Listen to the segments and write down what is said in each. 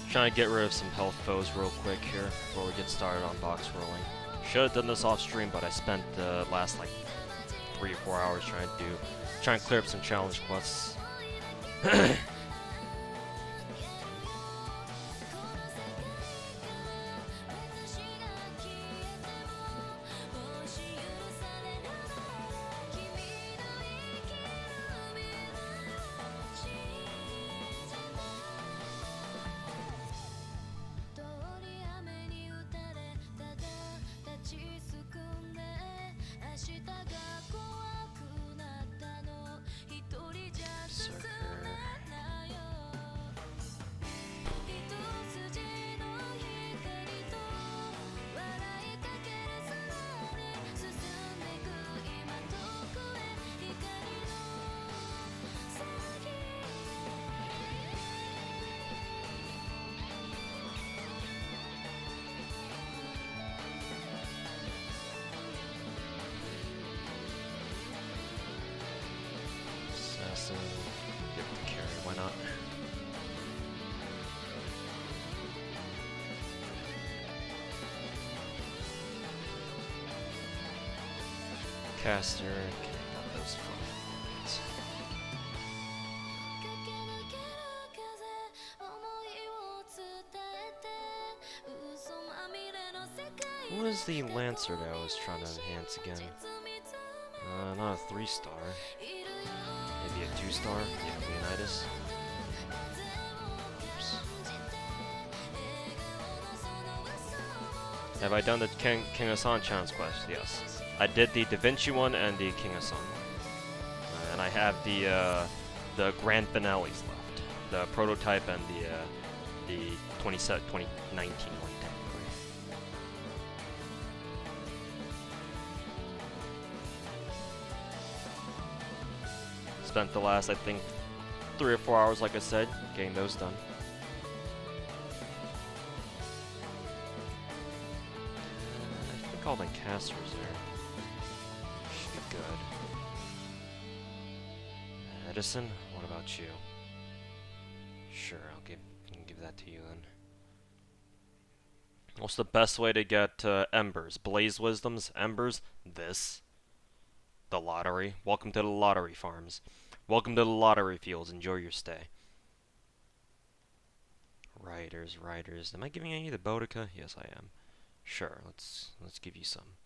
Trying to get rid of some health foes real quick here before we get started on box rolling. Should have done this off stream, but I spent the last like 3 or 4 hours trying to clear up some challenge quests. Get the carry, why not? Caster, okay, got those phones. What was the Lancer that I was trying to enhance again? Not a 3-star. Maybe a 2-star? Yeah, Leonidas. Oops. Have I done the King Hassan challenge quest? Yes. I did the Da Vinci one and the King Hassan one. And I have the grand finales left. The prototype and the 2019 one technically. Spent the last, I think, 3 or 4 hours, like I said, getting those done. I think all the casters there should be good. Edison, what about you? Sure, I can give that to you then. What's the best way to get embers? Blaze Wisdoms, embers, this. The lottery. Welcome to the lottery farms. Welcome to the lottery fields. Enjoy your stay. Riders. Am I giving you the Boudica? Yes, I am. Sure, let's give you some.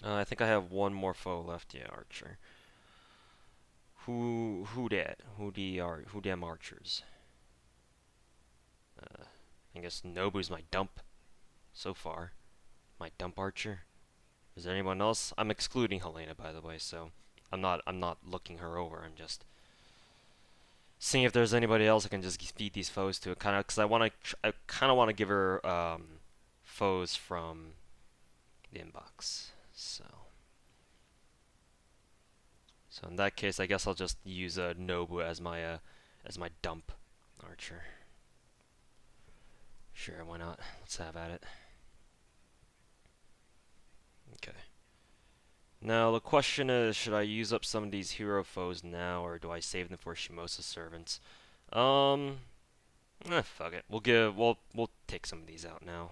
I think I have one more foe left. Yeah, Archer. Who them archers? I guess Nobu's my dump so far. My dump archer. Is there anyone else? I'm excluding Helena, by the way, so I'm not looking her over. I'm just seeing if there's anybody else I can just feed these foes to. Kind of, cause I kind of want to give her foes from the inbox. So in that case, I guess I'll just use Nobu as my dump archer. Sure, why not? Let's have at it. Okay. Now the question is, should I use up some of these hero foes now, or do I save them for Shimosa's servants? Fuck it. We'll take some of these out now.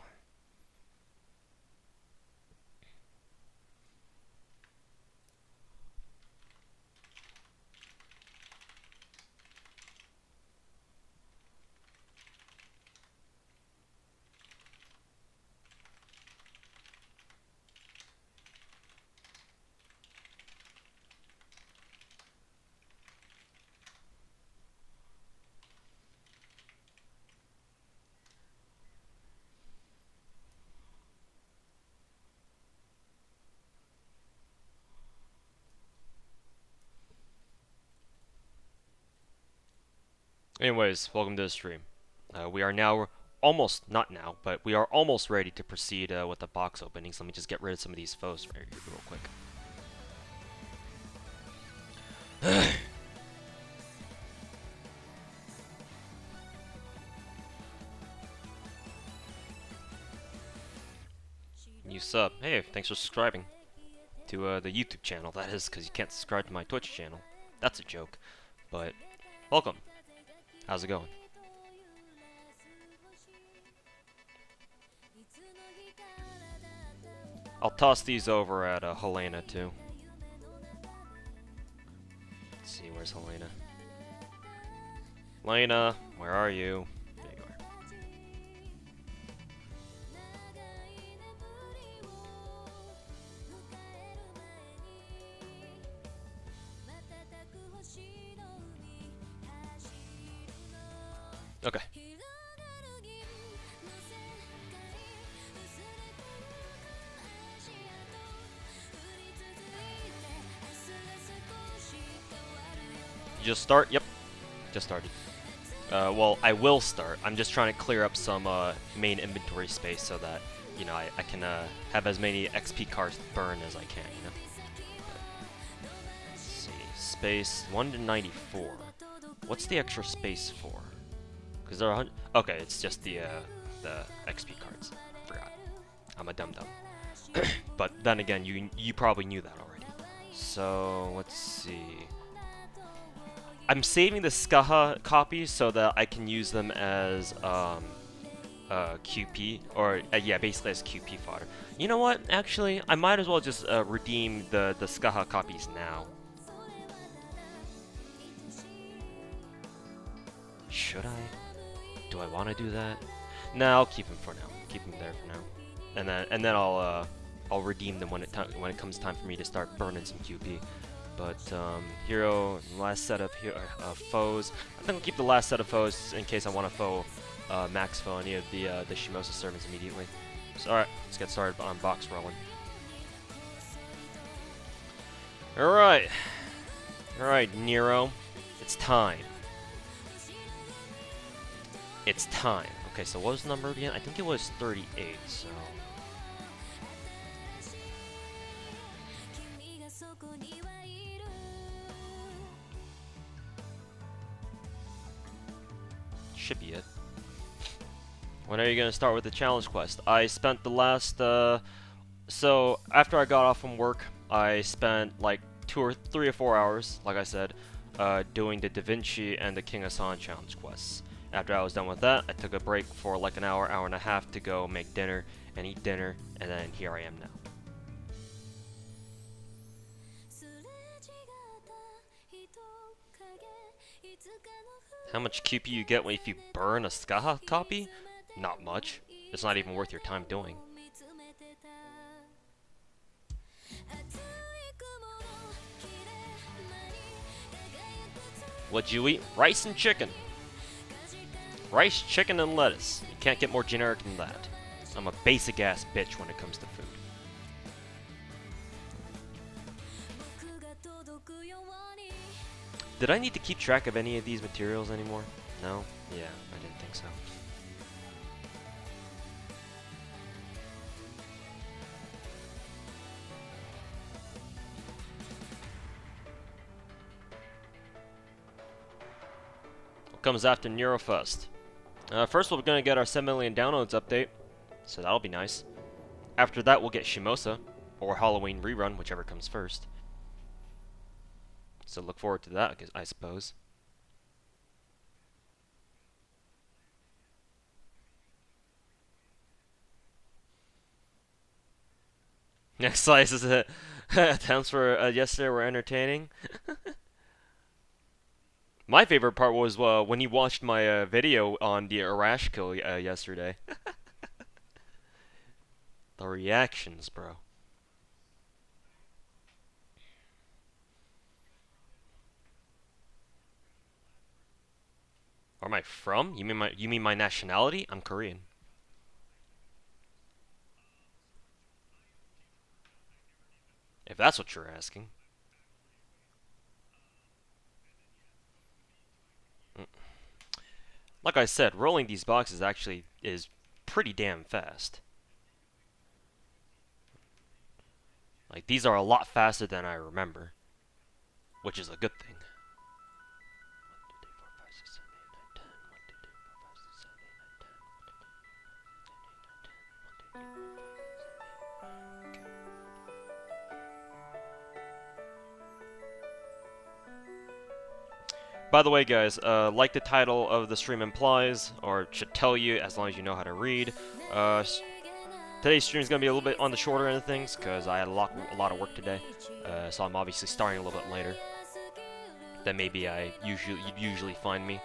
Anyways, welcome to the stream. We are now almost, not now, but we are almost ready to proceed with the box openings. Let me just get rid of some of these foes right here real quick. New sub. Hey, thanks for subscribing to the YouTube channel. That is, because you can't subscribe to my Twitch channel. That's a joke. But welcome. How's it going? I'll toss these over at Helena too. Let's see, where's Helena? Helena, where are you? There you are. Okay. You just start? Yep. Just started. Well, I will start. I'm just trying to clear up some main inventory space so that, you know, I can have as many XP cards burn as I can, you know? Let's see. Space 1 to 94. What's the extra space for? Because there are okay, it's just the XP cards. Forgot. I'm a dum-dum. But then again, you probably knew that already. So, let's see. I'm saving the Skaha copies so that I can use them as QP, or yeah, basically as QP fodder. You know what? Actually, I might as well just redeem the Skaha copies now. Should I? Do I want to do that? Nah, I'll keep them for now. Keep them there for now, and then I'll redeem them when it comes time for me to start burning some QP. But hero, last set of foes. I think I'll keep the last set of foes in case I want to foe max foe any of the Shimosa servants immediately. So alright, let's get started on box rolling. Alright. Alright, Nero. It's time. It's time. Okay, so what was the number again? I think it was 38, so... Should be it. When are you gonna start with the challenge quest? I spent the last, so after I got off from work, I spent like 3 or 4 hours, like I said, doing the Da Vinci and the King Hassan challenge quests. After I was done with that, I took a break for like an hour, hour and a half to go make dinner and eat dinner, and then here I am now. How much QP you get if you burn a Skaha copy? Not much. It's not even worth your time doing. What'd you eat? Rice and chicken. Rice, chicken, and lettuce. You can't get more generic than that. I'm a basic ass bitch when it comes to food. Did I need to keep track of any of these materials anymore? No? Yeah, I didn't think so. What comes after Neurofest? First we're gonna get our 7 million downloads update, so that'll be nice. After that we'll get Shimosa, or Halloween rerun, whichever comes first. So look forward to that, I suppose. Next slice is it. Attempts for yesterday were entertaining. My favorite part was when he watched my video on the Arash kill yesterday. The reactions, bro. Where am I from? You mean my nationality? I'm Korean. If that's what you're asking. Like I said, rolling these boxes actually is pretty damn fast. Like, these are a lot faster than I remember, which is a good thing. 1, 2, 3, 4, 5, 6, 7, 8, 9, 10. By the way, guys, like the title of the stream implies, or should tell you, as long as you know how to read, today's stream is going to be a little bit on the shorter end of things, because I had a lot of work today, so I'm obviously starting a little bit later than maybe you'd usually find me.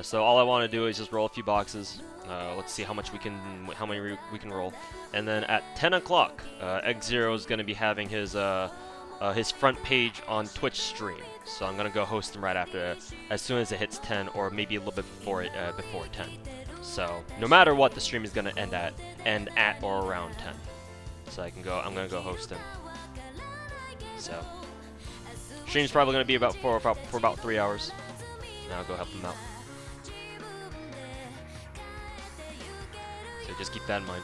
So all I want to do is just roll a few boxes. Let's see how many we can roll, and then at 10 o'clock, X0 is going to be having his front page on Twitch stream. So I'm gonna go host him right after, as soon as it hits 10, or maybe a little bit before 10. So no matter what, the stream is gonna end at or around 10. So I'm gonna go host him. So stream's probably gonna be for about 3 hours. And I'll go help him out. So just keep that in mind.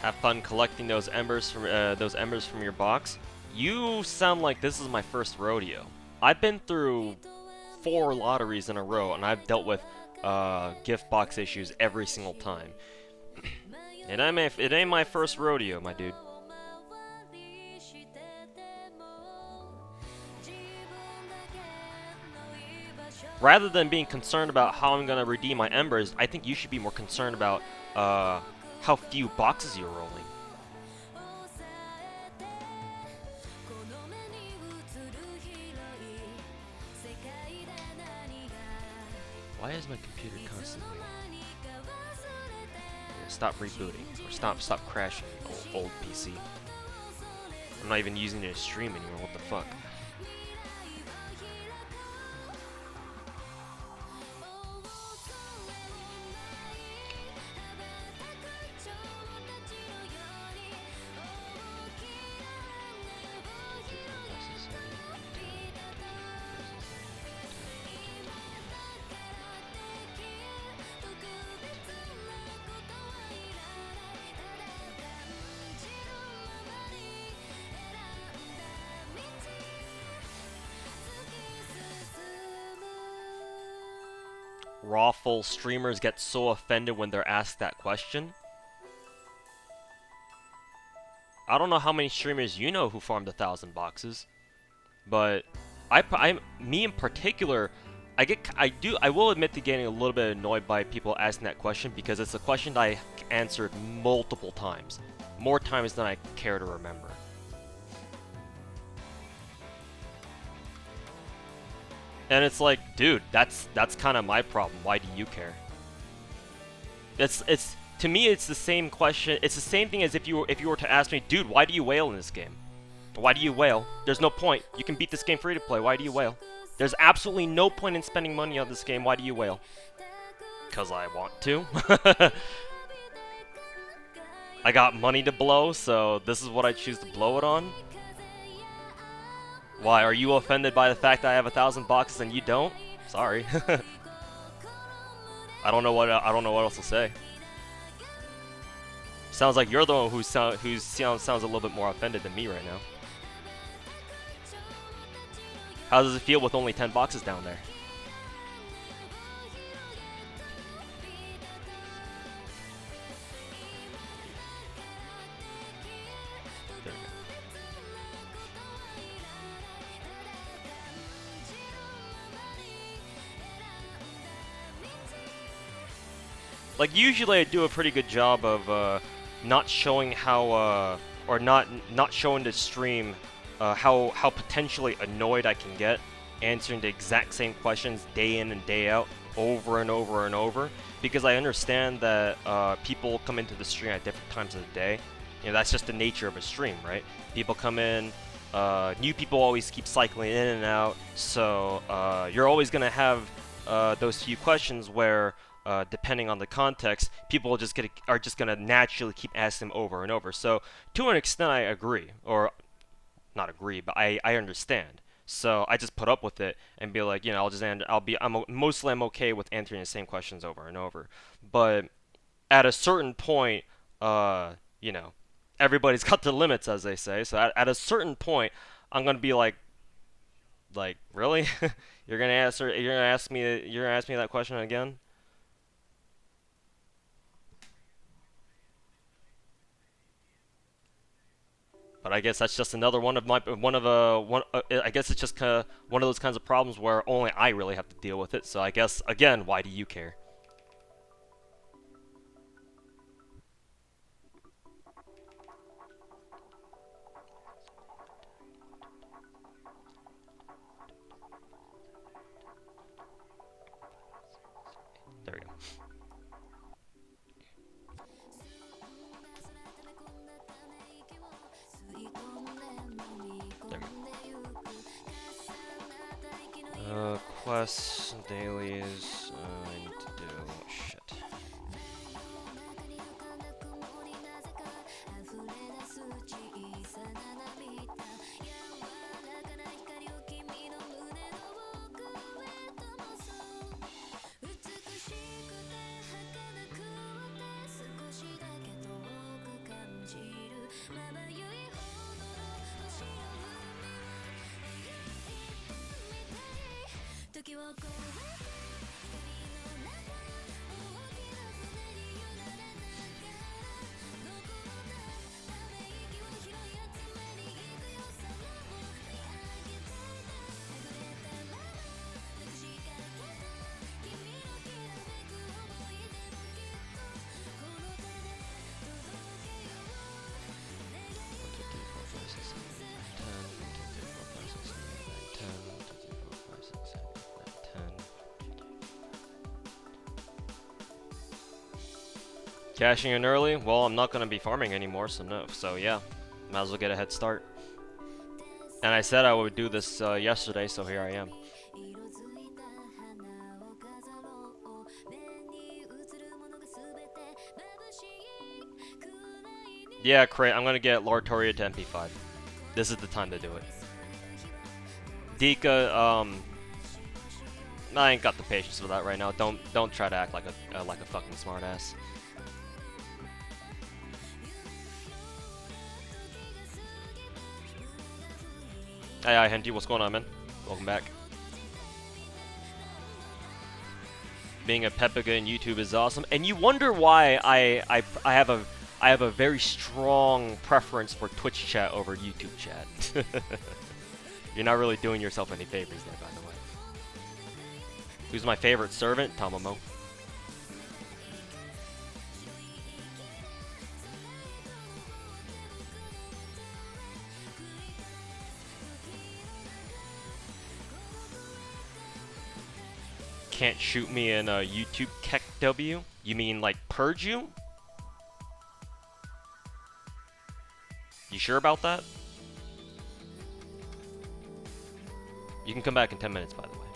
Have fun collecting those embers from your box. You sound like this is my first rodeo. I've been through 4 lotteries in a row, and I've dealt with gift box issues every single time. It ain't my first rodeo, my dude. Rather than being concerned about how I'm gonna redeem my embers, I think you should be more concerned about how few boxes you're rolling. Why is my computer constantly... Stop rebooting, or stop crashing, old PC. I'm not even using it to stream anymore, what the fuck? Rawful streamers get so offended when they're asked that question. I don't know how many streamers you know who farmed 1,000 boxes, but me in particular, I will admit to getting a little bit annoyed by people asking that question, because it's a question that I answered multiple times, more times than I care to remember. And it's like, dude, that's kind of my problem. Why do you care? It's to me, it's the same question. It's the same thing as if you were to ask me, dude, why do you whale in this game? Why do you whale? There's no point. You can beat this game free to play. Why do you whale? There's absolutely no point in spending money on this game. Why do you whale? Because I want to. I got money to blow, so this is what I choose to blow it on. Why, are you offended by the fact that I have 1,000 boxes and you don't? Sorry. I don't know what else to say. Sounds like you're the one who sounds a little bit more offended than me right now. How does it feel with only 10 boxes down there? Like, usually I do a pretty good job of not showing how, or not showing the stream how potentially annoyed I can get answering the exact same questions day in and day out, over and over and over, because I understand that people come into the stream at different times of the day. You know, that's just the nature of a stream, right? People come in, new people always keep cycling in and out, so you're always gonna have those few questions where, depending on the context, people are just gonna naturally keep asking them over and over. So to an extent, I agree, or not agree, but I understand. So I just put up with it and be like, I'll just mostly I'm okay with answering the same questions over and over. But at a certain point, uh, you know, everybody's got their limits, as they say. So at a certain point, I'm gonna be like, really? You're gonna ask me that question again? But I guess that's just another one of my one of one. I guess it's just one of those kinds of problems where only I really have to deal with it. So I guess again, why do you care? There we go. There we go. Quests, dailies. I need to do shit. Cashing in early? Well, I'm not going to be farming anymore, so no. So yeah, might as well get a head start. And I said I would do this yesterday, so here I am. Yeah, Crate, I'm going to get Lord Toria to MP5. This is the time to do it. Dika, I ain't got the patience for that right now. Don't try to act like a fucking smartass. Hey, hi, Henty, what's going on, man? Welcome back. Being a Pepega in YouTube is awesome, and you wonder why I have a very strong preference for Twitch chat over YouTube chat. You're not really doing yourself any favors there, by the way. Who's my favorite servant? Tamamo. Can't shoot me in a YouTube Keck W? You mean like purge you? You sure about that? You can come back in 10 minutes, by the way.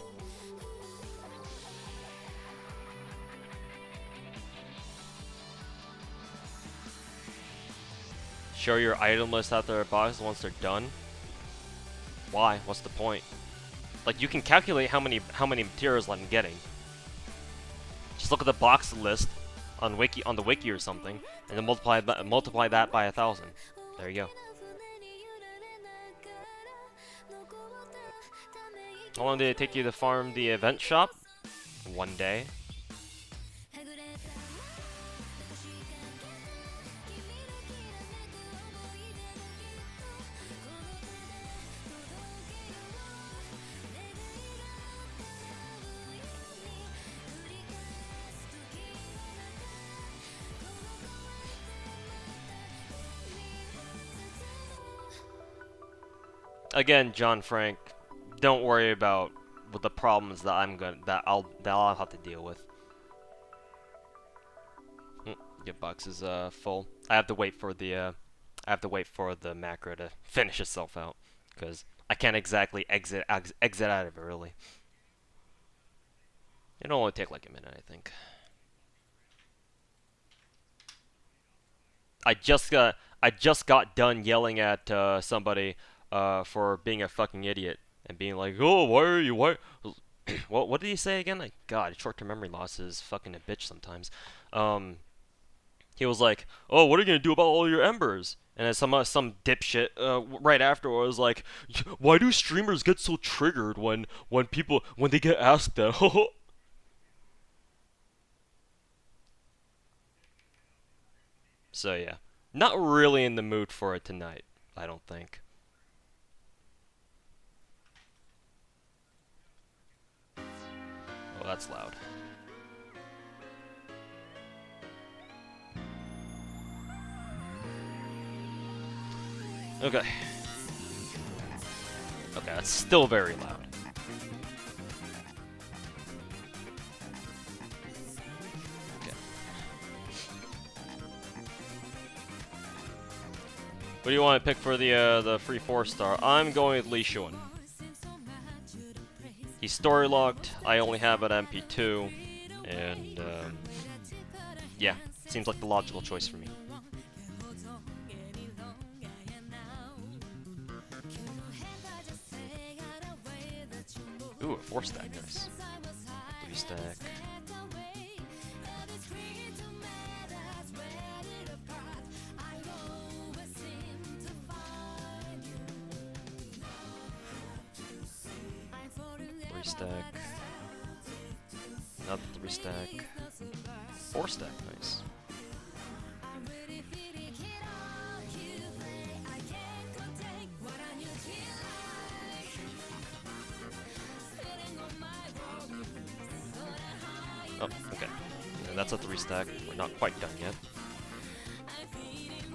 Show your item list after their box once they're done. Why? What's the point? Like, you can calculate how many materials I'm getting. Just look at the box list on the wiki or something, and then multiply that by 1,000. There you go. How long did it take you to farm the event shop? 1 day. Again, John Frank, don't worry about the problems that I'll have to deal with. Get box is full. I have to wait for the macro to finish itself out, because I can't exactly exit out of it early. It'll only take like a minute, I think. I just got done yelling at somebody for being a fucking idiot, and being like, "Oh, why are you why?" What did he say again? Like, God, short-term memory loss is fucking a bitch sometimes. He was like, "Oh, what are you gonna do about all your embers?" And then some dipshit right after was like, "Why do streamers get so triggered when they get asked that?" So yeah, not really in the mood for it tonight. I don't think. Oh, that's loud. Okay. Okay, that's still very loud. Okay. What do you want to pick for the free 4-star? I'm going with Lee Shuan. He's story locked. I only have an MP2, and yeah, seems like the logical choice for me. Ooh, a 4-stack, nice. 3-stack. 3-stack. Another 3-stack. 4-stack, nice. Oh, okay. And that's a 3-stack. We're not quite done yet.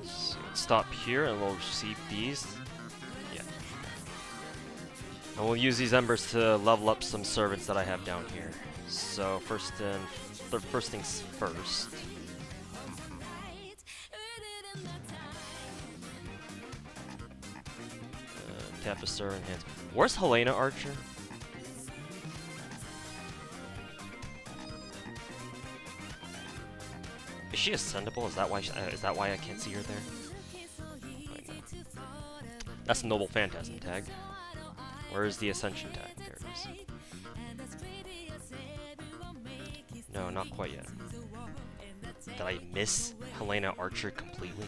So let's stop here and we'll receive these. Yeah. And we'll use these embers to level up some servants that I have down here. So first things first. Tap a servant hands. Where's Helena Archer? Is she ascendable? Is that why I can't see her there? Wait, no. That's a Noble Phantasm tag. Where is the Ascension tag? There it is. No, not quite yet. Did I miss Helena Archer completely?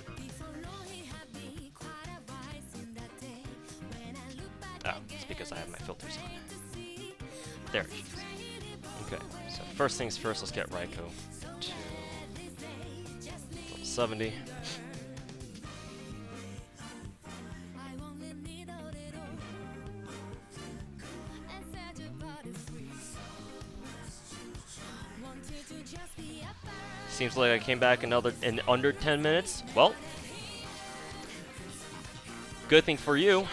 Oh, it's because I have my filters on. There she is. Okay, so first things first, let's get Raiko to level 70. Seems like I came back in under 10 minutes. Well, good thing for you.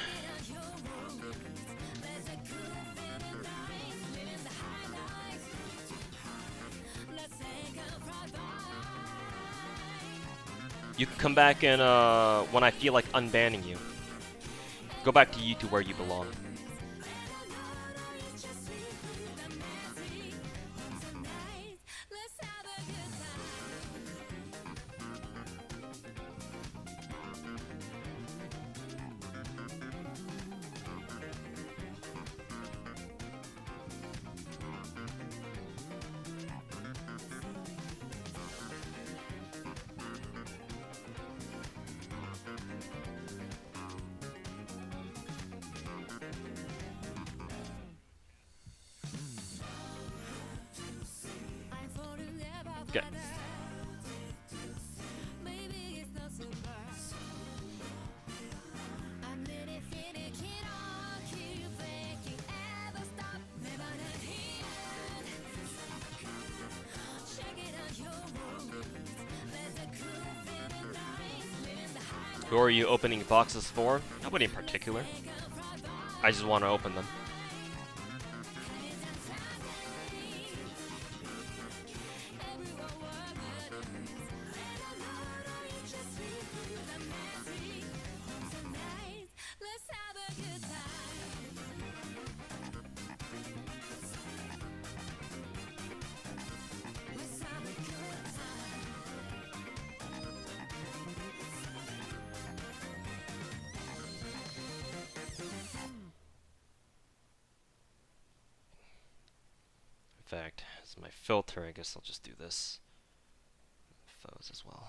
You can come back and when I feel like unbanning you. Go back to YouTube where you belong. Okay. Who are you opening boxes for? Nobody in particular. I just want to open them. Alright, as my filter, I guess I'll just do this. Foes as well.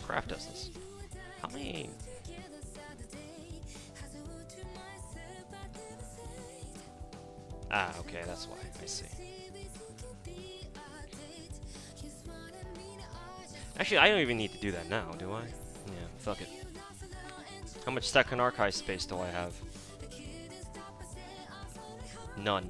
Craft does this. How many? Ah, okay, that's why. I see. Actually, I don't even need to do that now, do I? Yeah, fuck it. How much second archive space do I have? None.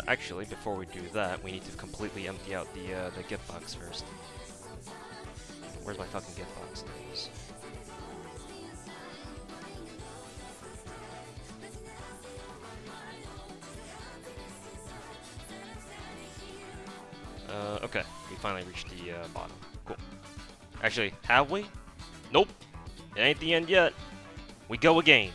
Actually, before we do that, we need to completely empty out the gift box first. Where's my fucking gift box? There it is. Okay, we finally reached the bottom. Cool. Actually, have we? Nope. It ain't the end yet. We go again.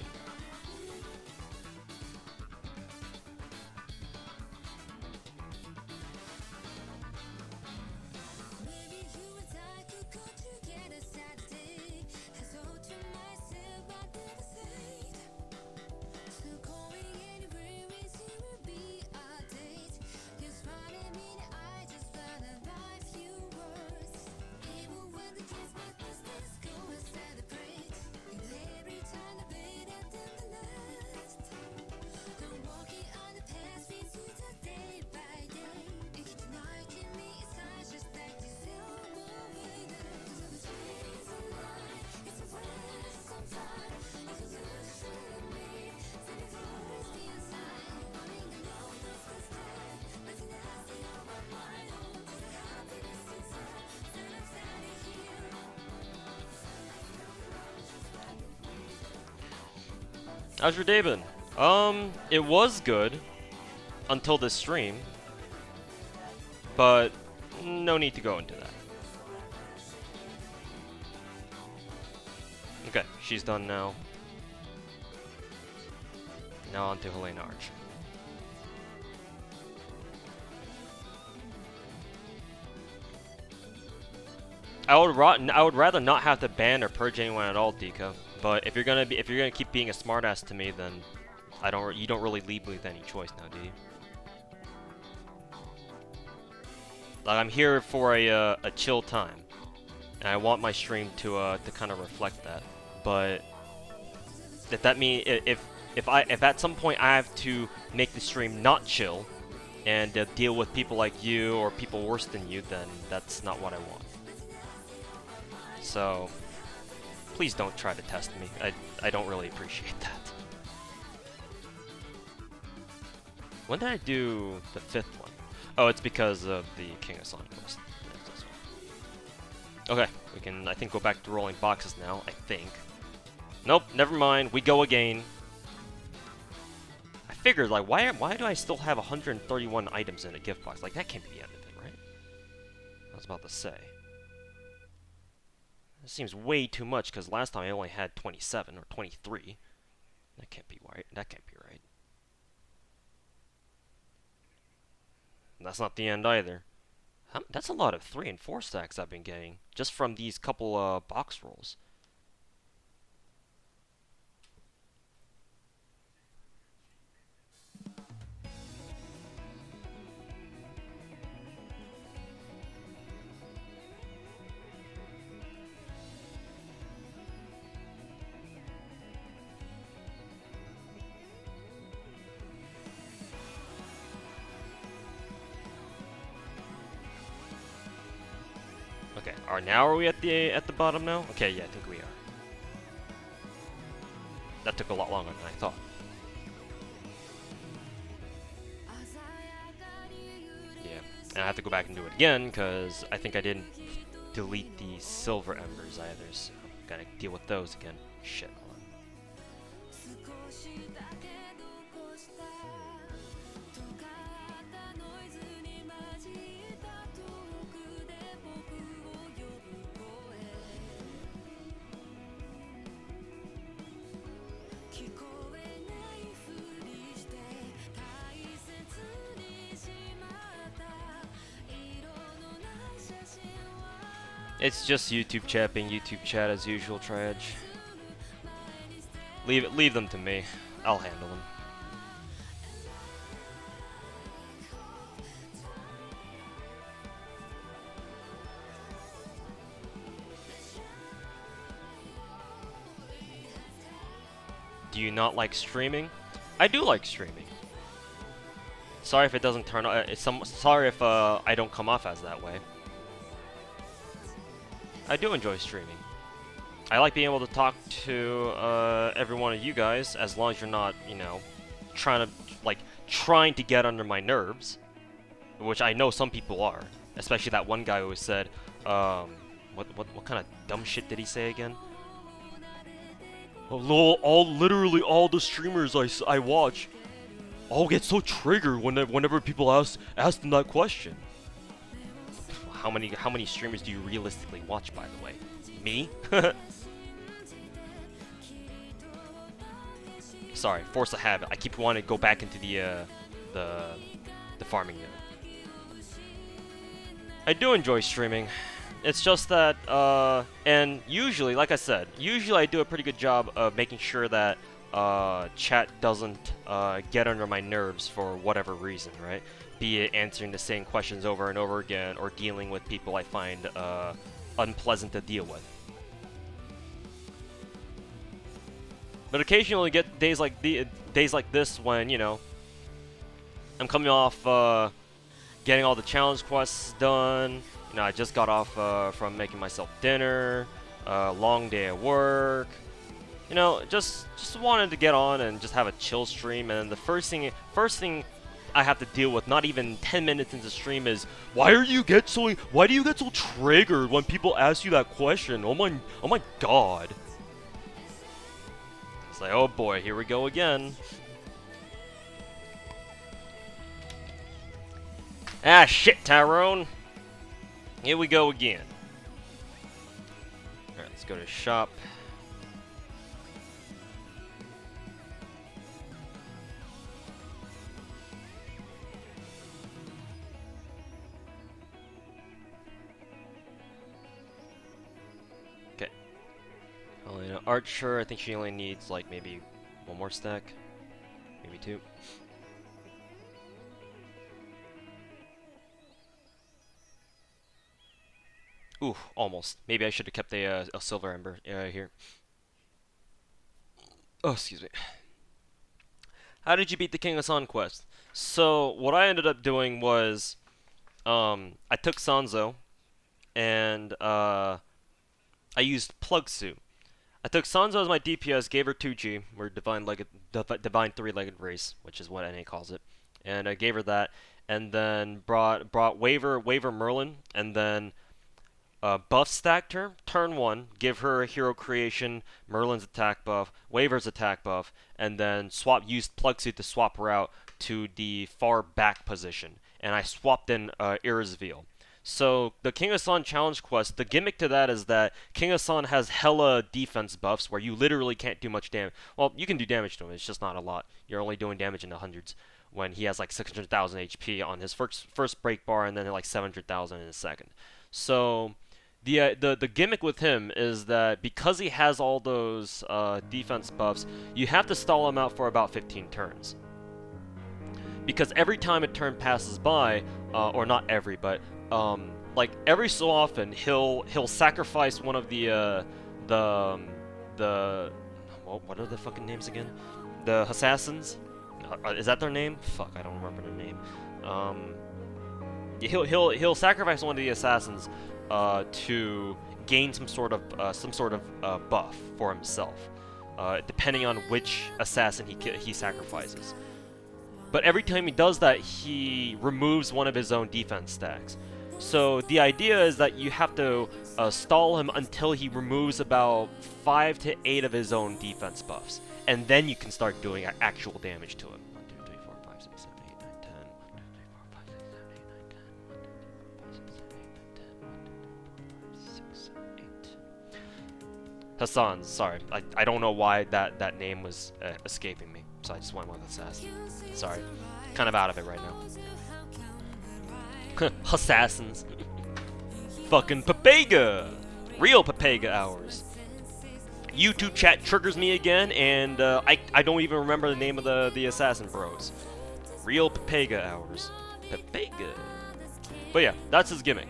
How's your day been? It was good until this stream, but no need to go into that. Okay, she's done now. Now on to Helena Archer. I would rather not have to ban or purge anyone at all, Dika. But if you're gonna keep being a smartass to me, then you don't really leave me with any choice now, do you? Like, I'm here for a chill time, and I want my stream to kind of reflect that. But if that means if at some point I have to make the stream not chill and deal with people like you or people worse than you, then that's not what I want. So please don't try to test me. I don't really appreciate that. When did I do the 5th one? Oh, it's because of the King of Sonic quest. Okay, we can, I think, go back to rolling boxes now, I think. Nope, never mind, we go again. I figured, like, why do I still have 131 items in a gift box? Like, that can't be the end of it, right? I was about to say. This seems way too much, because last time I only had 27 or 23. That can't be right. That can't be right. And that's not the end either. That's a lot of 3 and 4 stacks I've been getting, just from these couple box rolls. Okay, now are we at the bottom now? Okay, yeah, I think we are. That took a lot longer than I thought. Yeah. And I have to go back and do it again because I think I didn't delete the silver embers either, so gotta deal with those again. Shit. Hold on. It's just YouTube chat being YouTube chat as usual, Triage. Leave them to me. I'll handle them. Do you not like streaming? I do like streaming. Sorry if it doesn't turn out. Sorry if I don't come off as that way. I do enjoy streaming. I like being able to talk to every one of you guys, as long as you're not, you know, trying to get under my nerves, which I know some people are. Especially that one guy who said, what kind of dumb shit did he say again? Oh, literally all the streamers I watch, all get so triggered whenever people ask them that question. How many streamers do you realistically watch, by the way? Me? Sorry, force a habit. I keep wanting to go back into the farming node. I do enjoy streaming. It's just that, and usually, like I said, I do a pretty good job of making sure that chat doesn't get under my nerves for whatever reason, right? Be it answering the same questions over and over again, or dealing with people I find unpleasant to deal with. But occasionally get days like this when, you know, I'm coming off getting all the challenge quests done. You know, I just got off from making myself dinner, long day at work. You know, just wanted to get on and just have a chill stream. And then the first thing I have to deal with, not even 10 minutes into stream, is why do you get so triggered when people ask you that question? Oh my god. It's like, oh boy, here we go again. Ah shit, Tyrone. Here we go again. Alright, let's go to shop. Okay. Helena Archer, I think she only needs like maybe one more stack. Maybe two. Ooh, almost. Maybe I should have kept a silver ember here. Oh, excuse me. How did you beat the King of Sun quest? So, what I ended up doing was, I took Sanzo, and I used Plugsu. I took Sanzo as my DPS, gave her 2G, we're divine three-legged race, which is what NA calls it, and I gave her that, and then brought Waver Merlin, and then buff stacked her, turn 1, give her a hero creation, Merlin's attack buff, Waver's attack buff, and then used Plugsuit to swap her out to the far back position. And I swapped in Irisveal. So the King of Sun challenge quest, the gimmick to that is that King of Sun has hella defense buffs where you literally can't do much damage. Well, you can do damage to him, it's just not a lot. You're only doing damage in the hundreds when he has like 600,000 HP on his first break bar and then like 700,000 in his second. So the gimmick with him is that because he has all those defense buffs, you have to stall him out for about 15 turns. Because every time a turn passes by, or not every, but like every so often, he'll sacrifice one of the what are the fucking names again? The assassins? Is that their name? Fuck, I don't remember their name. He'll sacrifice one of the assassins to gain some sort of buff for himself, depending on which assassin he sacrifices. but every time he does that, he removes one of his own defense stacks. So the idea is that you have to stall him until he removes about 5 to 8 of his own defense buffs, and then you can start doing actual damage to him. 1, 2, 3, 4, 5, 6, 7, 8, 9, 10. 1, 2, 3, 4, 5, 6, 7, 8, 9, 10. 1, 2, 3, 4, 5, 6, 7, 8, 9, 10. 1, 2, 3, 4, 5, 6, 7, 8. Hassan, sorry, I don't know why that name was escaping me, so I just went with Assassin. Sorry, kind of out of it right now. Assassins. Fucking Papega! Real Papega hours. YouTube chat triggers me again, and I don't even remember the name of the assassin bros. Real Papega hours. Papega. But yeah, that's his gimmick.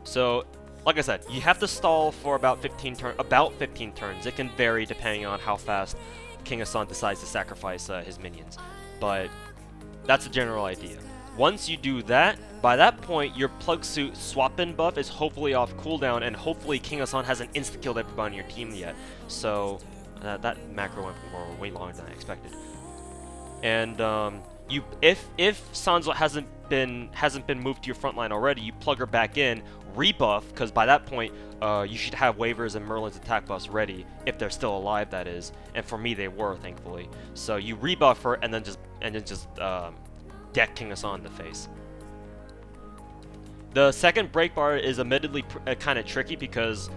So, like I said, you have to stall for about 15 turns. It can vary depending on how fast King Hassan decides to sacrifice his minions. But that's the general idea. Once you do that, by that point, your Plug Suit swap-in buff is hopefully off cooldown, and hopefully King Hassan hasn't insta-killed everybody on your team yet. So, that macro went for way longer than I expected. And if Sanzo hasn't been moved to your front line already, you plug her back in, rebuff, because by that point, you should have Waver's and Merlin's attack buffs ready, if they're still alive, that is. And for me, they were, thankfully. So you rebuff her, and then just deck King Hassan in the face. The second break bar is admittedly kind of tricky because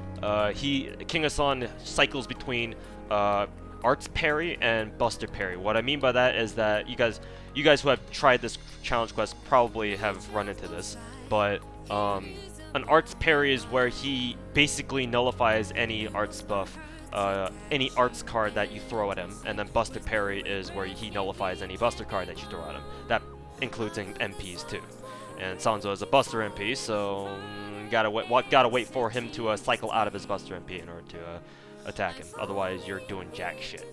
King Hassan cycles between Arts Parry and Buster Parry. What I mean by that is that you guys who have tried this challenge quest probably have run into this, but an Arts Parry is where he basically nullifies any Arts buff, any Arts card that you throw at him, and then Buster Parry is where he nullifies any Buster card that you throw at him. That including MPs too. And Sanzo is a Buster MP, so gotta wait for him to cycle out of his Buster MP in order to attack him. Otherwise, you're doing jack shit.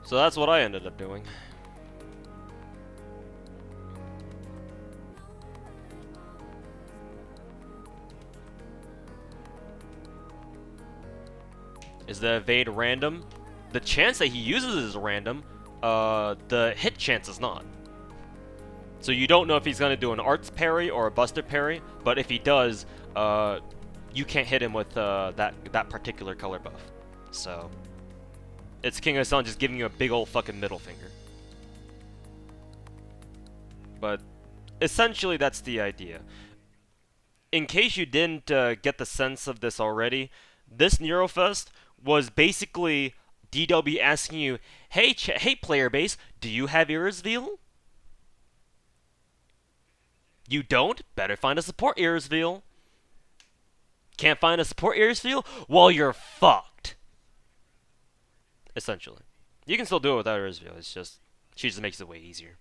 So that's what I ended up doing. Is the evade random? The chance that he uses is random. The hit chance is not. So you don't know if he's gonna do an Arts Parry or a Buster Parry, but if he does, you can't hit him with that particular color buff. So it's King Hassan just giving you a big old fucking middle finger. But essentially, that's the idea. In case you didn't get the sense of this already, this Neurofest was basically DW asking you, hey player base, do you have Irisveal? You don't? Better find a support Irisveal. Can't find a support Irisveal? Well, you're fucked. Essentially. You can still do it without Irisveal, it's just, she just makes it way easier.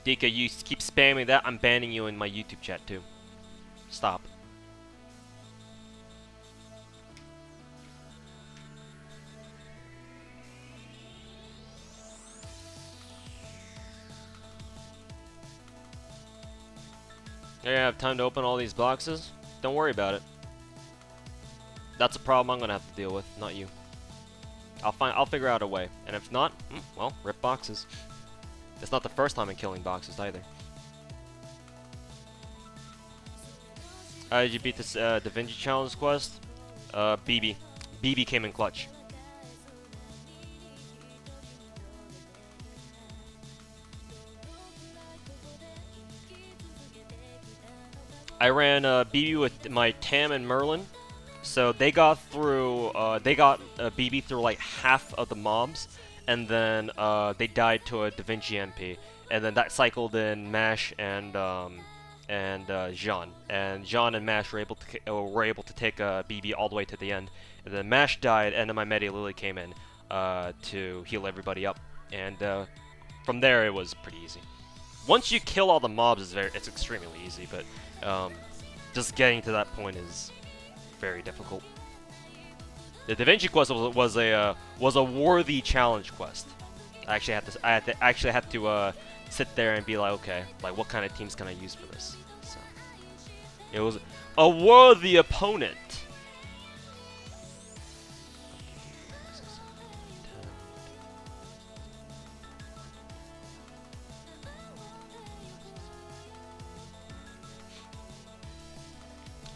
Dika, you keep spamming that, I'm banning you in my YouTube chat too. Stop. You're gonna have time to open all these boxes? Don't worry about it. That's a problem I'm gonna have to deal with, not you. I'll figure out a way. And if not, well, rip boxes. It's not the first time I'm killing boxes either. Did you beat this Da Vinci Challenge quest? BB. BB came in clutch. I ran BB with my Tam and Merlin. So they got through, BB through like half of the mobs, and then they died to a Da Vinci MP, and then that cycled in Mash and Jean. And Jean and Mash were able to take BB all the way to the end, and then Mash died, and then my Medi Lily came in to heal everybody up, and from there it was pretty easy. Once you kill all the mobs, it's extremely easy, but just getting to that point is very difficult. The Da Vinci quest was a worthy challenge quest. I actually had to sit there and be like, okay, like what kind of teams can I use for this? So it was a worthy opponent.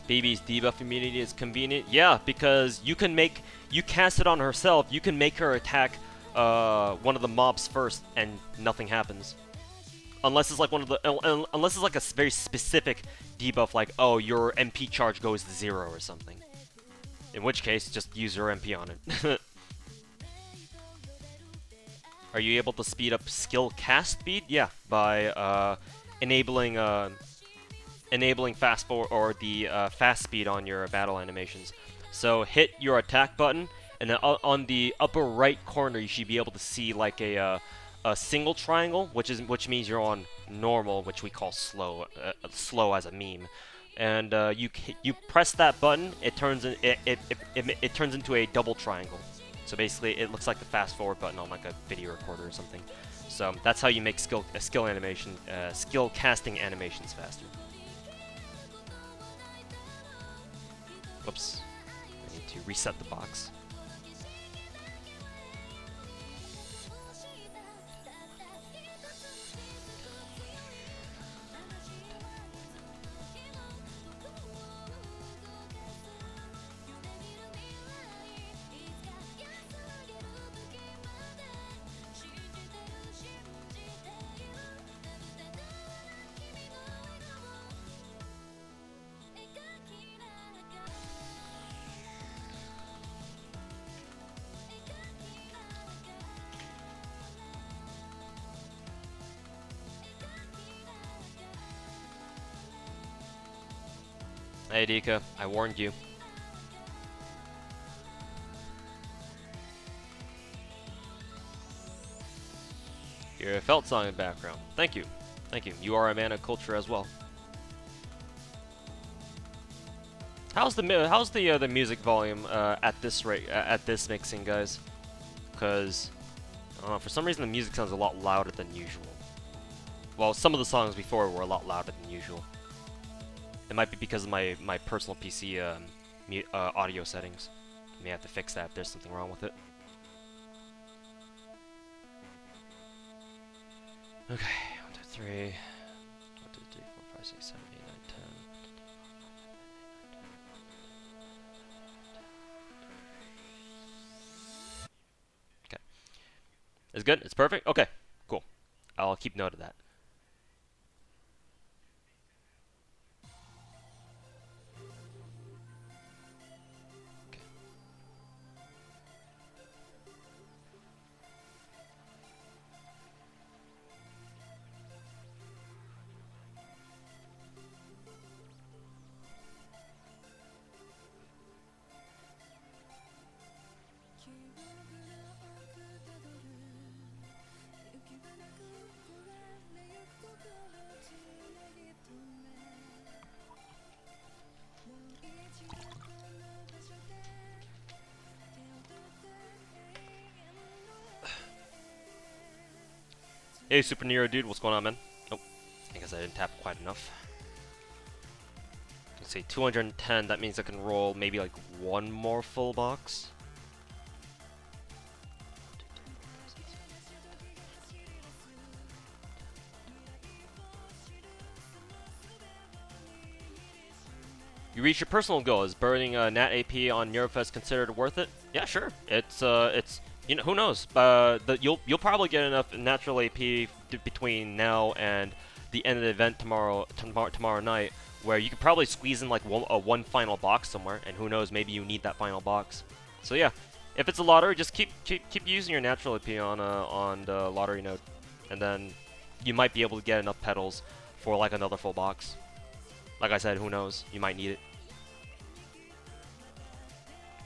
BB's debuff immunity is convenient. Yeah, because you cast it on herself, you can make her attack one of the mobs first and nothing happens. Unless it's like unless it's like a very specific debuff, like, oh, your MP charge goes to 0 or something. In which case, just use your MP on it. Are you able to speed up skill cast speed? Yeah, by enabling fast forward or the fast speed on your battle animations. So hit your attack button, and then on the upper right corner you should be able to see like a single triangle, which means you're on normal, which we call slow, slow as a meme. And you press that button, it turns into a double triangle. So basically, it looks like the fast forward button on like a video recorder or something. So that's how you make skill casting animations faster. Whoops. I need to reset the box. Hey Dika, I warned you. Hear a Felt song in the background. Thank you. Thank you. You are a man of culture as well. How's the music volume at this rate at this mixing, guys? Because I don't know, for some reason the music sounds a lot louder than usual. Well, some of the songs before were a lot louder than usual. It might be because of my personal PC audio settings. I may have to fix that if there's something wrong with it. Okay, 1, 2, 3. 1, 2, 3, 4, 5, 6, 7, 8, 9, 10. Okay. It's good? It's perfect? Okay, cool. I'll keep note of that. Hey, Super Nero dude, what's going on, man? Oh, I guess I didn't tap quite enough. Let's see, 210, that means I can roll maybe like one more full box. You reach your personal goal. Is burning Nat AP on Neurofest considered worth it? Yeah, sure. It's you know, who knows? You'll probably get enough natural AP between now and the end of the event tomorrow night, where you could probably squeeze in like one final box somewhere, and who knows, maybe you need that final box. So yeah, if it's a lottery, just keep using your natural AP on the lottery node, and then you might be able to get enough petals for like another full box. Like I said, who knows, you might need it.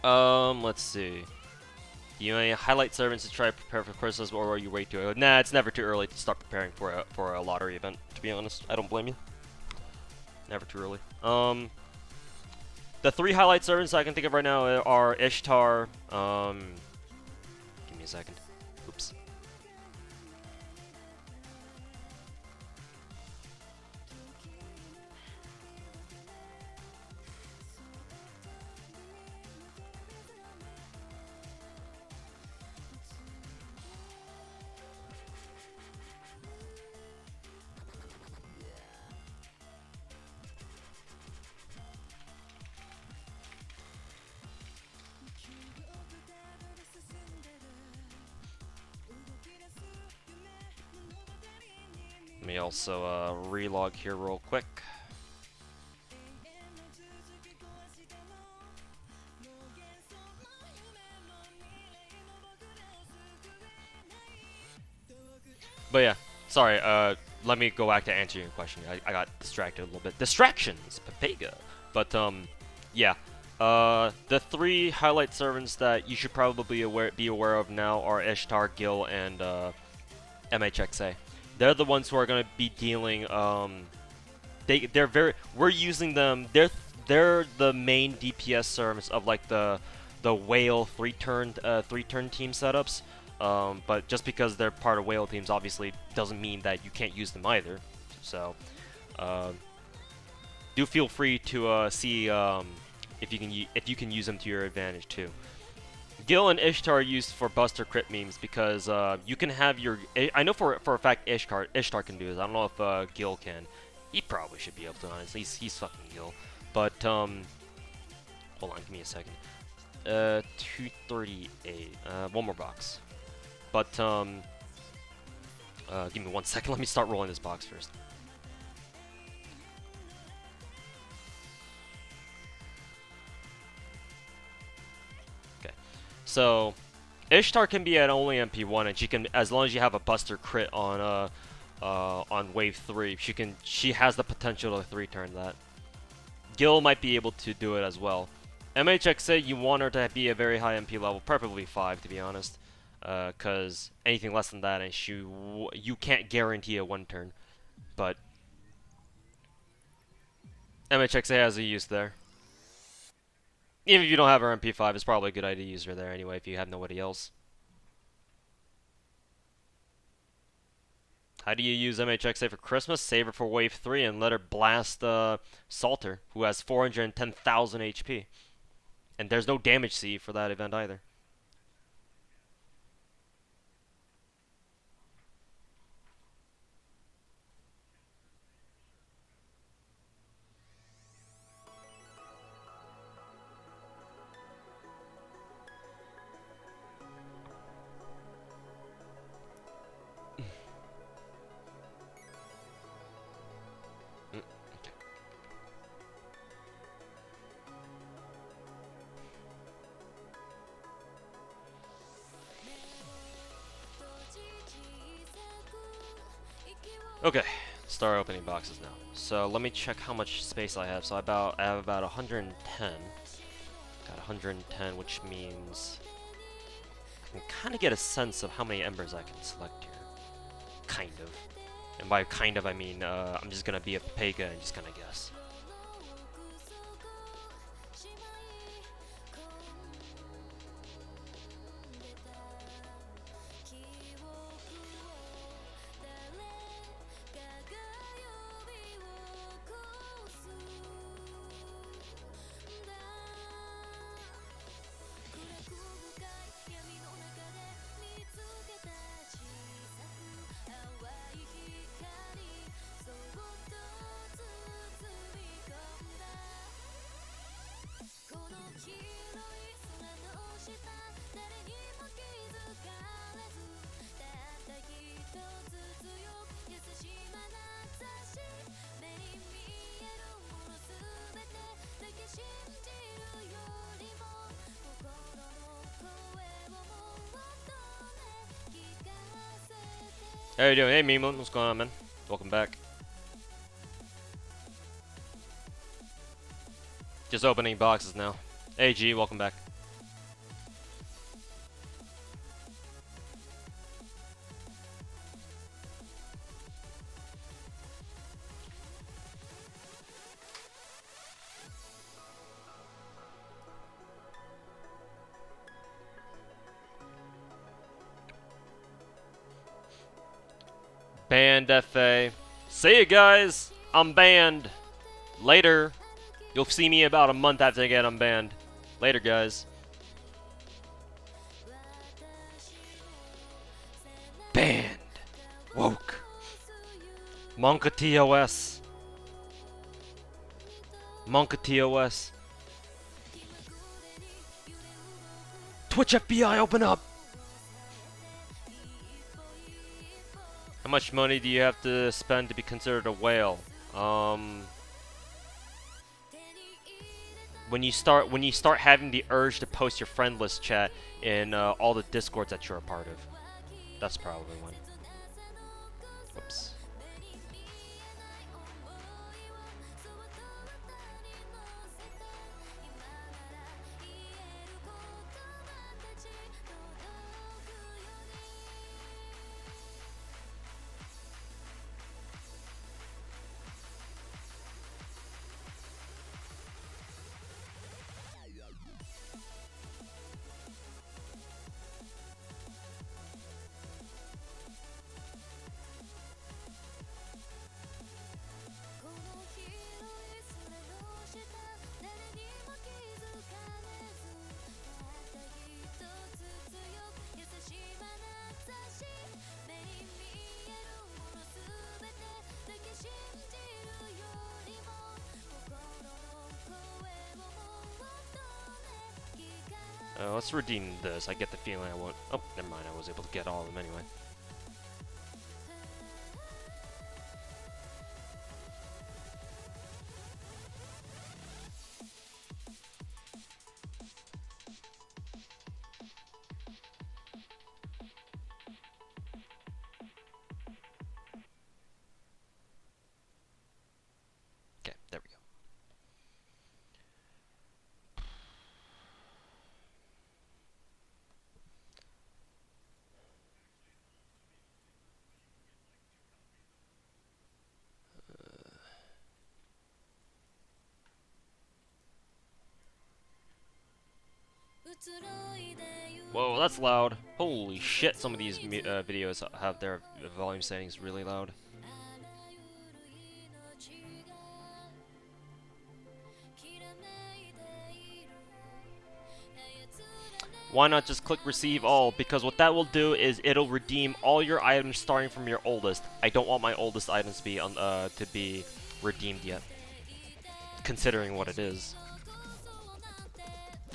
Let's see. Do you have any highlight servants to try to prepare for Christmas, or are you way too early? Nah, it's never too early to start preparing for a lottery event. To be honest, I don't blame you. Never too early. The 3 highlight servants I can think of right now are Ishtar. Give me a second. Oops. Let me also relog here real quick. But yeah, sorry, let me go back to answer your question. I got distracted a little bit. Distractions, Papega. But, yeah. The 3 highlight servants that you should probably be aware of now are Ishtar, Gil, and, MHXA. They're the ones who are going to be dealing, we're using them, they're the main DPS servants of, like, the whale 3-turn team setups. But just because they're part of whale teams, obviously doesn't mean that you can't use them either. So, do feel free to see if you can use them to your advantage too. Gil and Ishtar are used for Buster crit memes because you can have your. I know for a fact Ishtar can do this. I don't know if Gil can. He probably should be able to. Honestly, he's fucking Gil. But hold on, give me a second. 238. One more box. But, give me 1 second. Let me start rolling this box first. Okay. So, Ishtar can be at only MP1, and she can, as long as you have a Buster crit on Wave 3, she has the potential to 3-turn that. Gil might be able to do it as well. MHXA, you want her to be a very high MP level, preferably 5, to be honest. Because anything less than that, and you can't guarantee a 1-turn. But MHXA has a use there. Even if you don't have her MP5, it's probably a good idea to use her there anyway if you have nobody else. How do you use MHXA for Christmas? Save her for Wave 3 and let her blast Salter, who has 410,000 HP. And there's no damage C for that event either. Okay, start opening boxes now. So let me check how much space I have. So I have about 110. Got 110, which means I can kind of get a sense of how many embers I can select here. Kind of. And by kind of, I mean I'm just gonna be a Pega and just kind of guess. How you doing? Hey, Meme, what's going on, man? Welcome back. Just opening boxes now. Hey, G, welcome back. Banned FA. See you guys. I'm banned. Later. You'll see me about a month after I get unbanned. Later, guys. Banned. Woke. Monka TOS. Monka TOS. Twitch FBI, open up. How much money do you have to spend to be considered a whale? When you start having the urge to post your friend list chat in all the discords that you're a part of, that's probably one. Whoops. Let's redeem this. I get the feeling I won't. Oh, never mind. I was able to get all of them anyway. Okay, there we go. Whoa, that's loud. Holy shit, some of these videos have their volume settings really loud. Why not just click receive all? Because what that will do is it'll redeem all your items starting from your oldest. I don't want my oldest items to be redeemed yet. Considering what it is.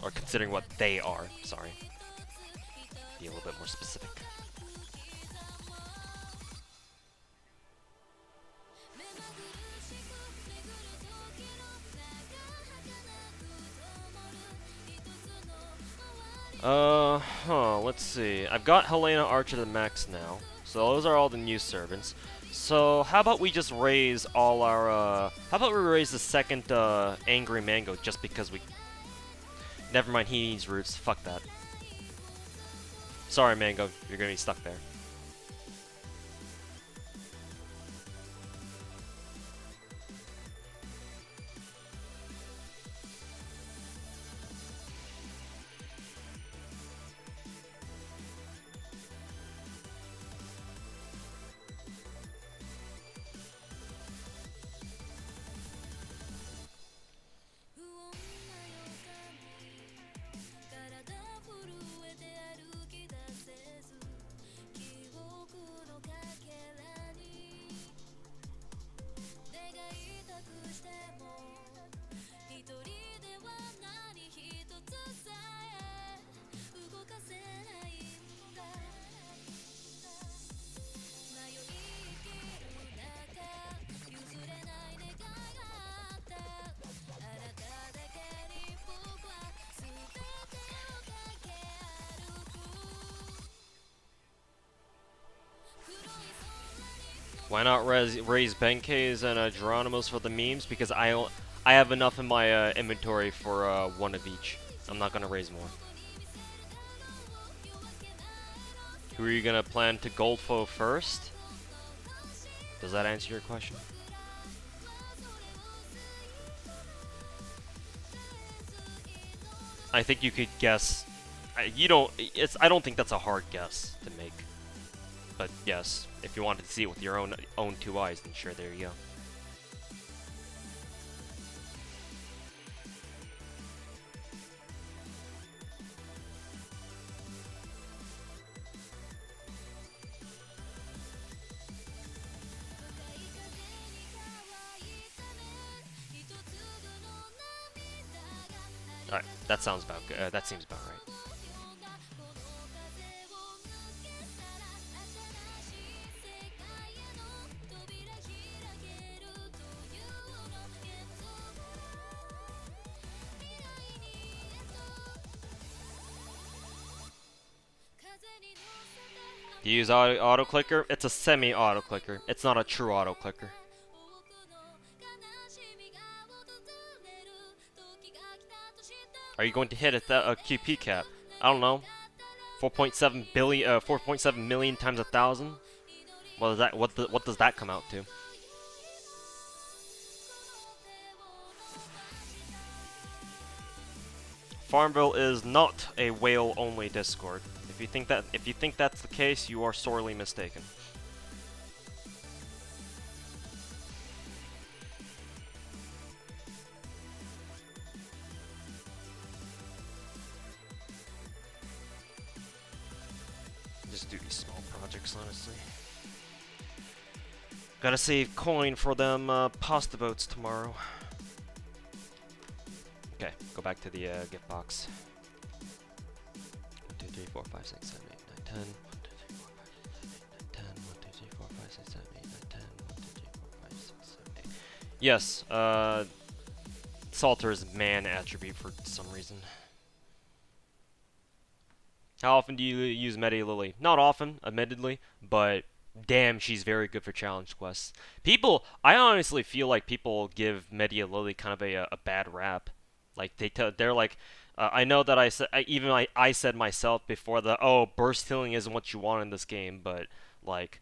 Or considering what they are, sorry. Be a little bit more specific. Let's see. I've got Helena Archer to the max now. So those are all the new servants. So how about we just raise all our, how about we raise the second, Angry Mango just because we... Never mind, he needs roots. Fuck that. Sorry, Mango. You're gonna be stuck there. Why not raise Benkei's and Geronimo's for the memes? Because I have enough in my inventory for one of each. I'm not gonna raise more. Who are you gonna plan to Goldfo first? Does that answer your question? I think you could guess. You don't. I don't think that's a hard guess to make. But yes, if you wanted to see it with your own two eyes, then sure, there you go. Alright, that sounds about good. That seems about right. Do you use auto clicker? It's a semi-auto clicker. It's not a true auto clicker. Are you going to hit a QP cap? I don't know. 4.7 million times 1,000. What is that? What does that come out to? Farmville is not a whale-only Discord. If you think that's the case, you are sorely mistaken. Just do these small projects, honestly. Gotta save coin for them pasta boats tomorrow. Okay, go back to the gift box. 1, 2, 3, 4, 5, 6, 7, 8, 9, 10. 1, 2, 3, 4, 5, 6, 7, 8, 9, 10. 1, 2, 3, 4, 5, 6, 7, 8, 9, 10. 1, 2, 3, 4, 5, 6, 7, 8. Yes, Salter is man attribute for some reason. How often do you use Medi Lily? Not often, admittedly, but damn, she's very good for challenge quests. I honestly feel like people give Media Lily kind of a bad rap. Like they're like, I know that I said myself before that, oh, burst healing isn't what you want in this game, but like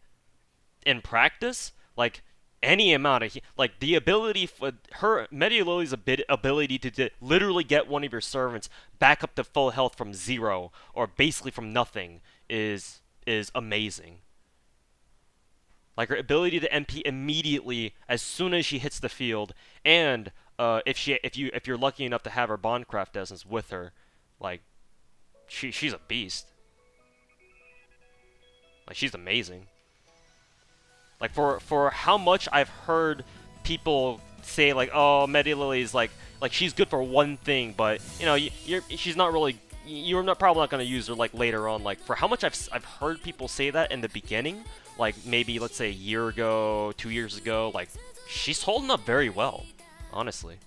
in practice, like any amount of like the ability for her Media Lily's ability to literally get one of your servants back up to full health from 0 or basically from nothing is amazing. Like her ability to MP immediately as soon as she hits the field, and if you're lucky enough to have her Bondcraft essence with her, like she's a beast. Like she's amazing. Like for how much I've heard people say like, oh, Medi Lily's like she's good for one thing, but you know she's not really. You're probably not gonna use her like later on. Like for how much I've heard people say that in the beginning, like maybe let's say a year ago, 2 years ago, like she's holding up very well, honestly.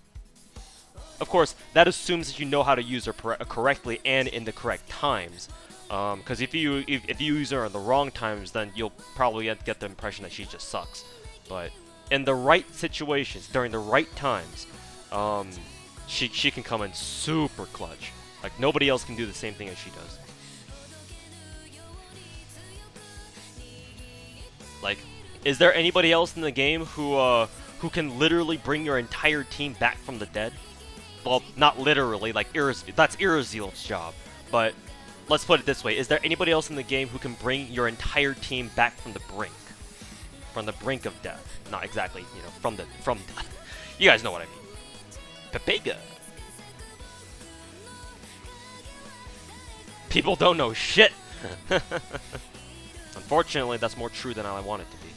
Of course, that assumes that you know how to use her correctly and in the correct times. Because if you use her in the wrong times, then you'll probably get the impression that she just sucks. But in the right situations, during the right times, she can come in super clutch. Like nobody else can do the same thing as she does. Like, is there anybody else in the game who can literally bring your entire team back from the dead? Well, not literally. Like that's Irazil's job, but. Let's put it this way. Is there anybody else in the game who can bring your entire team back from the brink? From the brink of death. Not exactly, you know, from death. You guys know what I mean. Pepega. People don't know shit. Unfortunately, that's more true than I want it to be.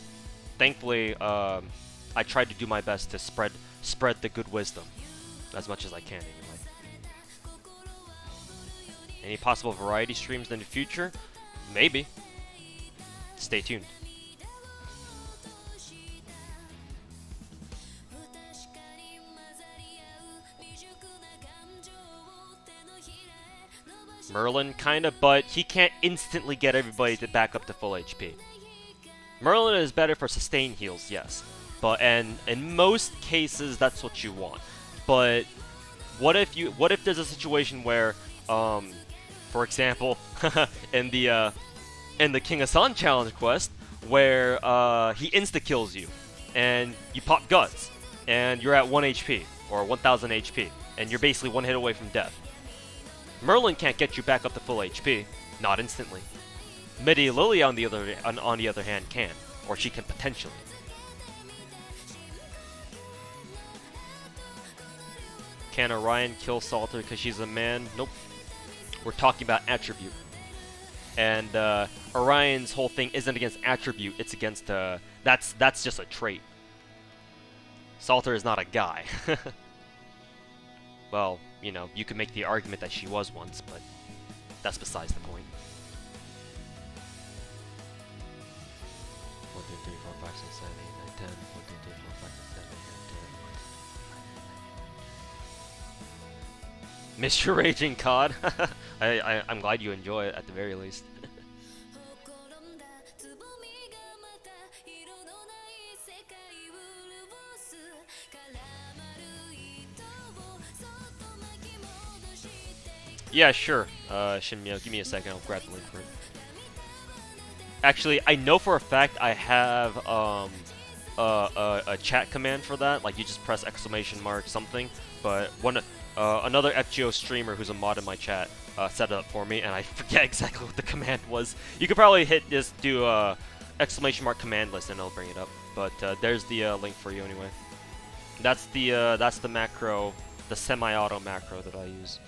Thankfully, I tried to do my best to spread the good wisdom as much as I can. Any possible variety streams in the future? Maybe. Stay tuned. Merlin, kinda, but he can't instantly get everybody to back up to full HP. Merlin is better for sustain heals, yes, but and in most cases that's what you want. But what if there's a situation where, for example, in the King Hassan challenge quest, where he insta kills you, and you pop guts, and you're at 1 HP or 1000 HP, and you're basically one hit away from death. Merlin can't get you back up to full HP, not instantly. Midi Lily on the other hand can, or she can potentially. Can Orion kill Salter because she's a man? Nope. We're talking about attribute. And Orion's whole thing isn't against attribute, it's against that's just a trait. Salter is not a guy. Well, you know, you could make the argument that she was once, but that's besides the point. 1, 2, 3, 4, 5, 6, 7, 8, 9, 10. 1, 2, 3, 4, 5, 6, 7, 8, 9, 10. Mr. Raging Cod. I'm glad you enjoy it at the very least. Yeah, sure. Shinmyo, give me a second. I'll grab the link for it. Actually, I know for a fact I have a chat command for that. Like, you just press exclamation mark something. But another FGO streamer who's a mod in my chat set it up for me, and I forget exactly what the command was. You could probably just do exclamation mark command list, and it'll bring it up. But there's the link for you anyway. That's the macro, the semi-auto macro that I use.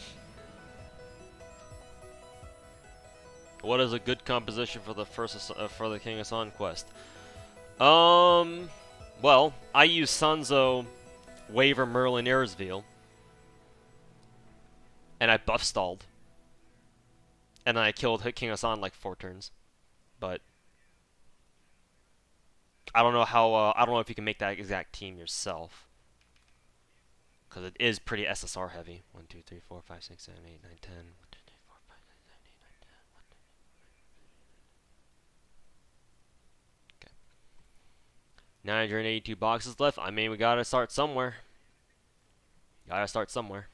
What is a good composition for the for the King Hassan quest? Well, I use Sanzo, Waver, Merlin, Erisville, and I buff stalled, and then I killed King Hassan like 4 turns. But I don't know how. I don't know if you can make that exact team yourself, because it is pretty SSR heavy. 1, 2, 3, 4, 5, 6, 7, 8, 9, 10. 1, 2, 3, 4, 5, 6, 7, 8, 9, 10. 1, 2, 982 boxes left. I mean, we gotta start somewhere. Gotta start somewhere.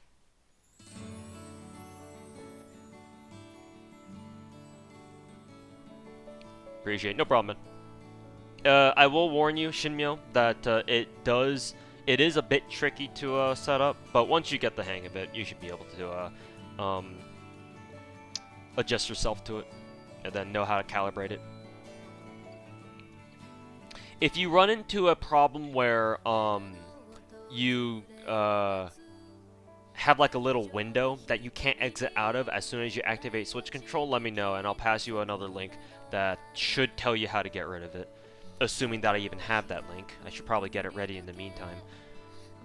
Appreciate it. No problem, man. I will warn you, Shinmyo, that it is a bit tricky to set up, but once you get the hang of it, you should be able to adjust yourself to it, and then know how to calibrate it. If you run into a problem where you have like a little window that you can't exit out of as soon as you activate switch control, let me know and I'll pass you another link that should tell you how to get rid of it. Assuming that I even have that link. I should probably get it ready in the meantime.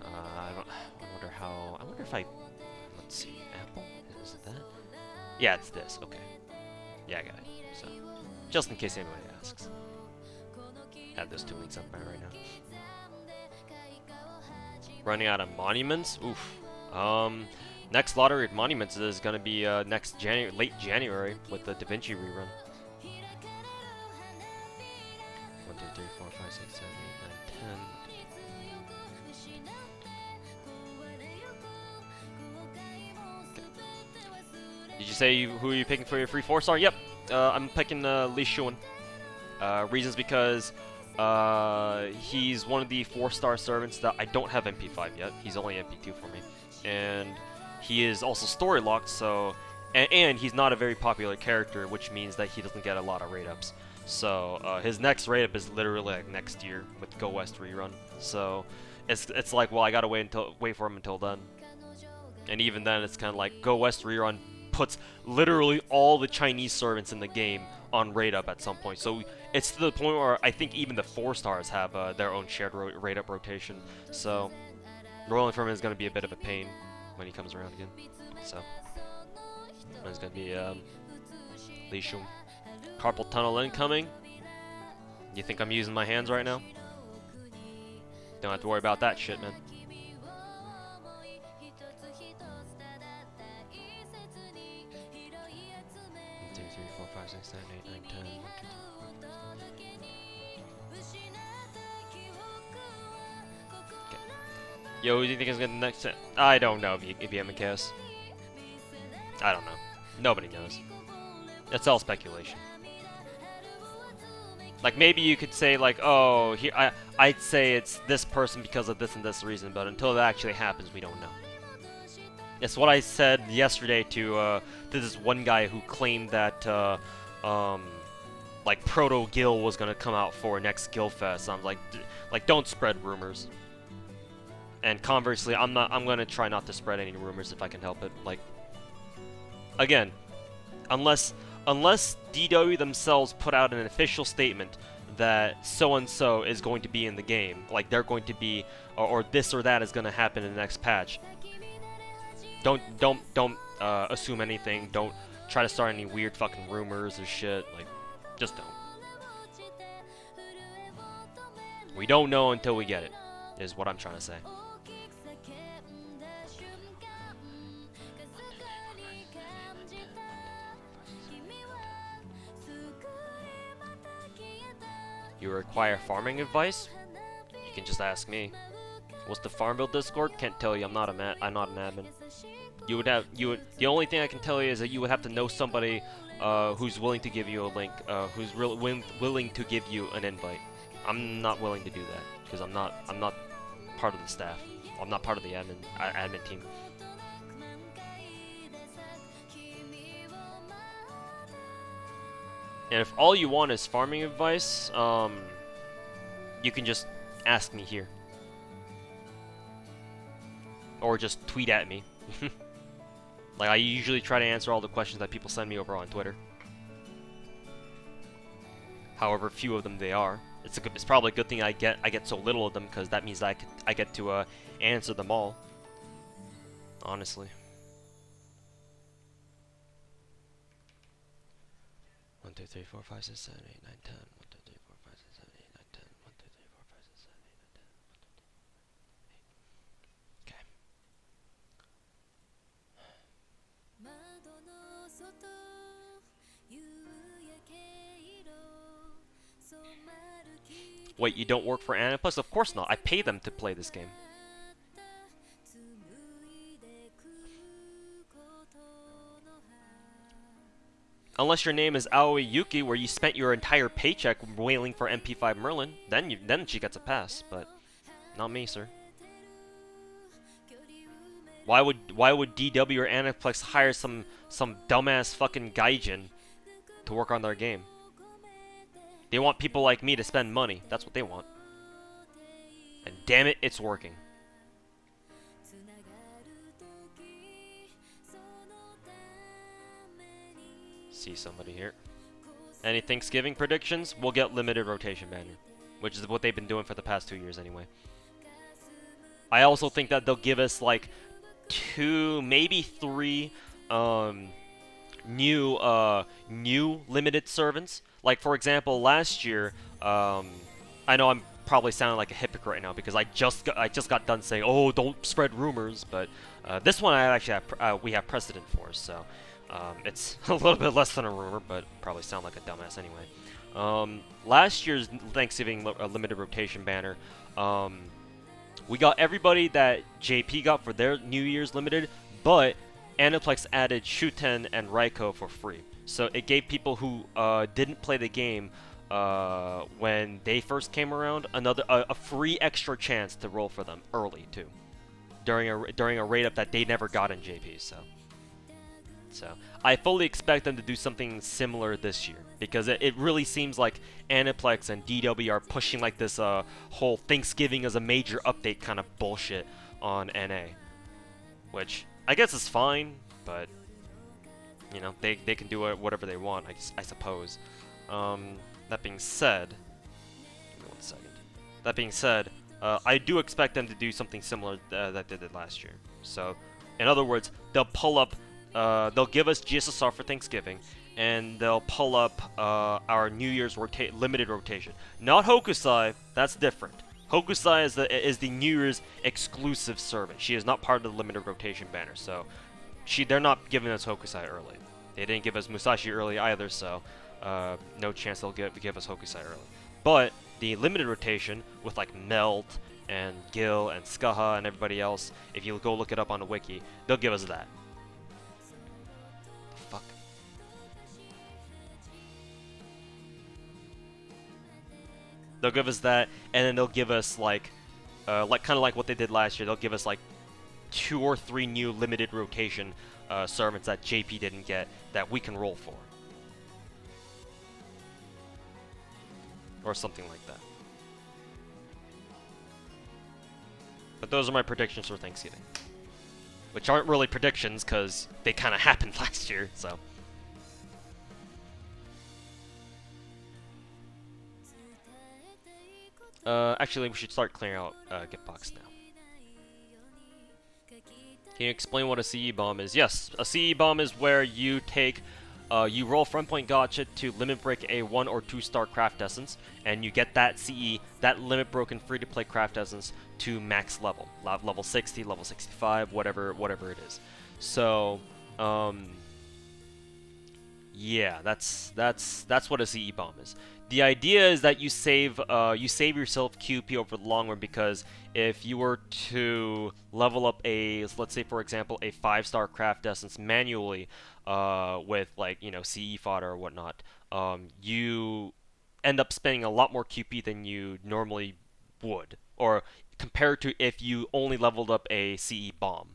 I wonder if I... Let's see. Apple? Is it that? Yeah, it's this. Okay. Yeah, I got it. So, just in case anybody asks. Have those 2 links up right now. Running out of monuments? Oof. Next lottery of monuments is gonna be late January with the Da Vinci rerun. 1, 2, 3, 4, 5, 6, 7, 8, 9, 10. Okay. Did you say who are you picking for your free 4-star? Yep. I'm picking Li Shun. Reasons because he's one of the 4-star servants that I don't have MP5 yet. He's only MP2 for me. And he is also story locked, so... And he's not a very popular character, which means that he doesn't get a lot of raid ups. So his next raid up is literally like next year with Go West rerun. So it's like, well, I gotta wait for him until then. And even then, it's kind of like Go West rerun puts literally all the Chinese servants in the game on raid up at some point. So it's to the point where I think even the 4-stars have their own shared raid up rotation. So rolling from him is going to be a bit of a pain when he comes around again. So it's going to be Li Shun. Carpal tunnel incoming. You think I'm using my hands right now? Don't have to worry about that shit, man. 1, 2, 3, 4, 5, 6, 7, 8, 9, 10. 1, 2, 3, 4, 5, 6, 7, 8, 9, 10. Yo, who do you think is gonna next? I don't know if you have a guess. I don't know. Nobody knows. It's all speculation. Like maybe you could say like, oh, here I'd say it's this person because of this and this reason, but until that actually happens, we don't know. It's what I said yesterday to this one guy who claimed that like Proto Gil was gonna come out for next Gilfest. I'm like don't spread rumors. And conversely, I'm gonna try not to spread any rumors if I can help it. Like, again, unless DW themselves put out an official statement that so and so is going to be in the game, like they're going to be, or this or that is going to happen in the next patch. Don't assume anything. Don't try to start any weird fucking rumors or shit. Like, just don't. We don't know until we get it, is what I'm trying to say. You require farming advice? You can just ask me. What's the Farmville Discord? Can't tell you. I'm not an admin. The only thing I can tell you is that you would have to know somebody who's willing to give you a link, who's willing to give you an invite. I'm not willing to do that because I'm not part of the staff. I'm not part of the admin team. And if all you want is farming advice, you can just ask me here. Or just tweet at me. Like, I usually try to answer all the questions that people send me over on Twitter. However few of them they are. It's probably a good thing I get so little of them, because that means I get to answer them all. Honestly. 1, 2, 3, 4, 5, 6, 7, 8, 9, 10. 1, 2, 3, 4, 5, 6, 7, 8, 9, 10. 1, 2, 3, 4, 5, 6, 7, 8, 9, 10. 1, 2, 3, 4, 5, 6, 7, 8. Okay. Wait, you don't work for Aniplex? Of course not. I pay them to play this game. Unless your name is Aoi Yuki, where you spent your entire paycheck wailing for MP5 Merlin, then she gets a pass, but not me, sir. Why would DW or Aniplex hire some dumbass fucking gaijin to work on their game? They want people like me to spend money. That's what they want. And damn it, it's working. See somebody here. Any Thanksgiving predictions? We'll get limited rotation banner, which is what they've been doing for the past 2 years anyway. I also think that they'll give us like 2, maybe 3 new limited servants. Like, for example, last year, I know I'm probably sounding like a hypocrite right now because I just got done saying, oh, don't spread rumors, but this one I actually we have precedent for, so it's a little bit less than a rumor, but probably sound like a dumbass anyway. Last year's Thanksgiving limited rotation banner, we got everybody that JP got for their New Year's limited, but Aniplex added Shuten and Raiko for free. So it gave people who didn't play the game when they first came around a free extra chance to roll for them early too, during a rate up that they never got in JP. So I fully expect them to do something similar this year, because it really seems like Aniplex and DW are pushing like this whole Thanksgiving as a major update kind of bullshit on NA, which I guess is fine, but you know, they can do whatever they want, I suppose. That being said, give me 1 second. That being said, I do expect them to do something similar that they did last year. So, in other words, they'll pull up, they'll give us GSSR for Thanksgiving, and they'll pull up our New Year's limited rotation. Not Hokusai, that's different. Hokusai is the New Year's exclusive servant. She is not part of the limited rotation banner, so they're not giving us Hokusai early. They didn't give us Musashi early either, so no chance they'll give us Hokusai early. But the limited rotation with like Melt and Gil and Skaha and everybody else, if you go look it up on the wiki, they'll give us that. The fuck? They'll give us that, and then they'll give us like kind of like what they did last year. They'll give us like 2 or 3 new limited rotation servants that JP didn't get that we can roll for, or something like that. But those are my predictions for Thanksgiving, which aren't really predictions because they kind of happened last year. So. Actually, we should start clearing out Gitbox now. Can you explain what a CE bomb is? Yes, a CE bomb is where you take, you roll front point gotcha to limit break a 1 or 2 star craft essence, and you get that CE, that limit broken free to play craft essence to max level, level 60, level 65, whatever it is. So, yeah, that's what a CE bomb is. The idea is that you save yourself QP over the long run, because if you were to level up a, let's say for example, a 5-star craft essence manually, with like, you know, CE fodder or whatnot, you end up spending a lot more QP than you normally would, or compared to if you only leveled up a CE bomb.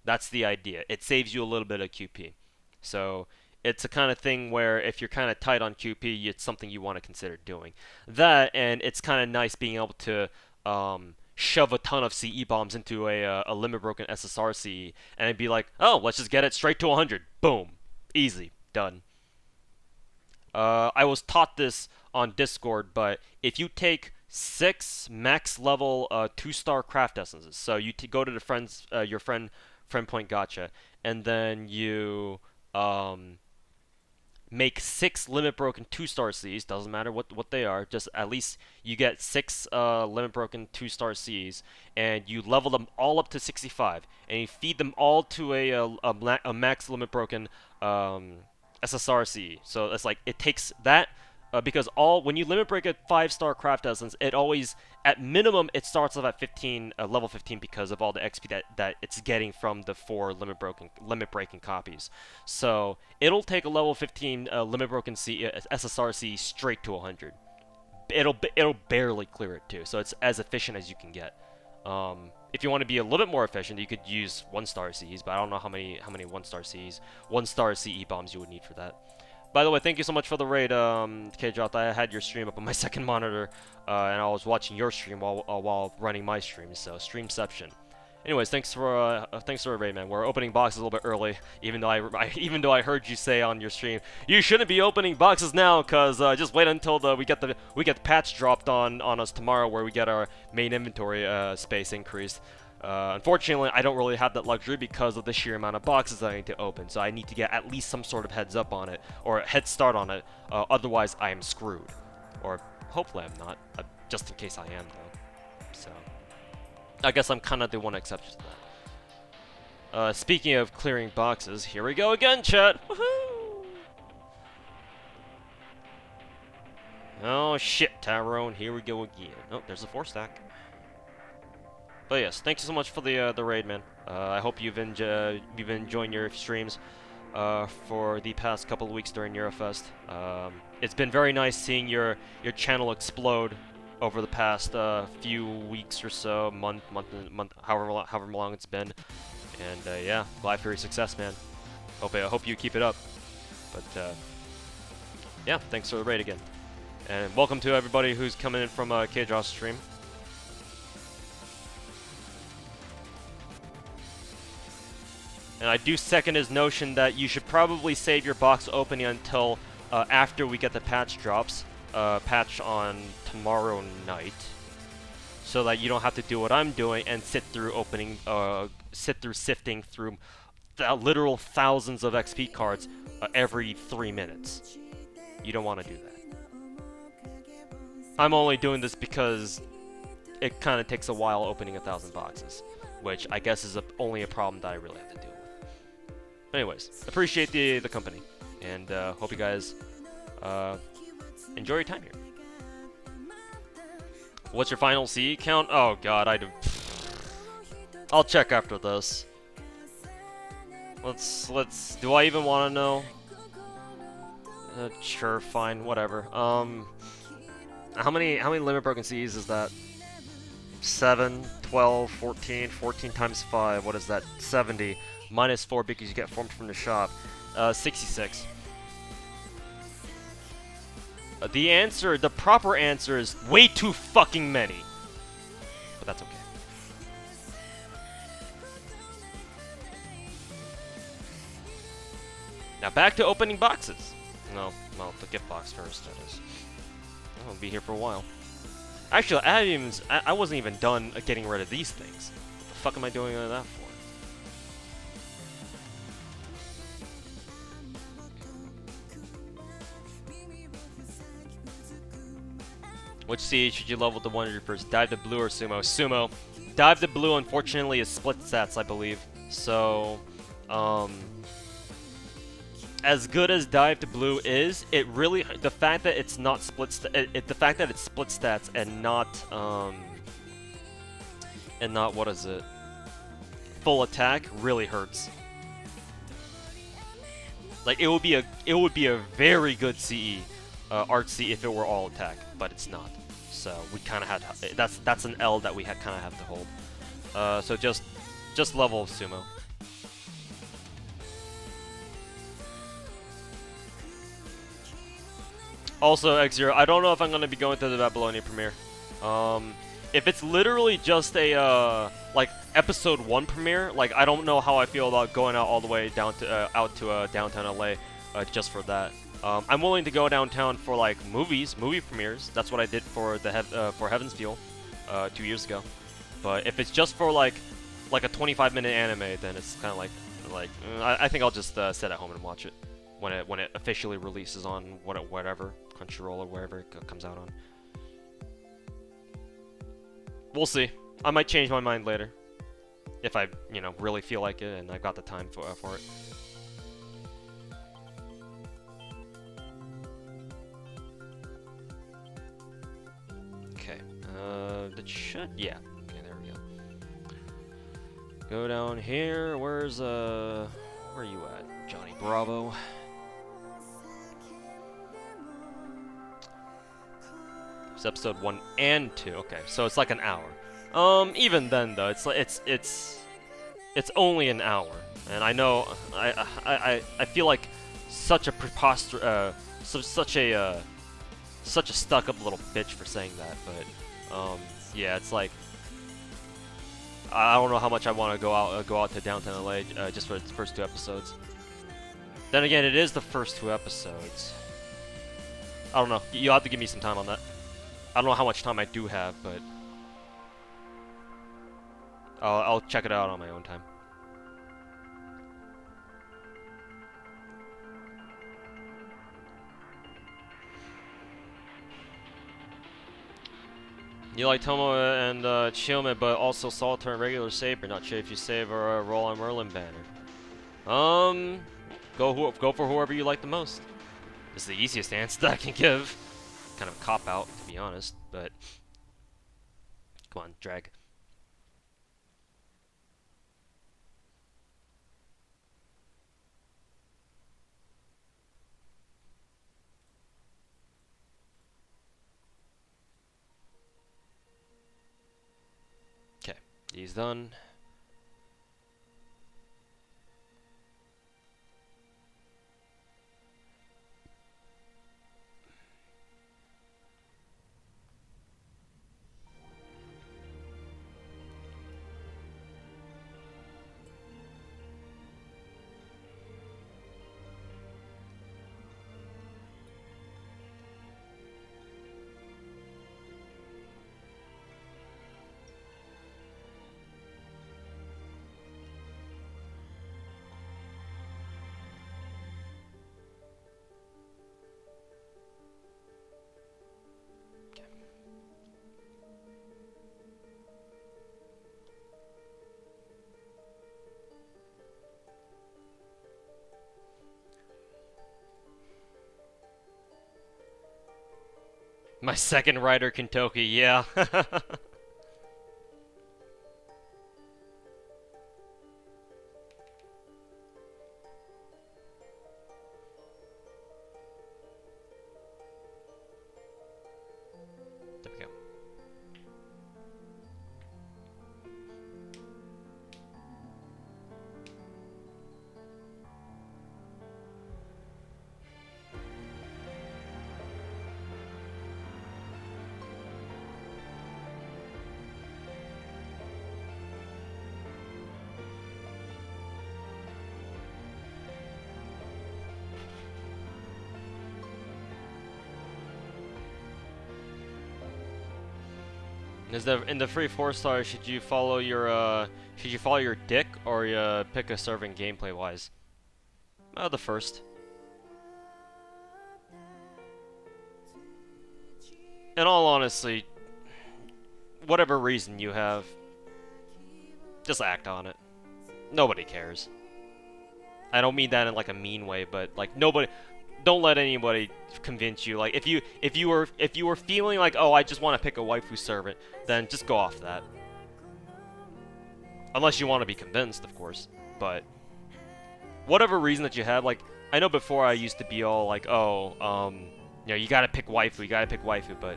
That's the idea. It saves you a little bit of QP. So it's a kind of thing where if you're kind of tight on QP, it's something you want to consider doing. That, and it's kind of nice being able to shove a ton of CE bombs into a limit broken SSR CE, and it'd be like, oh, let's just get it straight to 100. Boom. Easy. Done. I was taught this on Discord, but if you take 6 max level 2-star craft essences, so you go to the your friend point gotcha, and then you make 6 limit broken 2-star Cs, doesn't matter what they are, just at least you get 6 limit broken 2-star Cs, and you level them all up to 65, and you feed them all to a max limit broken SSR CE. So it's like, it takes that, because when you limit break a 5-star craft essence, it always, at minimum, it starts off at 15, level 15, because of all the XP that it's getting from the 4 limit breaking copies. So it'll take a level 15 limit broken SSR CE straight to 100. It'll barely clear it too. So it's as efficient as you can get. If you want to be a little bit more efficient, you could use 1-star CEs, but I don't know how many 1-star CEs, 1-star CE bombs you would need for that. By the way, thank you so much for the raid, KJot. I had your stream up on my second monitor, and I was watching your stream while running my stream, so streamception. Anyways, thanks for the raid, man. We're opening boxes a little bit early, even though I heard you say on your stream you shouldn't be opening boxes now, cause just wait until we get the patch dropped on us tomorrow, where we get our main inventory space increased. Unfortunately, I don't really have that luxury because of the sheer amount of boxes that I need to open, so I need to get at least some sort of heads up on it, or a head start on it, otherwise I am screwed. Or hopefully I'm not, just in case I am though. So I guess I'm kind of the one exception to that. Speaking of clearing boxes, here we go again, chat! Woohoo! Oh shit, Tyrone, here we go again. Oh, there's a 4-stack. But yes, thanks so much for the raid, man. I hope you've been enjoying your streams for the past couple of weeks during Eurofest. It's been very nice seeing your channel explode over the past few weeks or so, month, however long it's been. And yeah, glad for your success, man. I hope you keep it up. But yeah, thanks for the raid again, and welcome to everybody who's coming in from KJO's stream. And I do second his notion that you should probably save your box opening until after we get the patch drops, patch on tomorrow night, so that you don't have to do what I'm doing and sit through sifting through the literal thousands of XP cards every 3 minutes. You don't want to do that. I'm only doing this because it kind of takes a while opening 1,000 boxes, which I guess is only a problem that I really have to deal with. Anyways, appreciate the company, and hope you guys enjoy your time here. What's your final CE count? Oh god, I do. I'll check after this. Let's. Do I even want to know? Sure, fine, whatever. How many limit broken CEs is that? 7, 12, 14, 14 times 5. What is that? 70 minus 4 because you get formed from the shop. 66. The proper answer is way too fucking many. But that's okay. Now back to opening boxes. No, well, the gift box first, that is. I'll be here for a while. Actually, I wasn't even done getting rid of these things. What the fuck am I doing that for? Which CE should you level to 100 first? Dive to blue or sumo? Sumo. Dive to blue, unfortunately, is split stats, I believe. So, as good as dive to blue is, it really the fact that it's not split the fact that it's split stats and not what is it? Full attack really hurts. Like it would be a very good CE, art CE if it were all attack, but it's not. So we kind of had that's an L that we kind of have to hold. So just level sumo. Also, X0, I don't know if I'm going to be going to the Babylonian premiere. If it's literally just a, like, episode 1 premiere, like, I don't know how I feel about going out all the way down to, out to, downtown LA, just for that. I'm willing to go downtown for, like, movie premieres. That's what I did for for Heaven's Feel, 2 years ago. But if it's just for, like a 25-minute anime, then it's kind of like, I think I'll just, sit at home and watch it when it officially releases on whatever. Crunchyroll or wherever it comes out on. We'll see. I might change my mind later. If I, really feel like it and I've got the time for it. Okay. That should... Yeah. Okay, there we go. Go down here. Where's, where are you at, Johnny Bravo? Episode 1 and 2. Okay, so it's like an hour. Even then though, it's only an hour, and I know I feel like such a preposterous, such a stuck-up little bitch for saying that, but yeah, it's like I don't know how much I want to go out to downtown LA just for its first 2 episodes. Then again, it is the first 2 episodes. I don't know. You'll have to give me some time on that. I don't know how much time I do have, but I'll check it out on my own time. You like Tomo and Chilme, but also Solitaire and regular Saber. Not sure if you save or roll on Merlin banner. Go for whoever you like the most. It's the easiest answer that I can give. Kind of a cop-out, to be honest, but come on, drag. Okay, he's done. My second rider, Kentucky, yeah. There we go. Is the in the free 4-star? Should you follow your dick or pick a serving gameplay wise? The first. In all honesty, whatever reason you have, just act on it. Nobody cares. I don't mean that in like a mean way, but like nobody. Don't let anybody convince you. Like if you were feeling like, oh, I just want to pick a waifu servant, then just go off that. Unless you want to be convinced, of course. But whatever reason that you have, like I know before I used to be all like, oh, you gotta pick waifu, but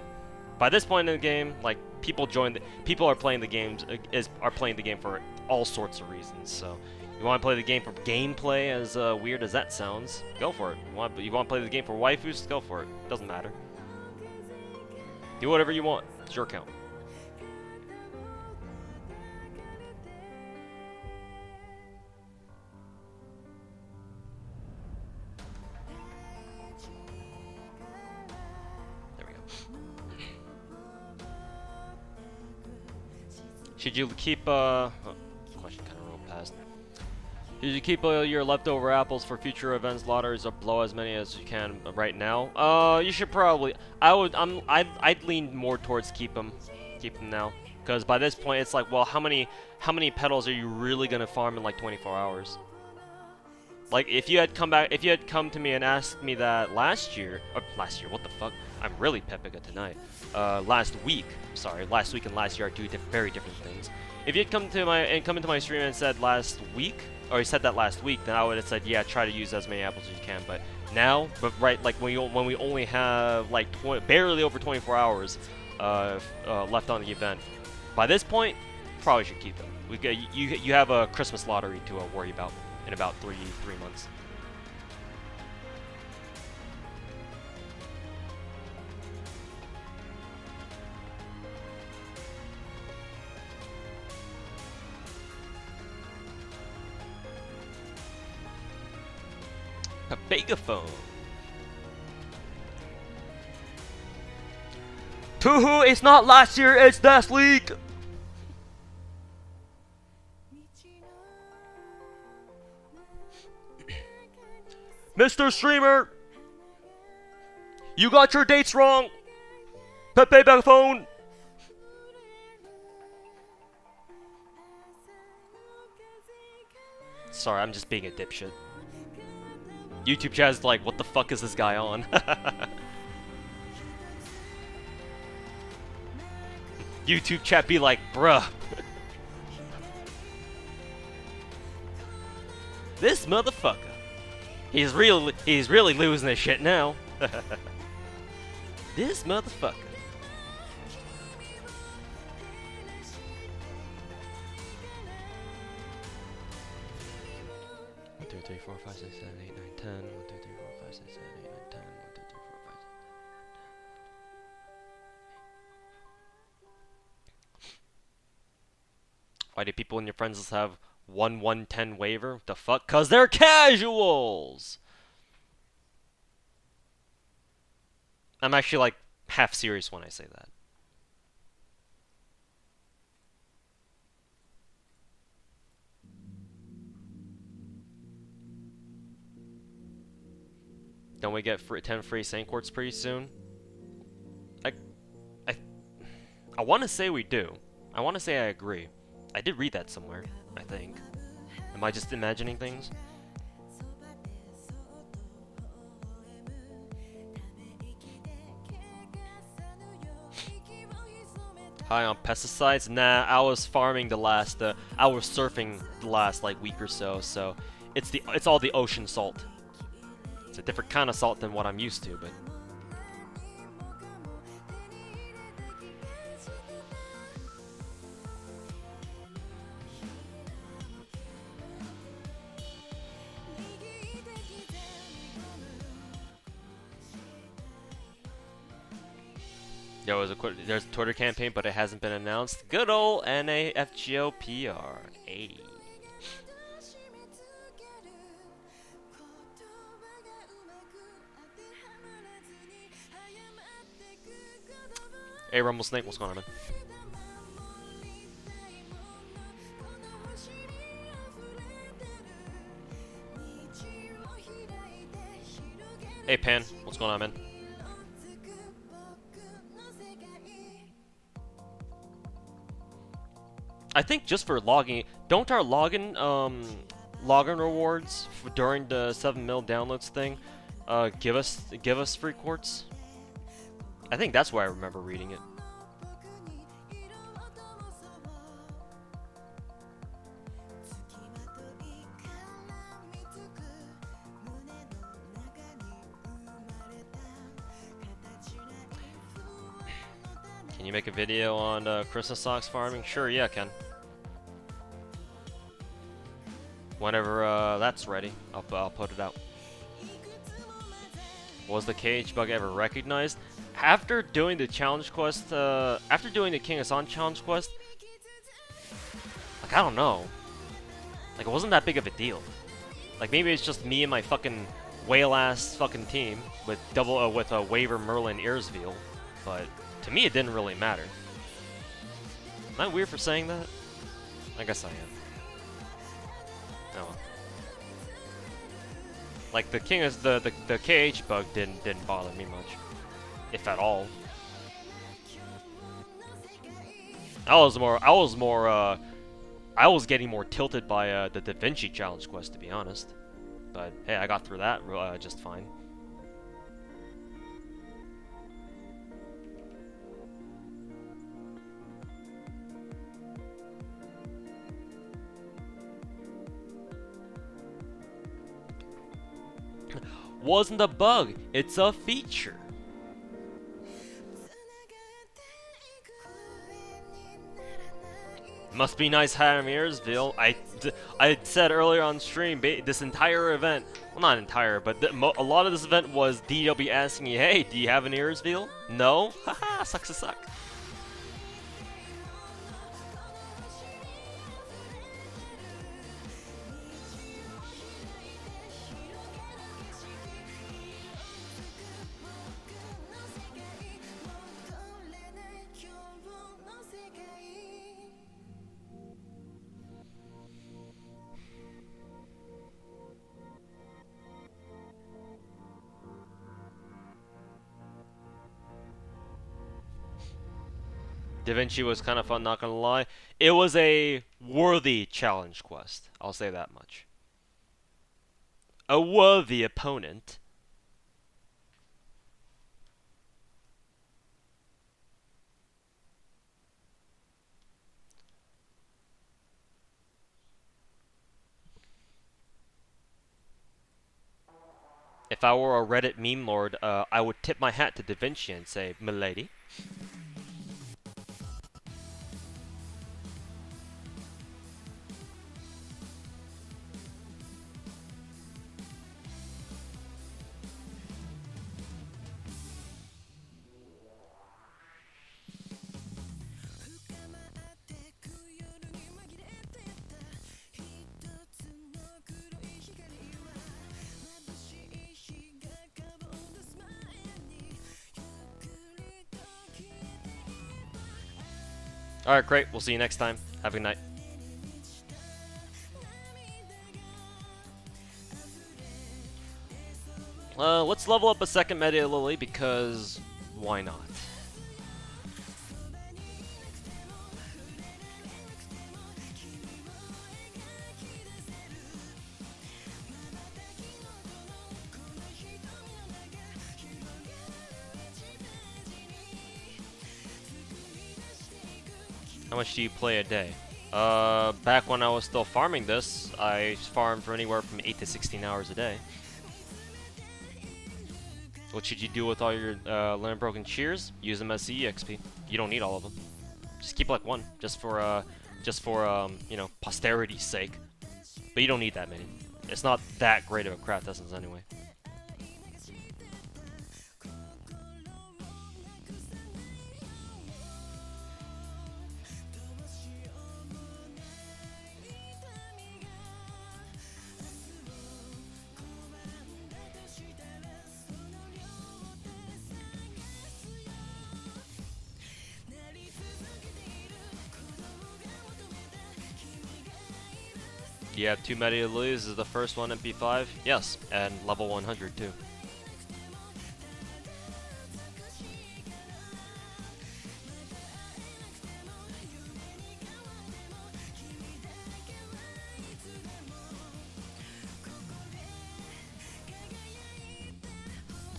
by this point in the game, like people are playing the games are playing the game for all sorts of reasons. So you want to play the game for gameplay, as weird as that sounds, go for it. You want to play the game for waifus, go for it. Doesn't matter. Do whatever you want. It's your account. There we go. Should you keep question kind of rolled past. Should you keep your leftover apples for future events, lotteries, or blow as many as you can right now? You should probably. I'd lean more towards keep them now, because by this point it's like, well, how many petals are you really gonna farm in like 24 hours? Like if you had come to me and asked me that last year, what the fuck? I'm really Pepica tonight. Last week and last year are two very different things. If you had come into my stream and said last week, or you said that last week, then I would have said, yeah, try to use as many apples as you can. But now, like when we only have like barely over 24 hours left on the event, by this point, probably should keep them. You have a Christmas lottery to worry about in about three months. A megaphone. Tuhu, it's not last year, it's this week. Mr. Streamer, you got your dates wrong. Pepe megaphone. Sorry, I'm just being a dipshit. YouTube chat's like, what the fuck is this guy on? YouTube chat be like, bruh. This motherfucker. He's really losing his shit now. This motherfucker. 1, 2, 3, 4, 5, 6, 7, 8, 9, 10. 1, 2, 3, 4, 5, 6, 7, 8, 9, 10. 1, 2, 3, 4, 5, 6, 7, 8, 9, 10. Why do people in your friends list have 1, 1, 10 waiver? The fuck? Cause they're casuals! I'm actually like half serious when I say that. Don't we get 10 free Saint Quartz pretty soon? I want to say we do. I want to say I agree. I did read that somewhere, I think. Am I just imagining things? High on pesticides? Nah, I was farming the last, I was surfing the last like week or so. So it's all the ocean salt. It's a different kind of salt than what I'm used to, but. There's a Twitter campaign, but it hasn't been announced. Good old NAFGOPR. Hey. Hey, Rumble Snake, what's going on, man? Hey, Pan, what's going on, man? I think just for logging, don't our login rewards during the 7 mil downloads thing, give us free quartz? I think that's why I remember reading it. Can you make a video on Christmas socks farming? Sure, yeah, Ken. Whenever that's ready, I'll put it out. Was the cage bug ever recognized? After doing the challenge quest, after doing the King Hassan challenge quest, like, I don't know. Like, it wasn't that big of a deal. Like, maybe it's just me and my fucking whale-ass fucking team with with a Waver, Merlin, Earsveal, but to me it didn't really matter. Am I weird for saying that? I guess I am. Oh well. Like, the king is the KH bug didn't bother me much, if at all. I was getting more tilted by the Da Vinci challenge quest, to be honest. But hey, I got through that just fine. Wasn't a bug, it's a feature. Must be nice having Earsveal. I said earlier on stream, this entire event, well, not entire, but a lot of this event was DW asking you, hey, do you have an Earsveal? No? Haha, sucks to suck. Da Vinci was kind of fun, not gonna lie. It was a worthy challenge quest, I'll say that much. A worthy opponent. If I were a Reddit meme lord, I would tip my hat to Da Vinci and say, "Milady." Alright, great. We'll see you next time. Have a good night. Let's level up a second Meta Lily, because why not? How much do you play a day? Back when I was still farming this, I farmed for anywhere from 8 to 16 hours a day. What should you do with all your land broken shears? Use them as CEXP. You don't need all of them. Just keep like one, just for you know, posterity's sake. But you don't need that many. It's not that great of a craft essence anyway. You have 2 Media Lilies is the first one MP5? Yes, and level 100 too.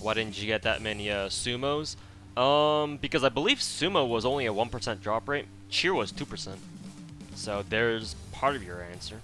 Why didn't you get that many sumos? Because I believe sumo was only a 1% drop rate. Cheer was 2%. So there's part of your answer.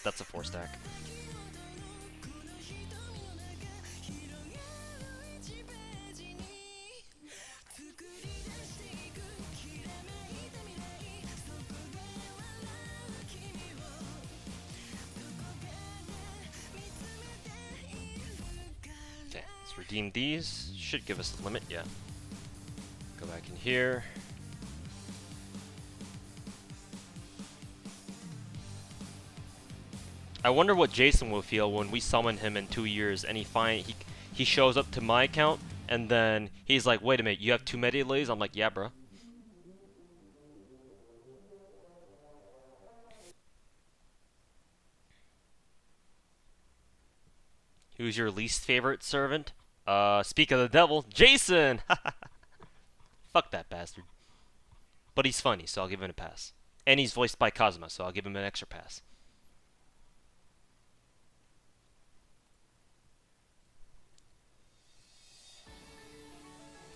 That's a 4-stack. Okay, let's redeem these. Should give us the limit, yeah. Go back in here. I wonder what Jason will feel when we summon him in 2 years and he shows up to my account and then he's like, wait a minute, you have 2 Media Lilies? I'm like, yeah, bro. Who's your least favorite servant? Speak of the devil, Jason! Fuck that bastard. But he's funny, so I'll give him a pass. And he's voiced by Kazuma, so I'll give him an extra pass.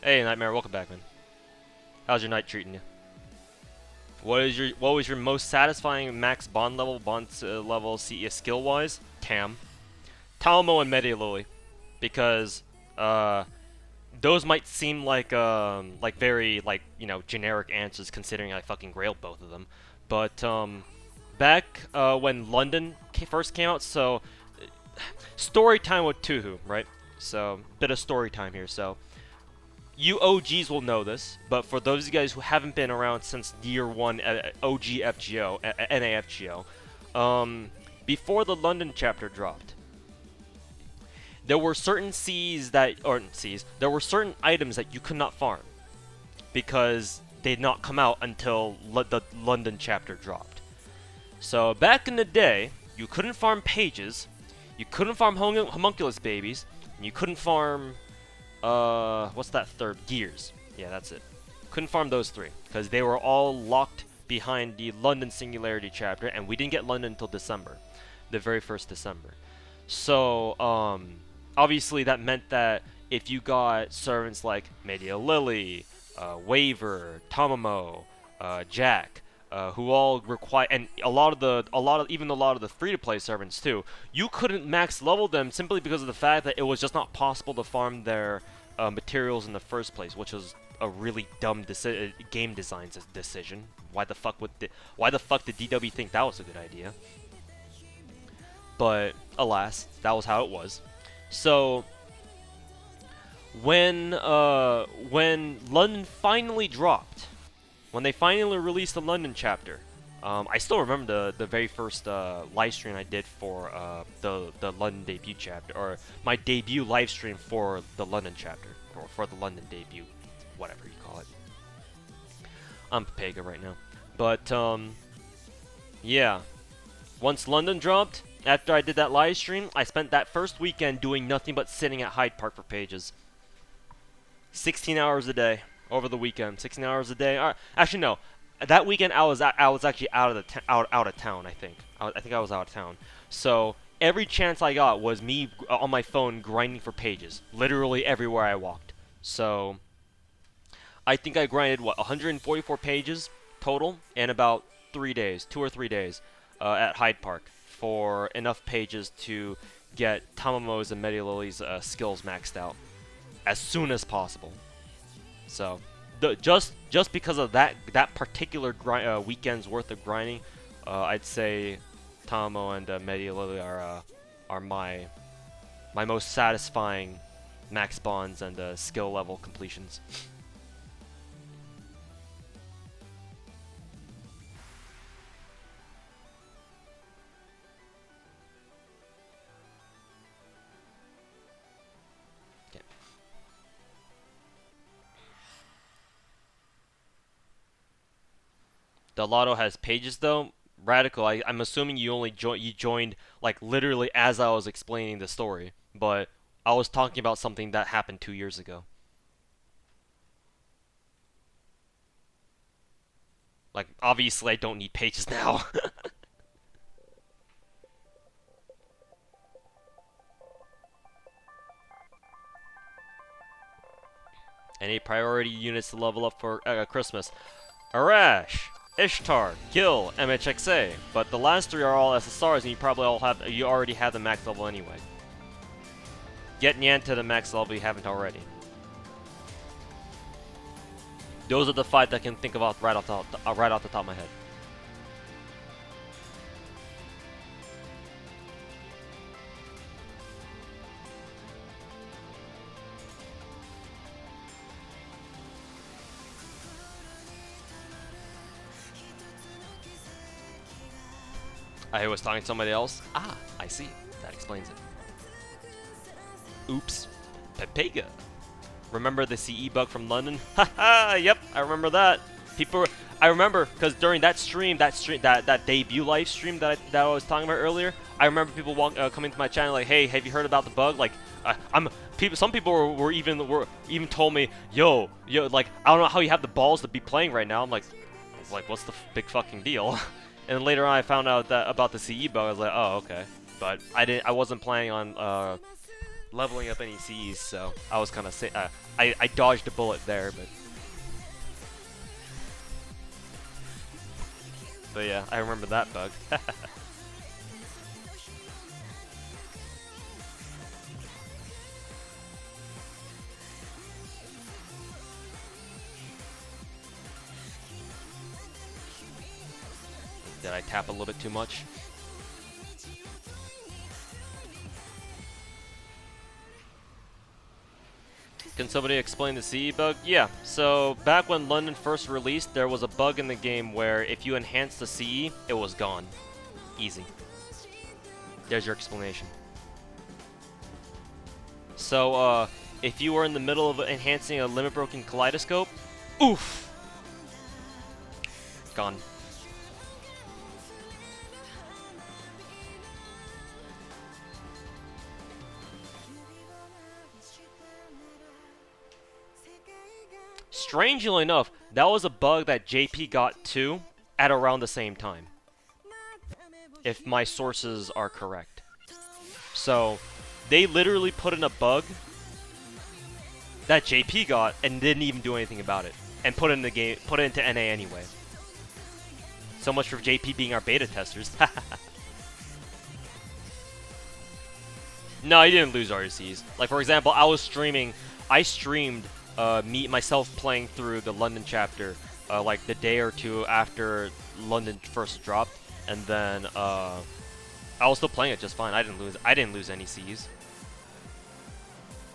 Hey, Nightmare, welcome back, man. How's your night treating you? What was your most satisfying max bond level CE skill wise? Tam, Talmo, and Media Lily, because those might seem like very you know, generic answers considering I fucking grailed both of them, but back when London first came out, so story time with Tuhu, right? So bit of story time here. So you OGs will know this, but for those of you guys who haven't been around since year one, OG FGO, NAFGO, before the London chapter dropped, there were certain there were certain items that you could not farm because they did not come out until the London chapter dropped. So back in the day, you couldn't farm pages, you couldn't farm homunculus babies, and you couldn't farm what's that third? Gears. Yeah, that's it. Couldn't farm those 3 because they were all locked behind the London Singularity chapter, and we didn't get London until December, the very first December. So obviously that meant that if you got servants like Media Lily, Waver, Tamamo, Jack, who all require, and a lot of the free-to-play servants too, you couldn't max level them simply because of the fact that it was just not possible to farm their materials in the first place, which was a really dumb game design decision. Why the fuck did DW think that was a good idea? But alas, that was how it was. So when London finally dropped, when they finally released the London chapter, I still remember the very first live stream I did for the London debut chapter, or my debut live stream for the London chapter, or for the London debut, whatever you call it. I'm Pega right now, but yeah. Once London dropped, After I did that live stream, I spent that first weekend doing nothing but sitting at Hyde Park for pages. 16 hours a day over the weekend. 16 hours a day. Actually, no. That weekend I was actually out of town. I think I was out of town. So every chance I got was me on my phone grinding for pages. Literally everywhere I walked. So I think I grinded 144 pages total in about 3 days, 2 or 3 days, at Hyde Park for enough pages to get Tamamo's and Medialili's skills maxed out as soon as possible. So, just because of that particular weekend's worth of grinding, I'd say Tamamo and Medialili are my most satisfying max bonds and skill level completions. The lotto has pages though. Radical. I'm assuming you only joined like literally as I was explaining the story, but I was talking about something that happened 2 years ago. Like obviously I don't need pages now. Any priority units to level up for Christmas? Arash, Ishtar, Gil, MHXA. But the last three are all SSRs, and you already have the max level anyway. Get Nyan to the max level you haven't already. Those are the five that I can think of right off the top of my head. I was talking to somebody else. Ah, I see. That explains it. Oops. Pepega. Remember the CE bug from London? Haha, yep, I remember that. I remember because during that debut live stream that I was talking about earlier, I remember people coming to my channel like, "Hey, have you heard about the bug?" Like, some people were even told me, "Yo, like I don't know how you have the balls to be playing right now." I'm like, what's the big fucking deal? And then later on, I found out that about the CE bug. I was like, oh, okay. But I wasn't planning on leveling up any Cs, so I was kind of I dodged a bullet there, but yeah, I remember that bug. Did I tap a little bit too much? Can somebody explain the CE bug? Yeah, so back when London first released, there was a bug in the game where if you enhanced the CE, it was gone. Easy. There's your explanation. So, if you were in the middle of enhancing a limit-broken kaleidoscope, oof! Gone. Strangely enough, that was a bug that JP got too at around the same time. If my sources are correct. So, they literally put in a bug that JP got and didn't even do anything about it. And put it in the game, put it into NA anyway. So much for JP being our beta testers. No, he didn't lose RCs. Like for example, I streamed myself playing through the London chapter like the day or two after London first dropped, and then I was still playing it just fine. I didn't lose any Cs.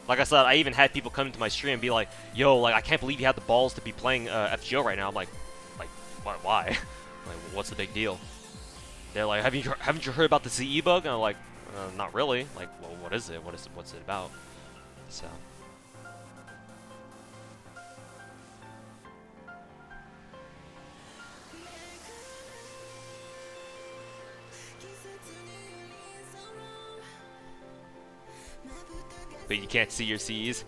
Like I said, I even had people come to my stream and be like, "Yo, like I can't believe you have the balls to be playing FGO right now." I'm like, why? Like, what's the big deal? They're like, haven't you heard about the CE bug? And I'm like, not really. Like, well, what is it? What's it about? So. but you can't see your C's.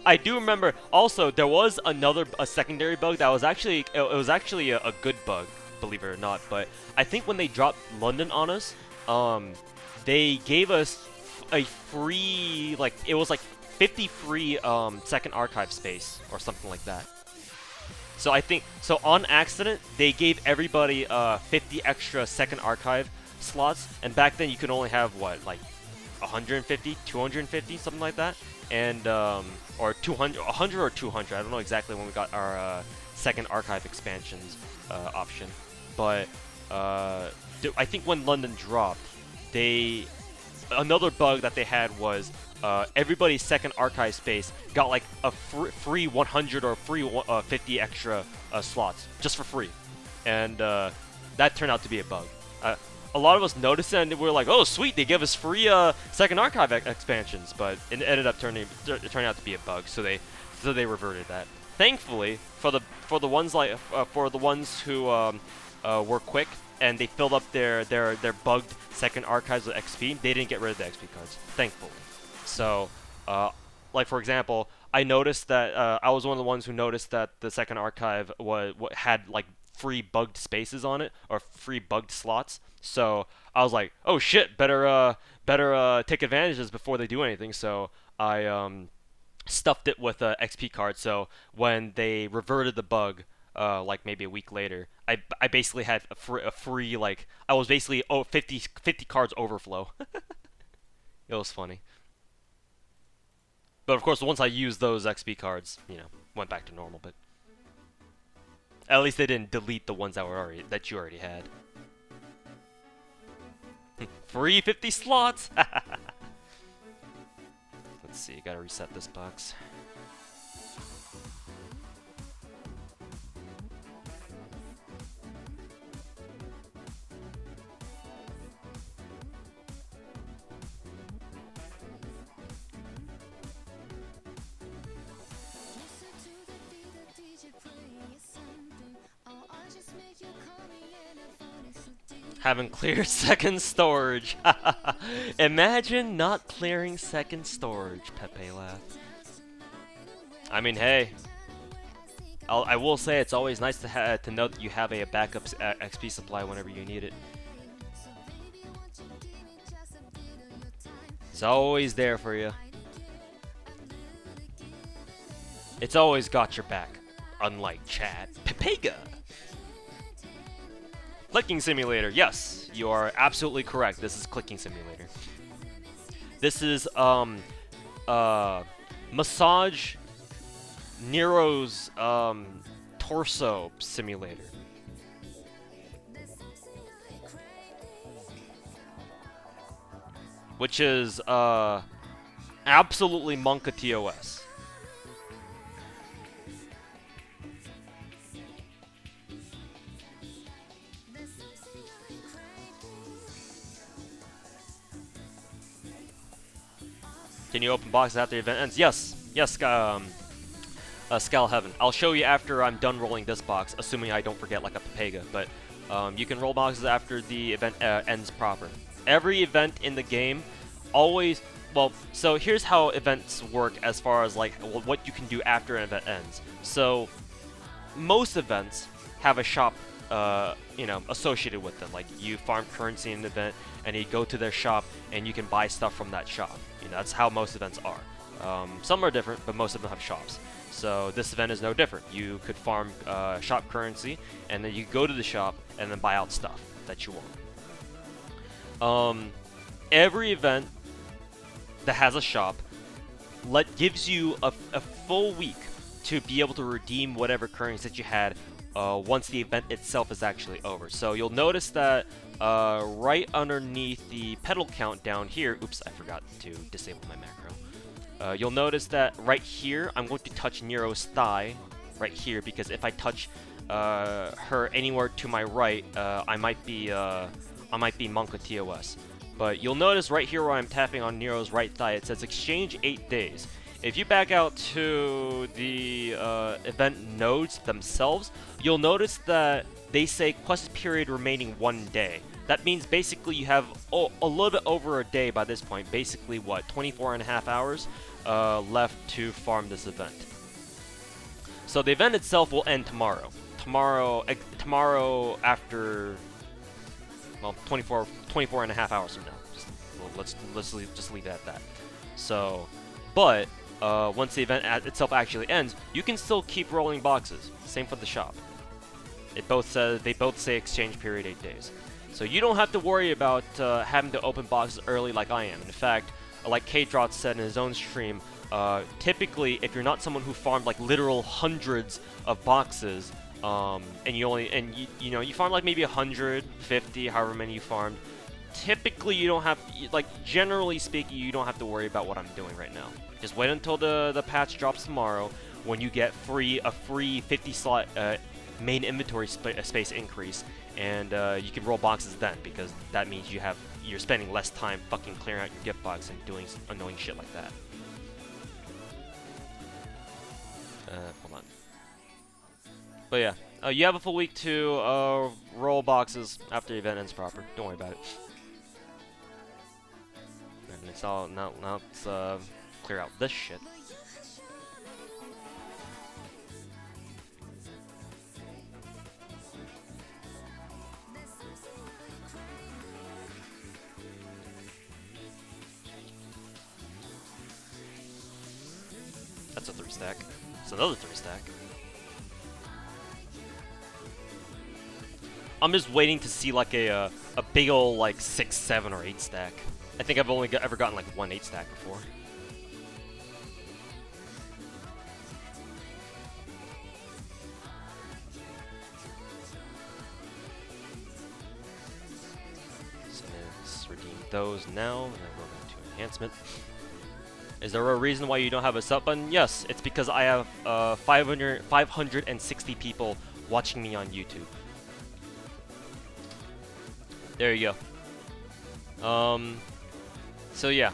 I do remember. Also, there was a secondary bug that was actually a good bug, believe it or not. But I think when they dropped London on us, they gave us a free, like, it was like 50 free second archive space or something like that. So I think, so on accident, they gave everybody 50 extra second archive slots, and back then you could only have, what, like 150, 250, something like that, and or 200, 100 or 200. I don't know exactly when we got our second archive expansions option, but I think when London dropped, another bug that they had was everybody's second archive space got like a free 100 or free 50 extra slots just for free, and that turned out to be a bug. A lot of us noticed it and we were like, oh sweet, they give us free second archive expansions, but it ended up turning out to be a bug, so they reverted that. Thankfully, for the ones who were quick and they filled up their bugged second archives with XP, they didn't get rid of the XP cards, thankfully. So, like for example, I noticed that I was one of the ones who noticed that the second archive had like free bugged spaces on it, or free bugged slots. So I was like, oh shit, better take advantages before they do anything. So I stuffed it with XP cards. So when they reverted the bug, like maybe a week later, I basically had a free like, I was basically 50 cards overflow. It was funny. But of course, once I used those XP cards, went back to normal. But at least they didn't delete the ones that you already had. Free 50 slots! Let's see, gotta reset this box. Haven't cleared second storage. Imagine not clearing second storage, Pepe laughed. I mean, hey, I will say it's always nice to know that you have a backup XP supply whenever you need it. It's always there for you. It's always got your back, unlike Chad. Pepega! Clicking simulator, yes, you are absolutely correct. This is clicking simulator. This is massage Nero's torso simulator. Which is absolutely Monka TOS. Can you open boxes after the event ends? Yes. Yes, Scal Heaven. I'll show you after I'm done rolling this box, assuming I don't forget like a Pepega. But you can roll boxes after the event ends proper. Every event in the game always... Well, so here's how events work as far as like what you can do after an event ends. So most events have a shop associated with them. Like you farm currency in an event and you go to their shop and you can buy stuff from that shop. That's how most events are. Some are different, but most of them have shops. So this event is no different. You could farm shop currency, and then you go to the shop and then buy out stuff that you want. Every event that has a shop gives you a full week to be able to redeem whatever currency that you had once the event itself is actually over. So you'll notice that right underneath the pedal count down here, oops, I forgot to disable my macro. You'll notice that right here, I'm going to touch Nero's thigh right here, because if I touch her anywhere to my right, I might be Monka TOS. But you'll notice right here where I'm tapping on Nero's right thigh, it says exchange 8 days. If you back out to the event nodes themselves, you'll notice that they say quest period remaining 1 day. that means basically you have a little bit over a day by this point. Basically, what, 24.5 hours left to farm this event. So the event itself will end tomorrow. Tomorrow after, well, 24.5 hours from now. Let's just leave it at that. So, but once the event itself actually ends, you can still keep rolling boxes. Same for the shop. They both say exchange period 8 days. So you don't have to worry about having to open boxes early like I am. In fact, like K-Drot said in his own stream, typically if you're not someone who farmed like literal hundreds of boxes, and you farm like maybe 150, however many you farmed, typically you don't have, like, generally speaking, you don't have to worry about what I'm doing right now. Just wait until the patch drops tomorrow, when you get a free 50 slot main inventory space increase, and you can roll boxes then, because that means you're spending less time fucking clearing out your gift box and doing annoying shit like that. Hold on. But yeah, you have a full week to roll boxes after the event ends proper. Don't worry about it. And it's all now let's clear out this shit. That's a 3 stack. It's another 3 stack. I'm just waiting to see like a big ol' like 6, 7, or 8 stack. I think I've only ever gotten like 1 8 stack before. So let's redeem those now, and then go back to enhancement. Is there a reason why you don't have a sub button? Yes, it's because I have 560 people watching me on YouTube. There you go. So yeah,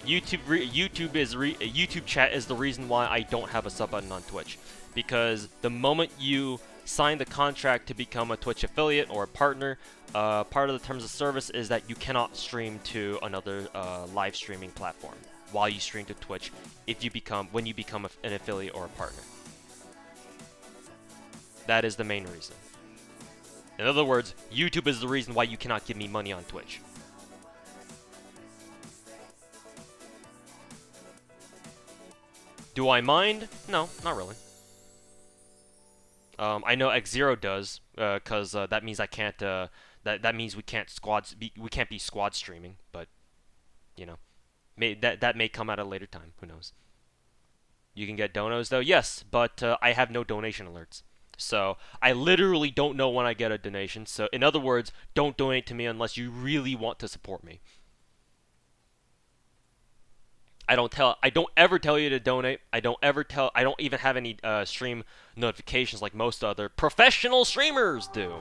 YouTube chat is the reason why I don't have a sub button on Twitch, because the moment you sign the contract to become a Twitch affiliate or a partner, part of the terms of service is that you cannot stream to another live streaming platform while you stream to Twitch when you become an affiliate or a partner. That is the main reason. In other words, YouTube is the reason why you cannot give me money on Twitch. Do I mind? No, not really. I know X0 does, cause that means I can't. That means we can't be squad streaming. But you know, that may come at a later time. Who knows? You can get donos though, yes, but I have no donation alerts. So I literally don't know when I get a donation. So in other words, don't donate to me unless you really want to support me. I don't ever tell you to donate. I don't even have any stream notifications like most other professional streamers do.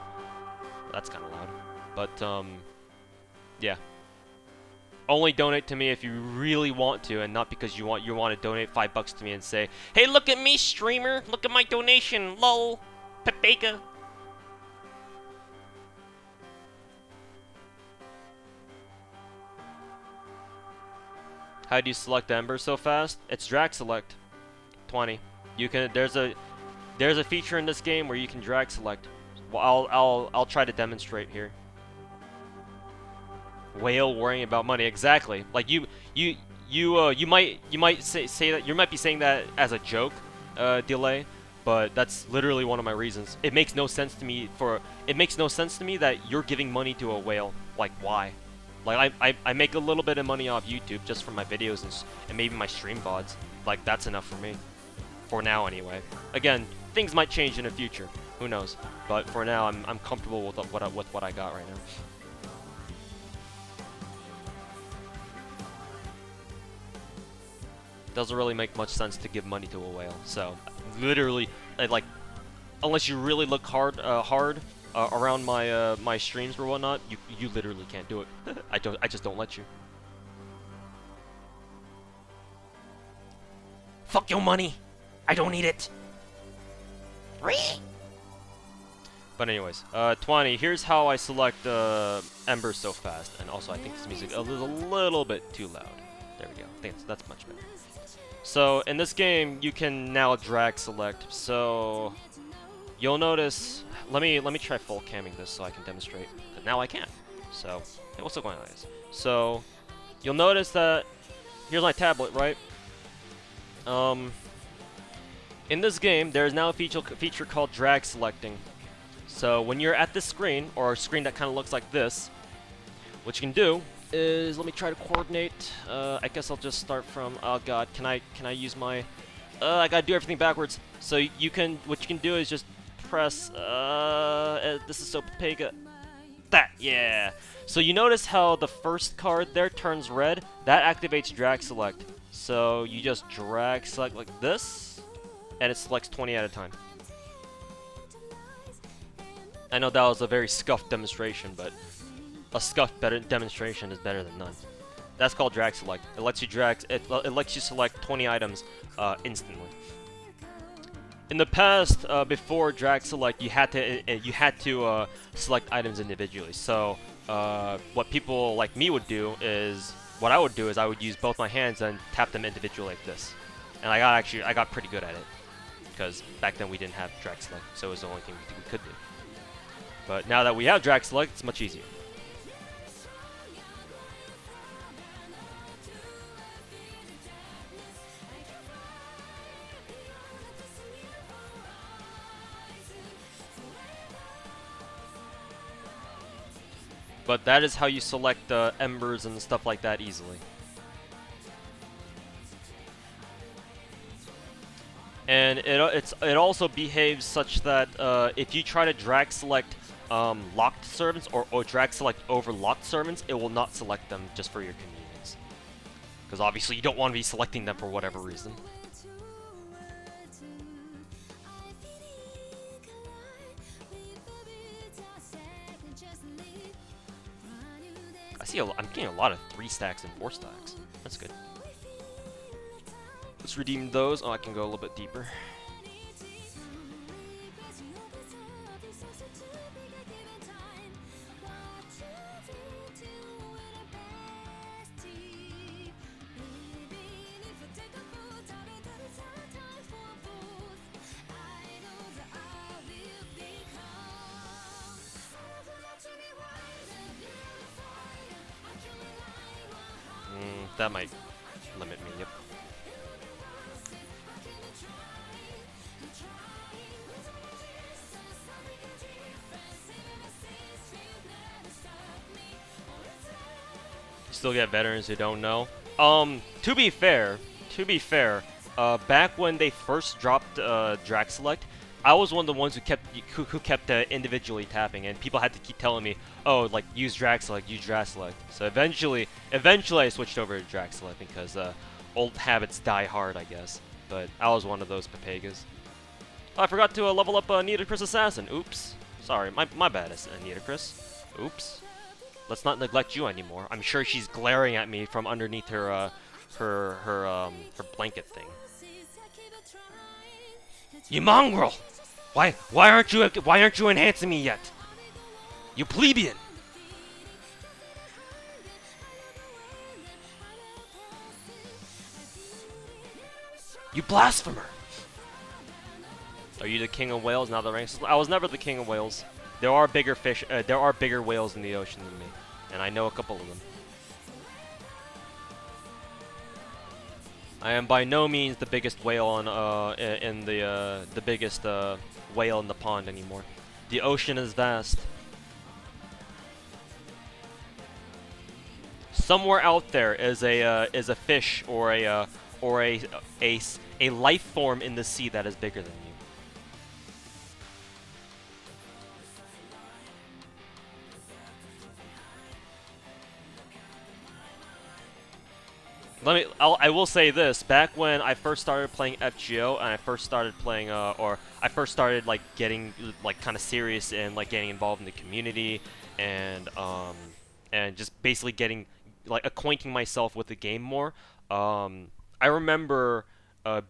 That's kind of loud. But yeah. Only donate to me if you really want to, and not because you want to donate $5 to me and say, "Hey, look at me, streamer! Look at my donation, lol, Pepeka." How do you select the embers so fast? It's drag select. 20. You can. There's a feature in this game where you can drag select. Well, I'll try to demonstrate here. Whale worrying about money, exactly. Like you might say that, you might be saying that as a joke, delay, but that's literally one of my reasons. It makes no sense to me that you're giving money to a whale. Like, why? Like I make a little bit of money off YouTube just from my videos and maybe my stream VODs. Like, that's enough for me. For now anyway. Again, things might change in the future. Who knows? But for now I'm comfortable with what I got right now. Doesn't really make much sense to give money to a whale. So, literally, like, unless you really look hard around my streams or whatnot, you literally can't do it. I just don't let you. Fuck your money. I don't need it. But But anyways, 20. Here's how I select embers so fast. And also, I think this music is a little bit too loud. There we go. I think that's much better. So in this game, you can now drag select. So you'll notice. Let me try full camming this so I can demonstrate. But now I can. So hey, what's going on, guys? So you'll notice that here's my tablet, right? In this game, there is now a feature called drag selecting. So when you're at this screen, or a screen that kind of looks like this, what you can do is, let me try to coordinate. I guess I'll just start from, oh god, can I use my, I gotta do everything backwards. So you can, what you can do is just press, this is so Pega. That, yeah. So you notice how the first card there turns red? That activates drag select. So you just drag select like this, and it selects 20 at a time. I know that was a very scuffed demonstration, but a scuffed demonstration is better than none. That's called drag select. It lets you it lets you select 20 items instantly. In the past, before drag select, you had to select items individually. So what people like me would do is, what I would do is I would use both my hands and tap them individually like this. And I got pretty good at it, because back then we didn't have drag select, so it was the only thing we could do. But now that we have drag select, it's much easier. But that is how you select the embers and stuff like that easily. And it also behaves such that if you try to drag select locked servants or drag select over locked servants, it will not select them just for your convenience. Because obviously you don't want to be selecting them for whatever reason. I'm getting a lot of 3 stacks and 4 stacks. That's good. Let's redeem those. Oh, I can go a little bit deeper. That might limit me, yep. You still get veterans who don't know. To be fair, back when they first dropped drag select, I was one of the ones who kept individually tapping, and people had to keep telling me, oh, like, use drag select, use drag select. So eventually I switched over to drag select because old habits die hard, I guess. But I was one of those Papegas. Oh, I forgot to level up Nitocris Assassin. Oops. Sorry, my bad, Nitocris. Oops. Let's not neglect you anymore. I'm sure she's glaring at me from underneath her blanket thing. You mongrel! Why aren't you enhancing me yet? You plebeian! You blasphemer! Are you the king of whales? Now the ranks. I was never the king of whales. There are bigger fish. There are bigger whales in the ocean than me, and I know a couple of them. I am by no means the biggest whale on the biggest whale in the pond anymore. The ocean is vast. Somewhere out there is a fish or a life form in the sea that is bigger than you. I will say this. Back when I first started playing FGO and I first started playing, or I first started like getting like kind of serious and like getting involved in the community and just basically getting like acquainting myself with the game more. I remember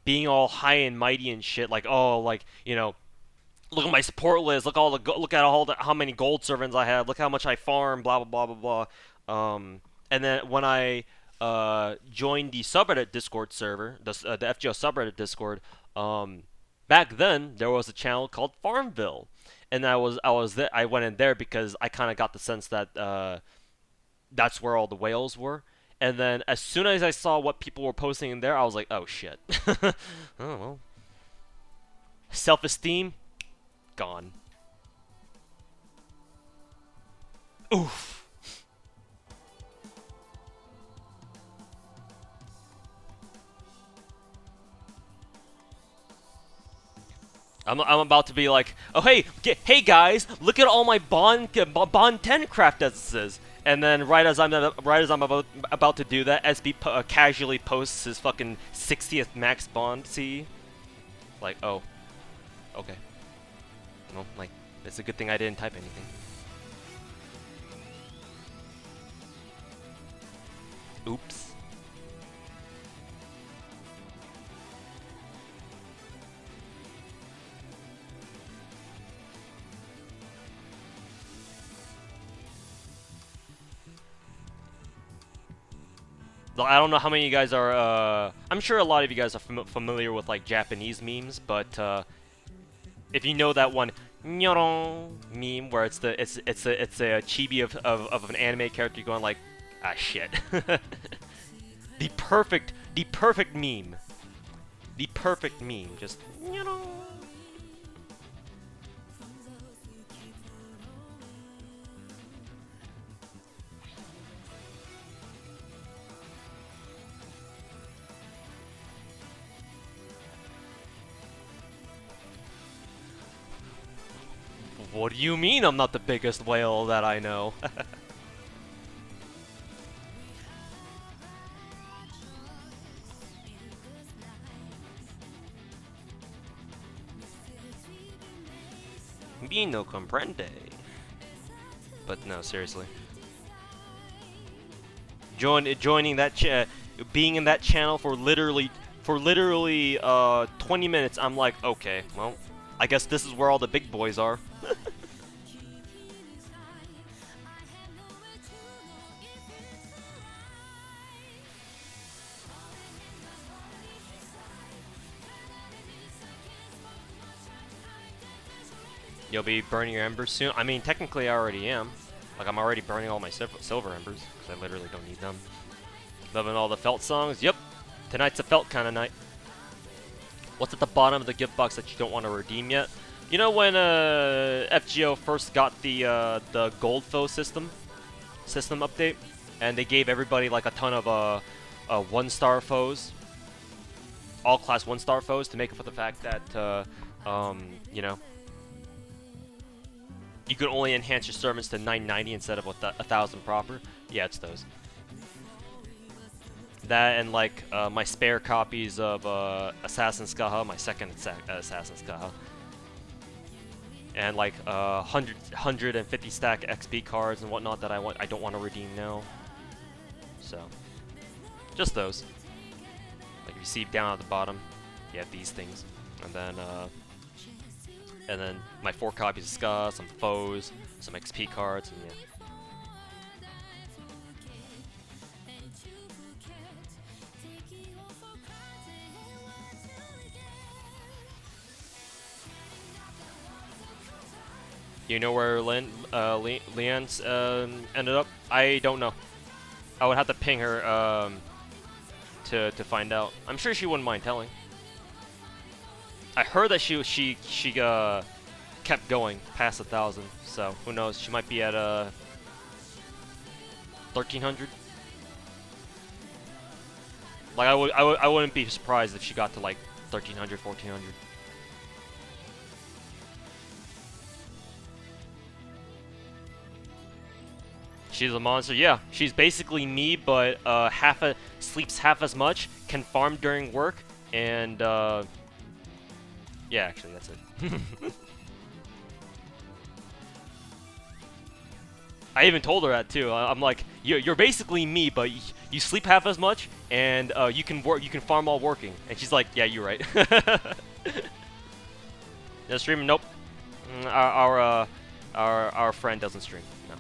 being all high and mighty and shit, like, oh, like, you know, look at my support list. Look at how many gold servants I have. Look how much I farm. Blah blah blah blah blah. And then when I joined the subreddit Discord server, the FGO subreddit Discord, back then there was a channel called Farmville, and I went in there because I kind of got the sense that that's where all the whales were. And then as soon as I saw what people were posting in there, I was like, oh shit. Oh well. Self-esteem gone. Oof. I'm about to be like, oh hey guys, look at all my bond 10 craft essences. And then right as I'm about to do that, SB casually posts his fucking 60th max bond. See, like, oh, okay. Well, like, it's a good thing I didn't type anything. Oops. I don't know how many of you guys are, I'm sure a lot of you guys are familiar with, like, Japanese memes, but, if you know that one Nyorong meme where it's a chibi of an anime character going like, ah shit. the perfect meme. The perfect meme. Just Nyorong. What do you mean I'm not the biggest whale that I know? Me no comprende. But no, seriously. Joining that being in that channel for literally 20 minutes, I'm like, okay, well, I guess this is where all the big boys are. You'll be burning your embers soon? I mean, technically I already am. Like, I'm already burning all my silver embers, because I literally don't need them. Loving all the felt songs? Yep. Tonight's a felt kind of night. What's at the bottom of the gift box that you don't want to redeem yet? You know when FGO first got the gold foe system update? And they gave everybody like a ton of 1-star foes? All class 1-star foes to make up for the fact that, you know, you could only enhance your servants to 990 instead of 1,000 proper. Yeah, it's those. That and like my spare copies of Assassin's Skaha, my second Assassin's Skaha. And like 150 stack XP cards and whatnot that I don't want to redeem now. So, just those. Like if you see down at the bottom, you have these things. And then my 4 copies of Ska, some foes, some XP cards, and yeah. You know where Leanne's ended up? I don't know. I would have to ping her to find out. I'm sure she wouldn't mind telling. I heard that she kept going past 1,000, so who knows? She might be at 1,300. Like I wouldn't be surprised if she got to like 1,300, 1,400. She's a monster. Yeah, she's basically me, but sleeps half as much, can farm during work, and yeah, actually, that's it. I even told her that too. I'm like, you're basically me, but you sleep half as much, and you can farm while working. And she's like, yeah, you're right. The stream, nope. Our friend doesn't stream. No,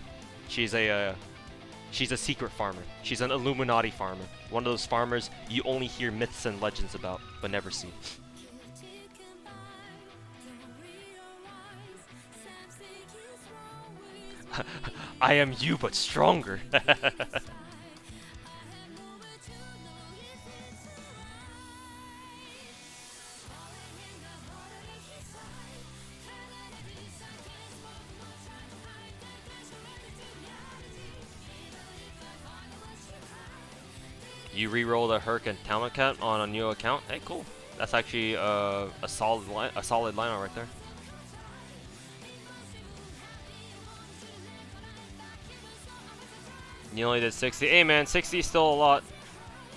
she's a secret farmer. She's an Illuminati farmer. One of those farmers you only hear myths and legends about, but never see. I am you, but stronger. You re-roll the Herc and talent cat on a new account. Hey, cool. That's actually a solid lineup right there. You only did 60. Hey man, 60 is still a lot.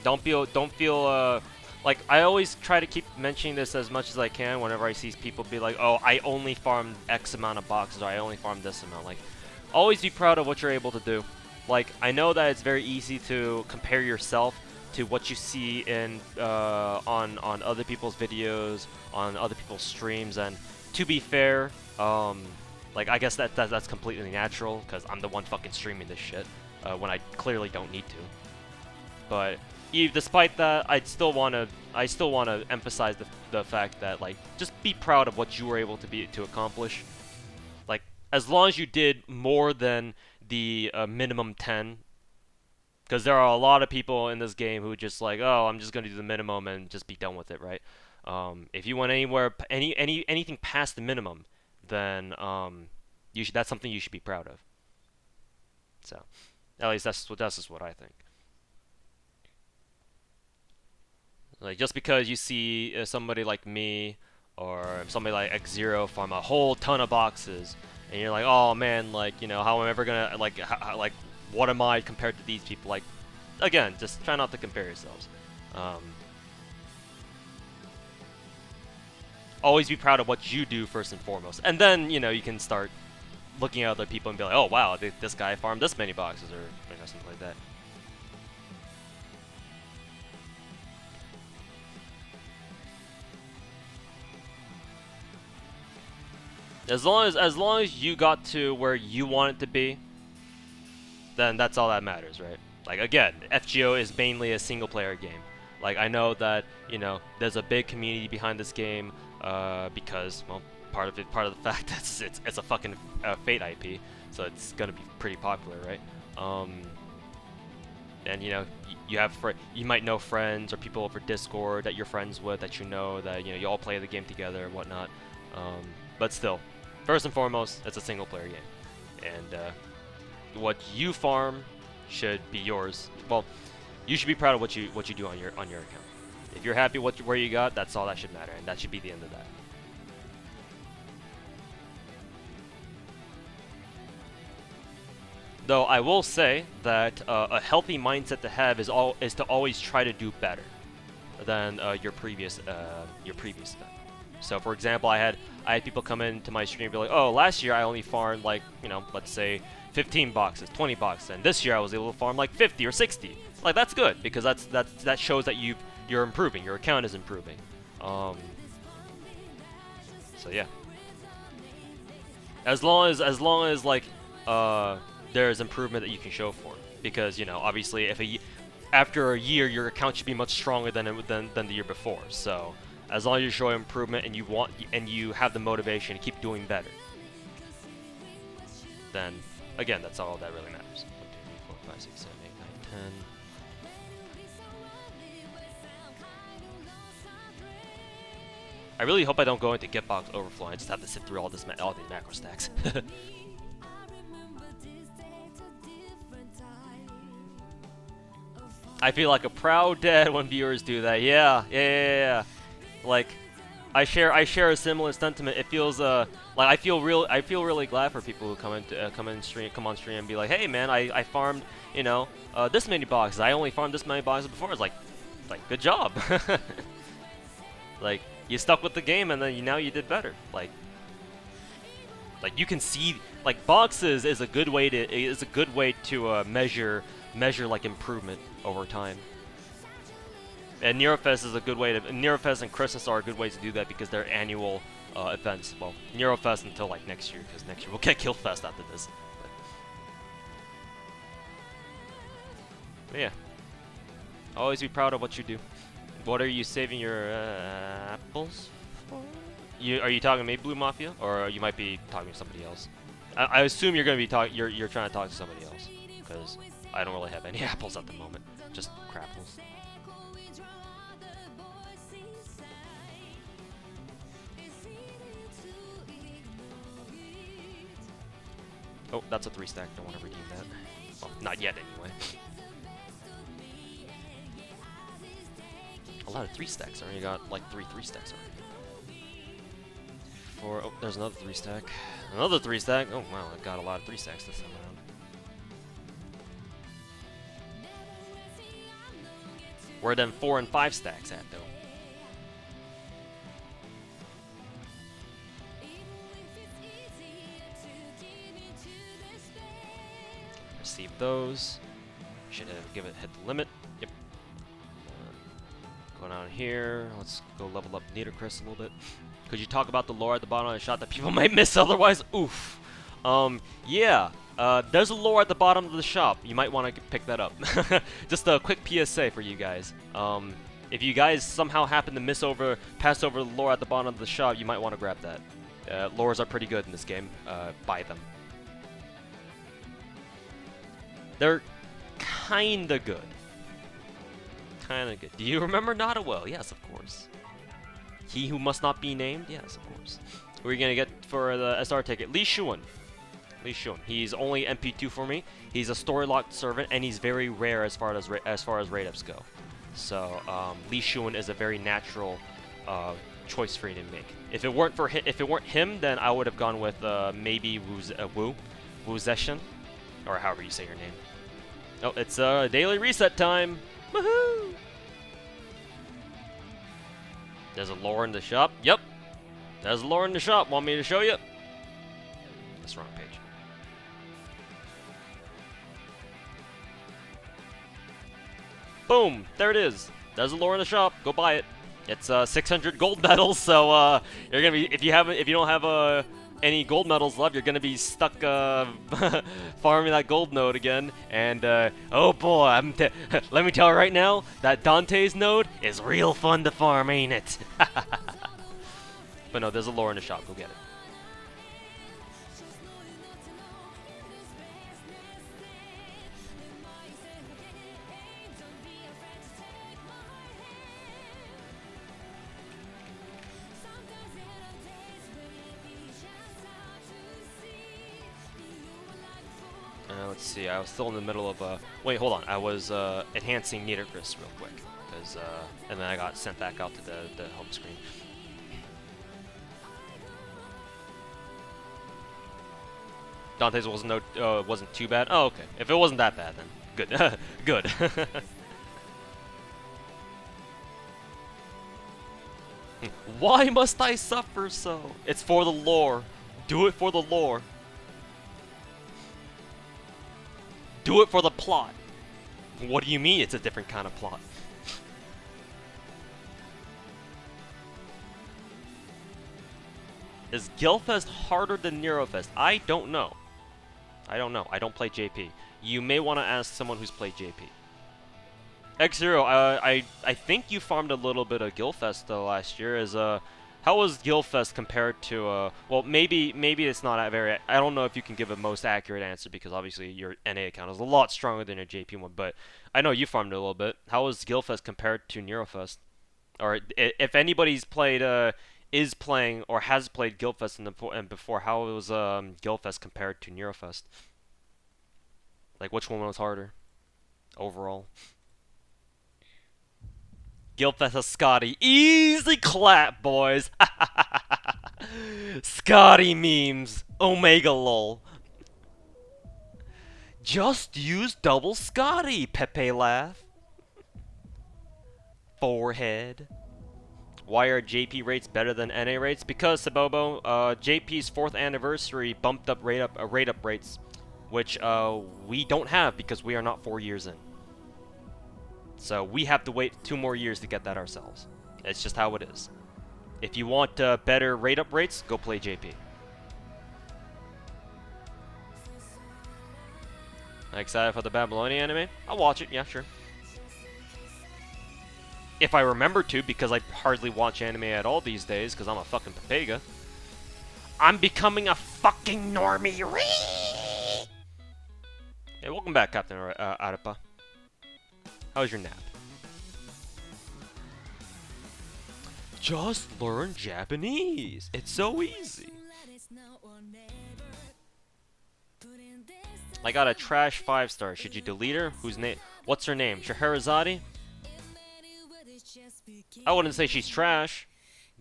Don't feel like I always try to keep mentioning this as much as I can whenever I see people be like, oh, I only farmed X amount of boxes, or I only farmed this amount. Like, always be proud of what you're able to do. Like, I know that it's very easy to compare yourself to what you see in on other people's videos, on other people's streams, and to be fair, like I guess that's completely natural because I'm the one fucking streaming this shit when I clearly don't need to. But despite that, I still want to emphasize the fact that, like, just be proud of what you were able to accomplish. Like, as long as you did more than the minimum 10, because there are a lot of people in this game who just like, oh, I'm just gonna do the minimum and just be done with it, right? If you went anything past the minimum, then that's something you should be proud of. So, at least that's just what I think. Like, just because you see somebody like me or somebody like X0 farm a whole ton of boxes, and you're like, oh man, like, you know, how am I ever gonna, like, what am I compared to these people? Like, again, just try not to compare yourselves. Always be proud of what you do first and foremost, and then, you know, you can start looking at other people and be like, oh wow, this guy farmed this many boxes, or something like that. As long as you got to where you want it to be, then that's all that matters, right? Like, again, FGO is mainly a single player game. Like, I know that, you know, there's a big community behind this game because, well, part of the fact that it's a fucking Fate IP, so it's gonna be pretty popular, right? And you know, you might know friends or people over Discord that you're friends with that you know that, you know, you all play the game together and whatnot. But still, first and foremost, it's a single player game, and what you farm should be yours. Well, you should be proud of what you do on your account. If you're happy with where you got, that's all that should matter, and that should be the end of that. Though I will say that a healthy mindset to have is to always try to do better than your previous event. So, for example, I had people come into my stream and be like, oh, last year I only farmed, like, you know, let's say 15 boxes, 20 boxes, and this year I was able to farm like 50 or 60. Like, that's good, because that shows that you're improving, your account is improving. So yeah. As long as like there's improvement that you can show for, because, you know, obviously after a year your account should be much stronger than the year before. So as long as you show improvement and you have the motivation to keep doing better, then again, that's all that really matters. 1, 2, 3, 4, 5, 6, 7, 8, 9, 10. I really hope I don't go into Gitbox overflow. I just have to sit through all these macro stacks. I feel like a proud dad when viewers do that. Yeah. Like, I share a similar sentiment. It feels like I feel really glad for people who come on stream and be like, hey man, I farmed, you know, this many boxes. I only farmed this many boxes before. It's like good job. Like, you stuck with the game and then now you did better. Like you can see, like, boxes is a good way to measure like improvement over time. And Neurofest is a good way to. Neurofest and Christmas are a good way to do that because they're annual events. Well, Neurofest until like next year, because next year we'll get Guildfest after this. But yeah, always be proud of what you do. What are you saving your apples for? Are you talking to me, Blue Mafia, or you might be talking to somebody else? I assume you're gonna be talking. You're trying to talk to somebody else, because I don't really have any apples at the moment. Just crapples. Oh, that's a 3-stack. Don't want to redeem that. Well, not yet, anyway. A lot of 3-stacks. I already got like 3 3-stacks already. Oh, there's another 3-stack. Another 3-stack. Oh wow, I got a lot of 3-stacks this time around. Where them 4 and 5 stacks at though? Receive those. Should have hit the limit. Yep. Go down here. Let's go level up Nitocris a little bit. Could you talk about the lore at the bottom of the shot that people might miss otherwise? Oof. Yeah. There's a lore at the bottom of the shop. You might want to pick that up. Just a quick PSA for you guys. If you guys somehow happen to pass over the lore at the bottom of the shop, you might want to grab that. Lores are pretty good in this game. Buy them. They're kinda good. Kinda good. Do you remember Nottawell? Yes, of course. He who must not be named? Yes, of course. Who are you gonna get for the SR ticket? Li Shuan. Li Shuan. He's only MP2 for me. He's a story-locked servant, and he's very rare as far as raid ups go. So Li Shuan is a very natural choice for you to make. If it weren't him, then I would have gone with maybe Wu Zeshan, or however you say your name. Oh, it's daily reset time. Woohoo! There's a lore in the shop. Yep. There's a lore in the shop. Want me to show you? That's the wrong page. Boom! There it is. There's a lore in the shop. Go buy it. It's 600 gold medals. So you're gonna be if you don't have any gold medals left, you're gonna be stuck farming that gold node again. And oh boy, let me tell you right now, that Dante's node is real fun to farm, ain't it? But no, there's a lore in the shop. Go get it. Let's see, I was still in the middle of wait, hold on. I was enhancing Nitocris real quick, because and then I got sent back out to the home screen. Dante's wasn't too bad. Oh, okay. If it wasn't that bad, then good. Good. Why must I suffer so? It's for the lore. Do it for the lore. Do it for the plot. What do you mean it's a different kind of plot? Is Guildfest harder than Neurofest? I don't know. I don't know. I don't play JP. You may want to ask someone who's played JP. X0, I think you farmed a little bit of Guildfest last year. How was Guildfest compared to, well, maybe it's not very, I don't know if you can give a most accurate answer because obviously your NA account is a lot stronger than your JP one, but I know you farmed a little bit. How was Guildfest compared to Neurofest? Or if anybody's played, is playing, or has played Guildfest and before, how was Guildfest compared to Neurofest? Like, which one was harder overall? Guildfest has Scotty. Easy clap, boys. Scotty memes. Omega lol. Just use double Scotty, Pepe laugh. Forehead. Why are JP rates better than NA rates? Because, Sabobo, JP's 4th anniversary bumped up rate up rates, which we don't have because we are not 4 years in. So we have to wait 2 more years to get that ourselves. It's just how it is. If you want better rate-up rates, go play JP. Excited for the Babylonian anime? I'll watch it, yeah, sure. If I remember to, because I hardly watch anime at all these days, because I'm a fucking papega. I'm becoming a fucking normie. Hey, welcome back, Captain Arepa. How was your nap? Just learn Japanese. It's so easy. I got a trash 5-star. Should you delete her? Whose name? What's her name? Scheherazade? I wouldn't say she's trash,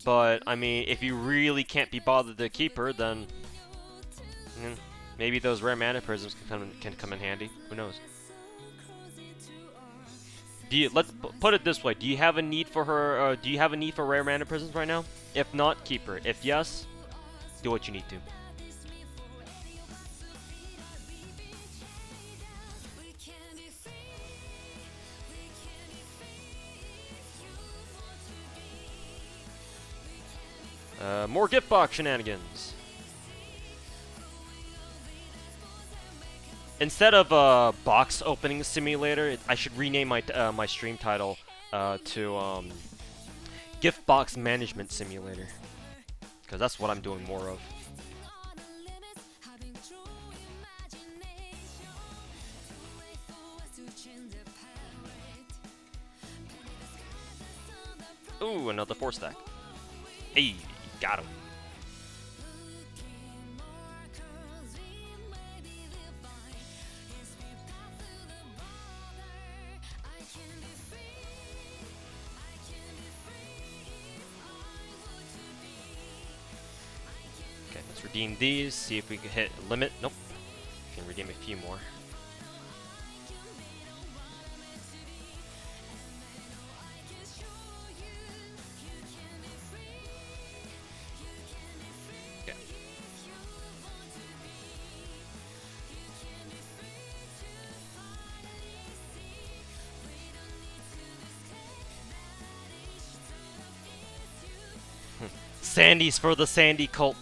but I mean, if you really can't be bothered to keep her, then maybe those rare mana prisms can come in handy. Who knows? Let's put it this way: do you have a need for her? Do you have a need for rare mana prisms right now? If not, keep her. If yes, do what you need to. More gift box shenanigans. Instead of box opening simulator, I should rename my my stream title to gift box management simulator, because that's what I'm doing more of. Ooh, another 4-stack. Hey, got him. Okay, let's redeem these, see if we can hit limit. Nope. Can redeem a few more. Sandy's for the Sandy cult.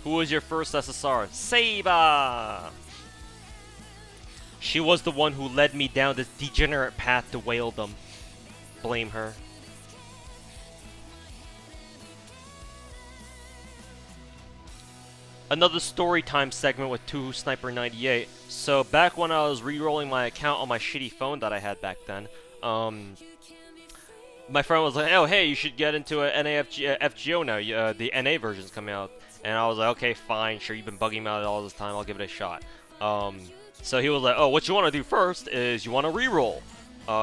Who was your first SSR? Saba! She was the one who led me down this degenerate path to whaledom. Blame her. Another story time segment with 2 Sniper 98. So back when I was re-rolling my account on my shitty phone that I had back then, my friend was like, "Oh, hey, you should get into a FGO now. The NA version's coming out." And I was like, "Okay, fine, sure. You've been bugging me out all this time. I'll give it a shot." So he was like, "Oh, what you want to do first is you want to re-roll."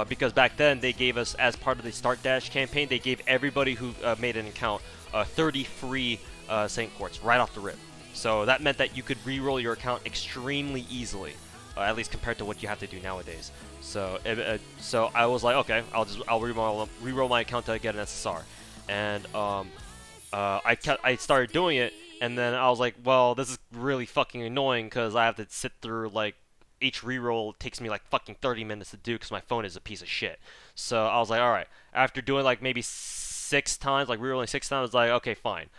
Because back then they gave us, as part of the Start Dash campaign, they gave everybody who made an account 30 free Saint Quartz right off the rip. So that meant that you could re-roll your account extremely easily, at least compared to what you have to do nowadays. So, so I was like, okay, I'll re-roll my account to get an SSR, and I started doing it, and then I was like, well, this is really fucking annoying because I have to sit through like each re-roll takes me like fucking 30 minutes to do because my phone is a piece of shit. So I was like, all right, after doing like maybe 6 times, like re-rolling 6 times, I was like, okay, fine.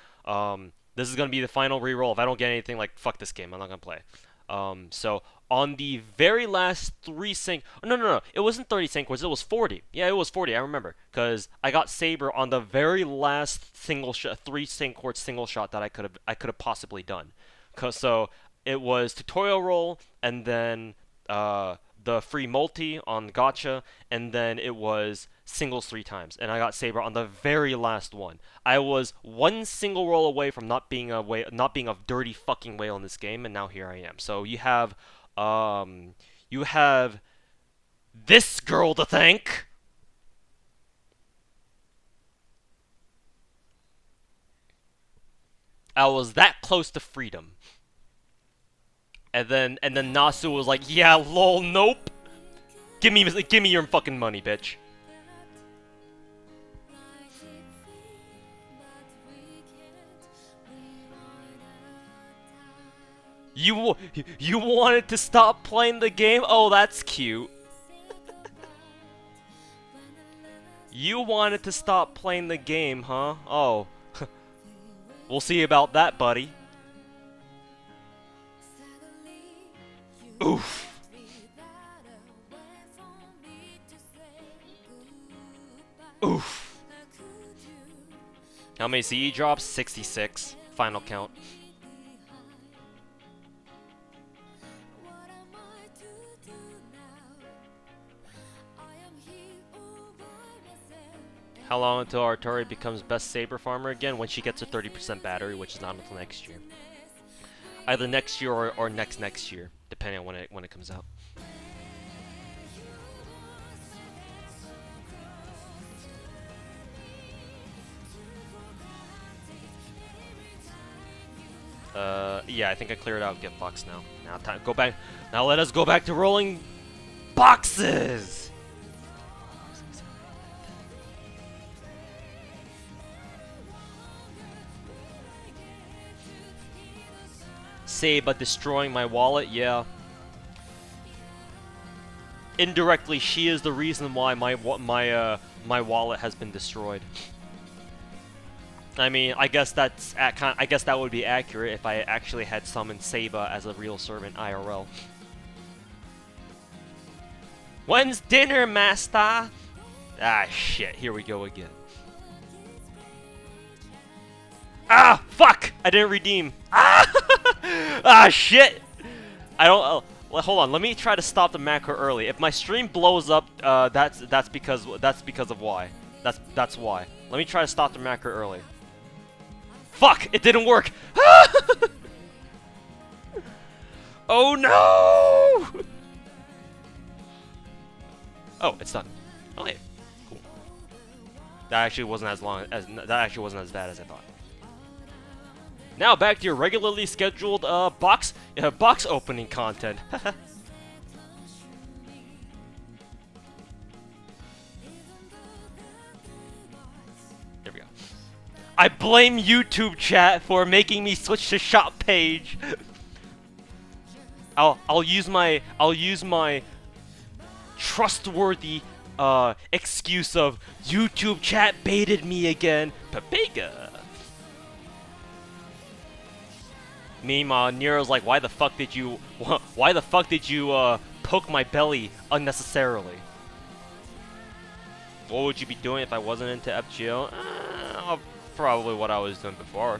This is gonna be the final re-roll. If I don't get anything, like fuck this game, I'm not gonna play. So on the very last 3 sync, no, it wasn't 30 sync quartz, it was 40. Yeah, it was 40. I remember because I got Saber on the very last single shot, 3 sync quartz single shot that I could have possibly done. So it was tutorial roll, and then the free multi on gotcha, and then it was singles 3 times, and I got Saber on the very last one. I was 1 single roll away from not being a dirty fucking whale in this game, and now here I am. So you have this girl to thank. I was that close to freedom. And then Nasu was like, "Yeah, lol, nope. Give me your fucking money, bitch." you wanted to stop playing the game? Oh, that's cute. You wanted to stop playing the game, huh? Oh. We'll see about that, buddy. Oof. Oof. How many CE drops? 66. Final count. How long until Arturi becomes best saber farmer again? When she gets a 30% battery, which is not until next year. Either next year or next year, depending on when it comes out. Yeah, I think I cleared out gift box now. Now time go back. Now let us go back to rolling boxes. Say, but destroying my wallet, yeah. Indirectly, she is the reason why my wallet has been destroyed. I mean, I guess that's I guess that would be accurate if I actually had summoned Saba as a real servant IRL. When's dinner, master? Ah, shit! Here we go again. Ah, fuck! I didn't redeem. Ah, ah, shit! I don't. Hold on. Let me try to stop the macro early. If my stream blows up, that's because of why. That's why. Let me try to stop the macro early. Fuck! It didn't work! Oh no! Oh, it's done. Oh yeah, cool. That actually wasn't as bad as I thought. Now back to your regularly scheduled box opening content. There we go. I blame YouTube chat for making me switch to shop page. I'll use my trustworthy excuse of YouTube chat baited me again. Papega. Meanwhile, Nero's like, why the fuck did you poke my belly unnecessarily? What would you be doing if I wasn't into FGO? Probably what I was doing before,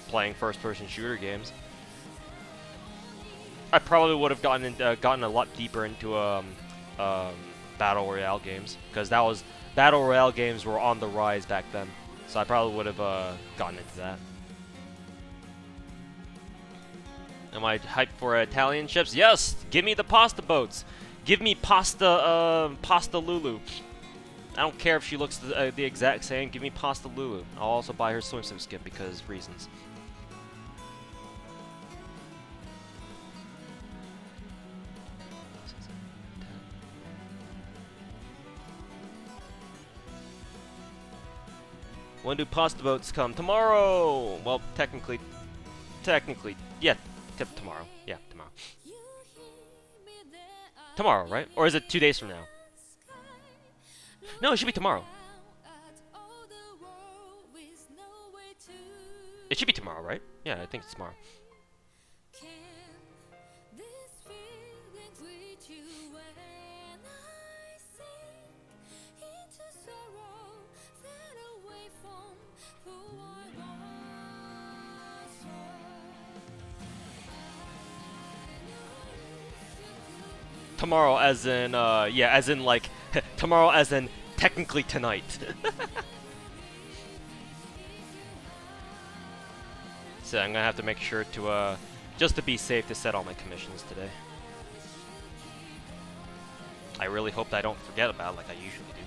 playing first-person shooter games. I probably would have gotten a lot deeper into battle royale games, because battle royale games were on the rise back then. So I probably would have gotten into that. Am I hyped for Italian chips? Yes! Give me the pasta boats! Give me pasta Lulu. I don't care if she looks the exact same. Give me pasta Lulu. I'll also buy her swimsuit skin because reasons. When do pasta boats come? Tomorrow! Well, technically, yeah. Tomorrow. Yeah, tomorrow. Tomorrow, right? Or is it 2 days from now? No, it should be tomorrow. It should be tomorrow, right? Yeah, I think it's tomorrow. Tomorrow as in, yeah, as in, like, tomorrow as in, technically tonight. So I'm gonna have to make sure to, just to be safe, to set all my commissions today. I really hope that I don't forget about it like I usually do.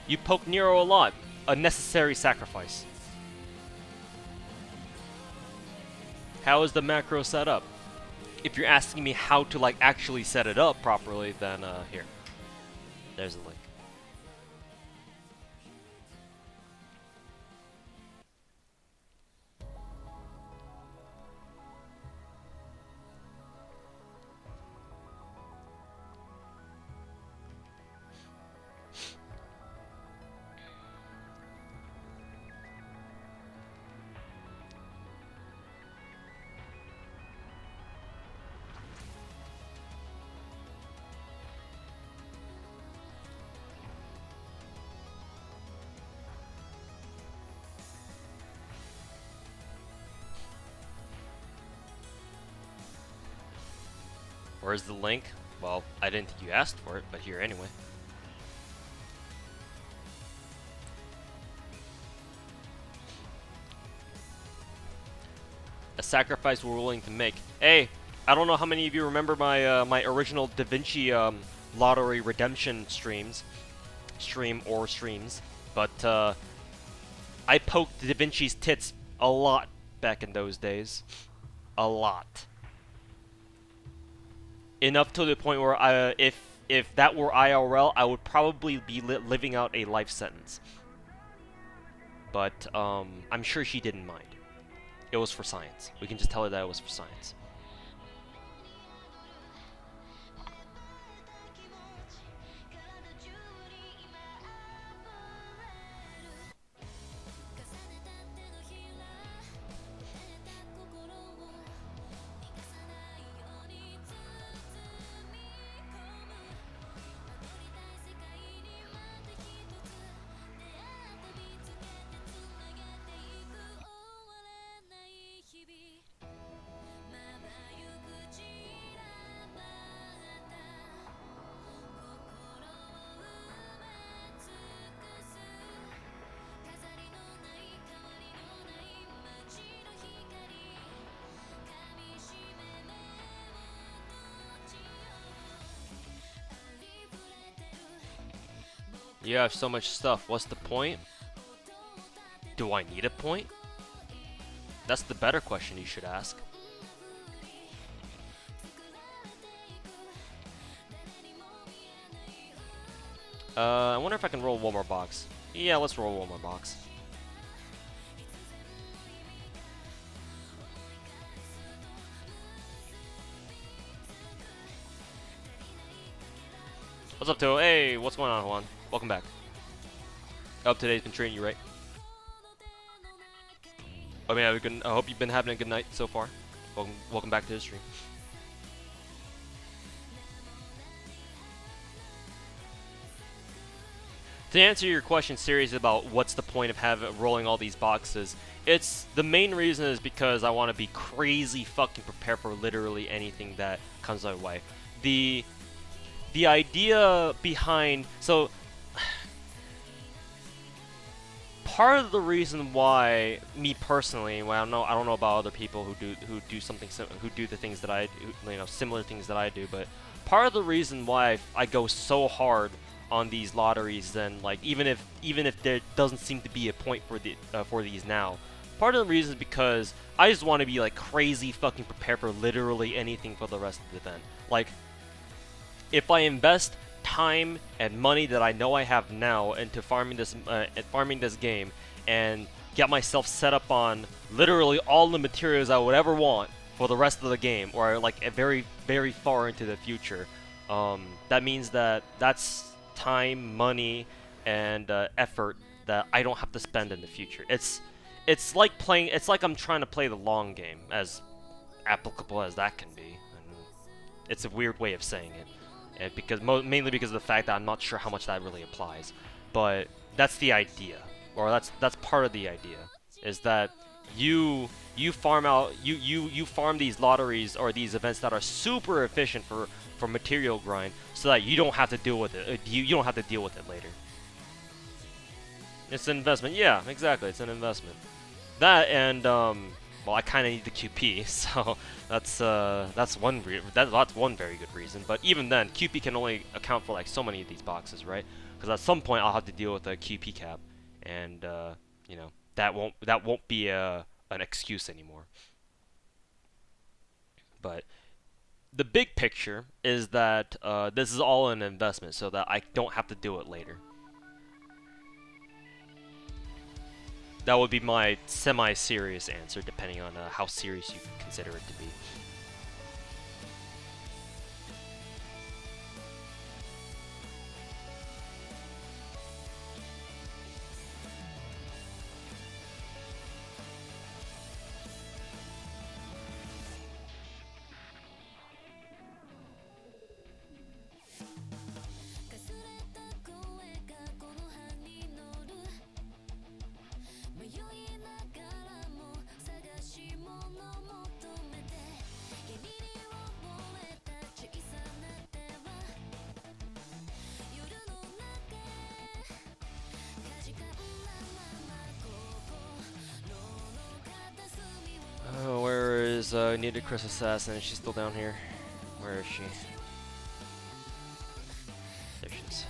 You poke Nero a lot. A necessary sacrifice. How is the macro set up? If you're asking me how to like actually set it up properly, then here. There's a link. Where's the link? Well, I didn't think you asked for it, but here anyway. A sacrifice we're willing to make. Hey, I don't know how many of you remember my my original Da Vinci lottery redemption streams, but I poked Da Vinci's tits a lot back in those days, a lot. Enough to the point where if that were IRL, I would probably be living out a life sentence. But I'm sure she didn't mind. It was for science. We can just tell her that it was for science. You have so much stuff. What's the point? Do I need a point? That's the better question you should ask. I wonder if I can roll one more box. Yeah, let's roll one more box. What's up, Toe? Hey, what's going on, Juan? Welcome back. Hope today's been treating you right. I mean, I hope you've been having a good night so far. Welcome back to the stream. To answer your question, series about what's the point of rolling all these boxes, the main reason is because I want to be crazy fucking prepared for literally anything that comes my way. The idea behind part of the reason why me personally, well, I don't know about other people who do the things that I do, similar things that I do, but part of the reason why I go so hard on these lotteries, then like even if there doesn't seem to be a point for these now, part of the reason is because I just want to be like crazy fucking prepared for literally anything for the rest of the event. Like, if I invest time and money that I know I have now into farming this game and get myself set up on literally all the materials I would ever want for the rest of the game, or like a very, very far into the future, that means that's time, money, and effort that I don't have to spend in the future. It's like I'm trying to play the long game, as applicable as that can be. And it's a weird way of saying it. And mainly because of the fact that I'm not sure how much that really applies, but that's the idea, or that's part of the idea, is that you farm these lotteries or these events that are super efficient for material grind, so that you don't have to deal with it. You don't have to deal with it later. It's an investment. Yeah, exactly. It's an investment. That and well, I kind of need the QP, so that's one very good reason. But even then, QP can only account for like so many of these boxes, right? because at some point I'll have to deal with a QP cap, and you know, that won't be an excuse anymore. But the big picture is that this is all an investment, so that I don't have to do it later. That would be my semi-serious answer, depending on how serious you consider it to be. Oh, where is Nita Chris Assassin? Is she still down here? Where is she? There she is.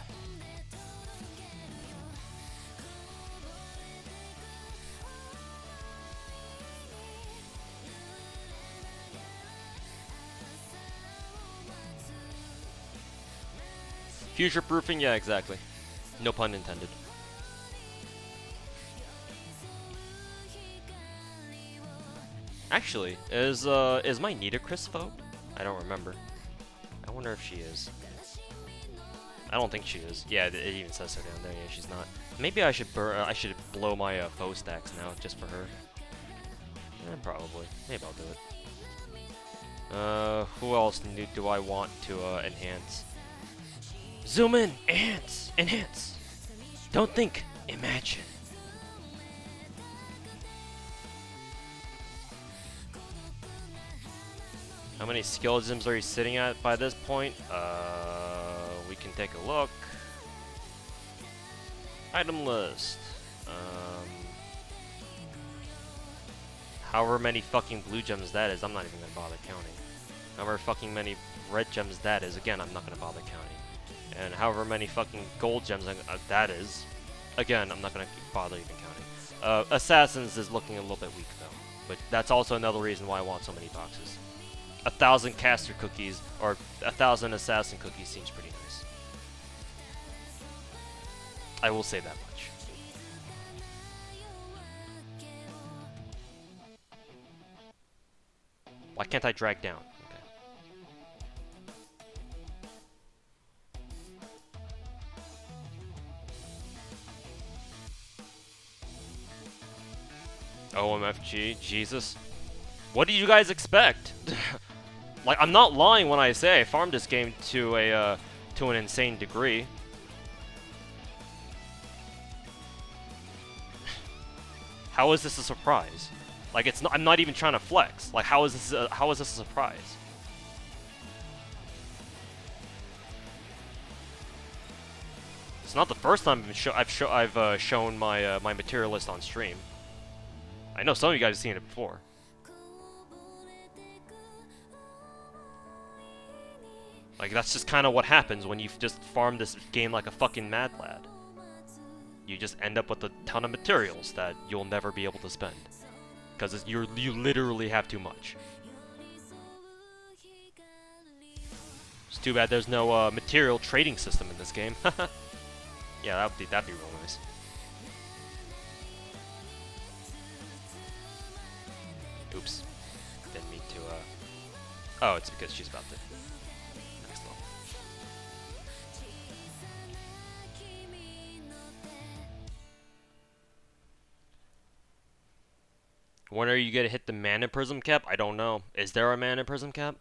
Future proofing? Yeah, exactly. No pun intended. Actually, is my Nita Chris vote? I don't remember. I wonder if she is. I don't think she is. Yeah, it even says so down there. Yeah, she's not. Maybe I should I should blow my foe stacks now just for her. Probably. Maybe I'll do it. Who else do I want to enhance? Zoom in! Enhance! Enhance! Don't think! Imagine! How many skill gems are you sitting at by this point? We can take a look. Item list. However many fucking blue gems that is, I'm not even gonna bother counting. However fucking many red gems that is, again, I'm not gonna bother counting. And however many fucking gold gems that is, again, I'm not gonna bother even counting. Assassins is looking a little bit weak though, but that's also another reason why I want so many boxes. 1,000 caster cookies or 1,000 assassin cookies seems pretty nice. I will say that much. Why can't I drag down? Okay. OMFG, Jesus. What do you guys expect? Like, I'm not lying when I say I farmed this game to an insane degree. How is this a surprise? Like, it's not. I'm not even trying to flex. Like, how is this a surprise? It's not the first time I've shown my my material list on stream. I know some of you guys have seen it before. Like, that's just kind of what happens when you just farm this game like a fucking mad lad. You just end up with a ton of materials that you'll never be able to spend. Because you literally have too much. It's too bad there's no material trading system in this game. Yeah, that'd be real nice. Oops. Didn't mean to, Oh, it's because she's about to... next level. When are you gonna hit the mana prism cap? I don't know. Is there a mana prism cap?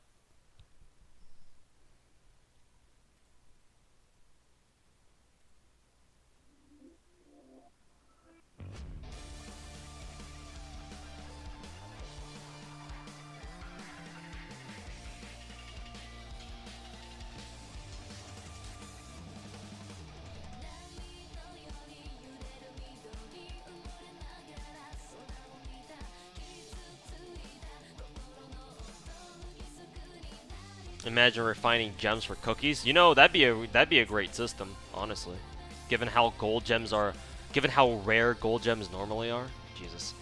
Imagine refining gems for cookies. You know, that'd be a great system, honestly. Given how gold gems are, given how rare gold gems normally are. Jesus.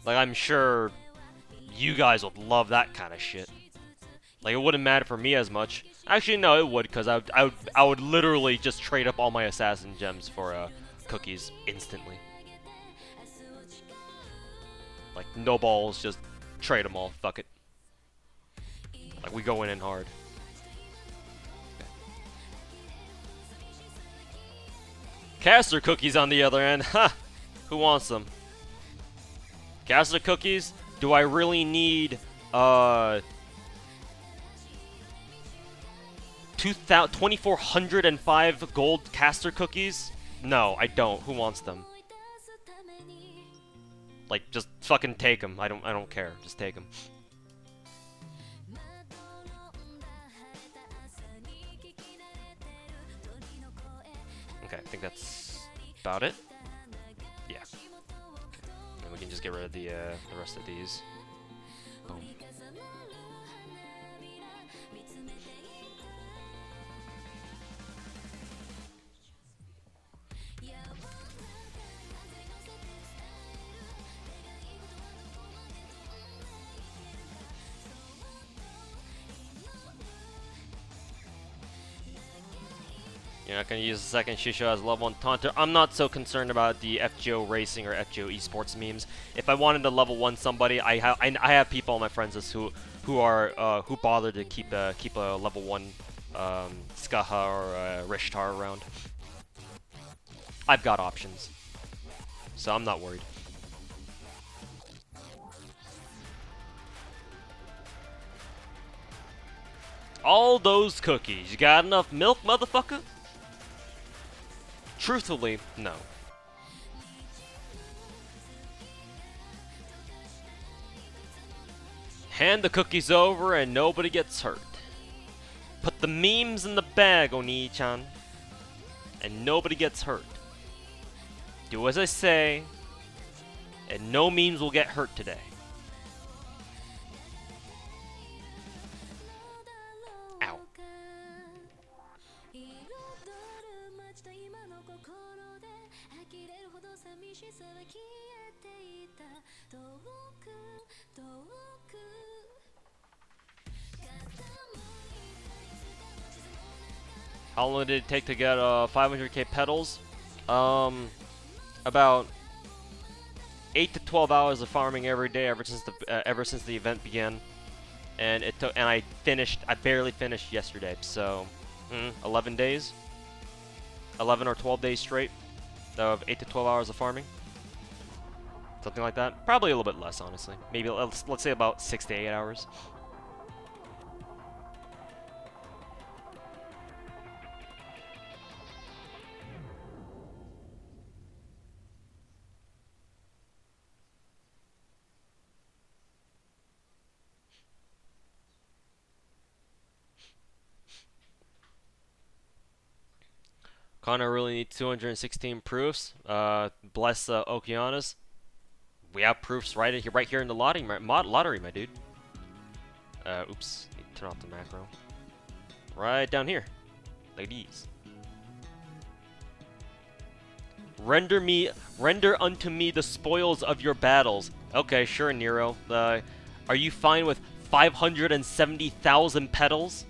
Like, I'm sure you guys would love that kind of shit. Like, it wouldn't matter for me as much. Actually, no, it would, because I would literally just trade up all my assassin gems for cookies instantly. Like, no balls, just trade them all. Fuck it. Like, we go in hard. Caster cookies on the other end. Ha! Who wants them? Caster cookies? Do I really need 2,405 gold caster cookies? No, I don't. Who wants them? Like, just fucking take them. I don't care. Just take them. Okay, I think that's about it. Yeah. Okay. And we can just get rid of the rest of these. Boom. You're not going to use the second Shisho as level 1 taunter. I'm not so concerned about the FGO Racing or FGO Esports memes. If I wanted to level 1 somebody, I have people on my friends list who bother to keep a level 1 Skaha or Rishtar around. I've got options, so I'm not worried. All those cookies. You got enough milk, motherfucker? Truthfully, no. Hand the cookies over and nobody gets hurt. Put the memes in the bag, Oni-chan, and nobody gets hurt. Do as I say, and no memes will get hurt today. Ow. How long did it take to get 500k petals? About 8 to 12 hours of farming every day ever since the event began, and I barely finished yesterday. So, 11 days, 11 or 12 days straight of 8 to 12 hours of farming, something like that. Probably a little bit less, honestly. Maybe let's say about 6 to 8 hours. Connor really needs 216 proofs. Bless Okeanos. We have proofs right here in the lottery, my dude. Oops. Need to turn off the macro. Right down here. Like these. Render unto me the spoils of your battles. Okay, sure, Nero. Are you fine with 570,000 petals?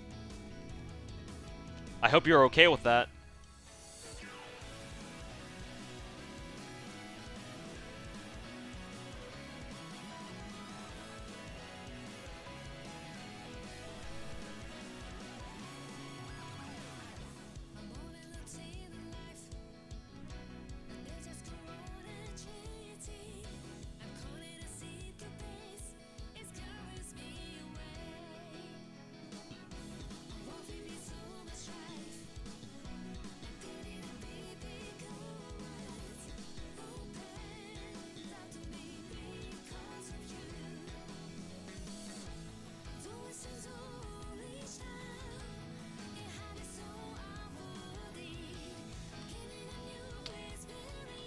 I hope you're okay with that.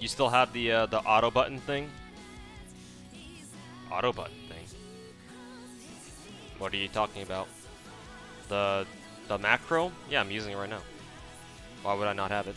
You still have the auto button thing? Auto button thing? What are you talking about? The macro? Yeah, I'm using it right now. Why would I not have it?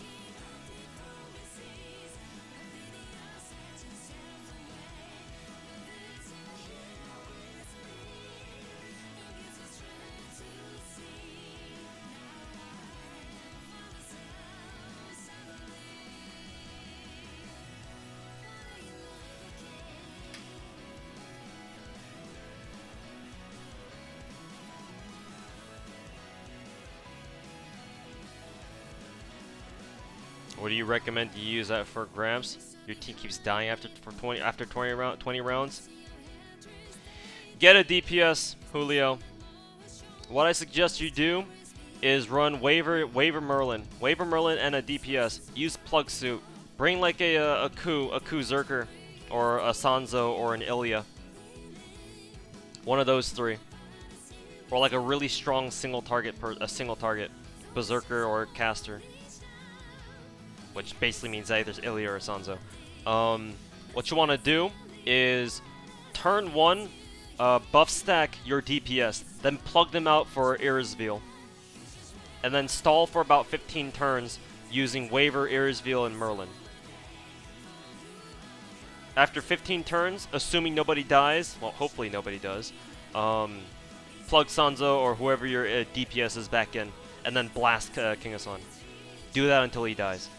What do you recommend you use that for grams? Your team keeps dying after 20 rounds. Get a DPS, Julio. What I suggest you do is run Waver Merlin, and a DPS. Use Plug Suit. Bring like a Ku Zerker, or a Sanzo, or an Ilya. One of those three, or like a really strong single target Berserker or Caster. Which basically means either Ilya or Sanzo. What you want to do is turn 1, buff stack your DPS, then plug them out for Irisveal. And then stall for about 15 turns using Waver, Irisveal, and Merlin. After 15 turns, assuming nobody dies, well, hopefully nobody does, plug Sanzo or whoever your DPS is back in, and then blast King Hassan. Do that until he dies.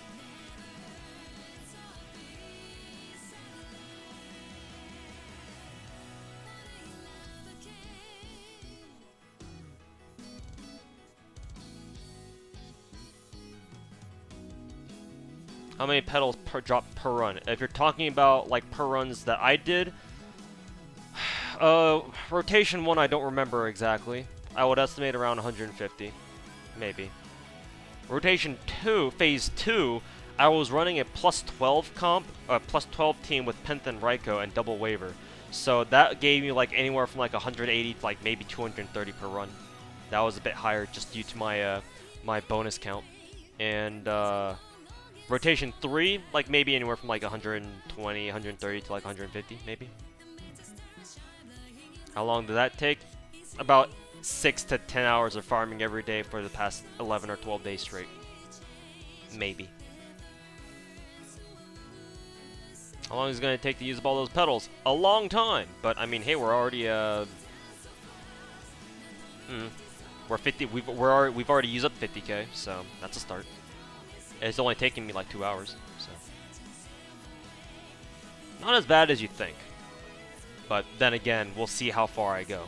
How many petals per drop per run? If you're talking about like per runs that I did, rotation 1 I don't remember exactly. I would estimate around 150, maybe. Rotation 2, phase 2, I was running a plus 12 comp, plus 12 team with Penth and Raiko and double Waver. So that gave me like anywhere from like 180 to like maybe 230 per run. That was a bit higher just due to my my bonus count. And rotation 3, like maybe anywhere from like 120, 130 to like 150, maybe. How long did that take? About 6 to 10 hours of farming every day for the past 11 or 12 days straight. Maybe. How long is it going to take to use up all those petals? A long time! But, I mean, hey, we're already, we're 50, we've already used up 50k, so that's a start. It's only taking me like 2 hours, so. Not as bad as you think. But then again, we'll see how far I go.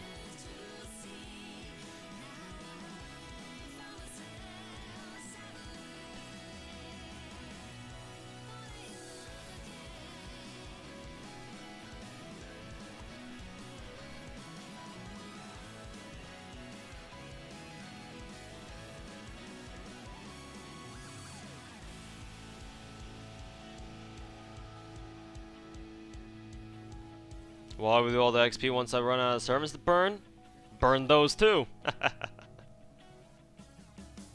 Well, I will do all the XP once I run out of servants to burn. Burn those too.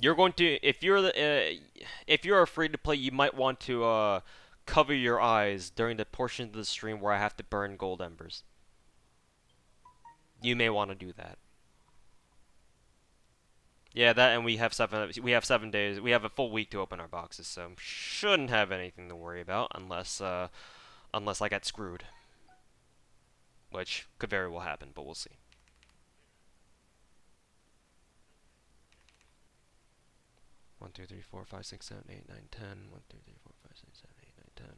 You're going to, if you're afraid to play, you might want to cover your eyes during the portion of the stream where I have to burn gold embers. You may want to do that. Yeah, that, and we have 7 days. We have a full week to open our boxes, so shouldn't have anything to worry about unless I get screwed. Which could very well happen, but we'll see. One, two, three, four, five, six, seven, eight, nine, 10. 1, 2, 3, 4, 5, 6, 7, 8, 9, 10. 1, 2, 3, 4, 5, 6, 7, 8, 9, 10.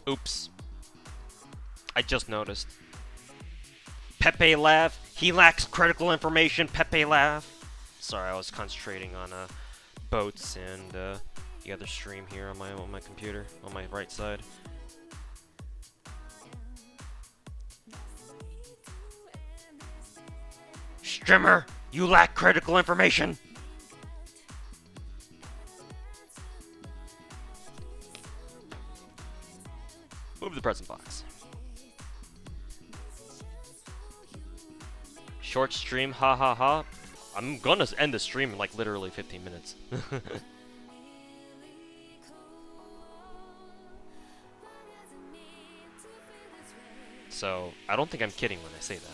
Oops. I just noticed. Pepe laugh. He lacks critical information. Pepe laugh. Sorry, I was concentrating on boats and the other stream here on my computer on my right side. Streamer, you lack critical information. Move the present box. Short stream, ha ha ha. I'm gonna end the stream in like literally 15 minutes. So, I don't think I'm kidding when I say that.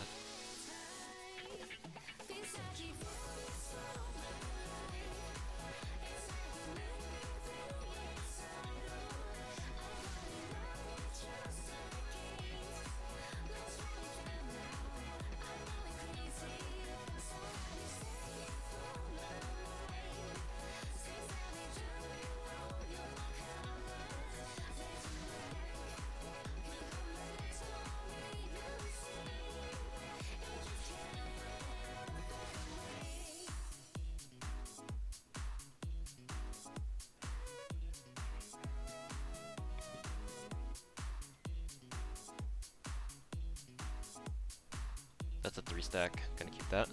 That's a 3 stack. Gonna keep that.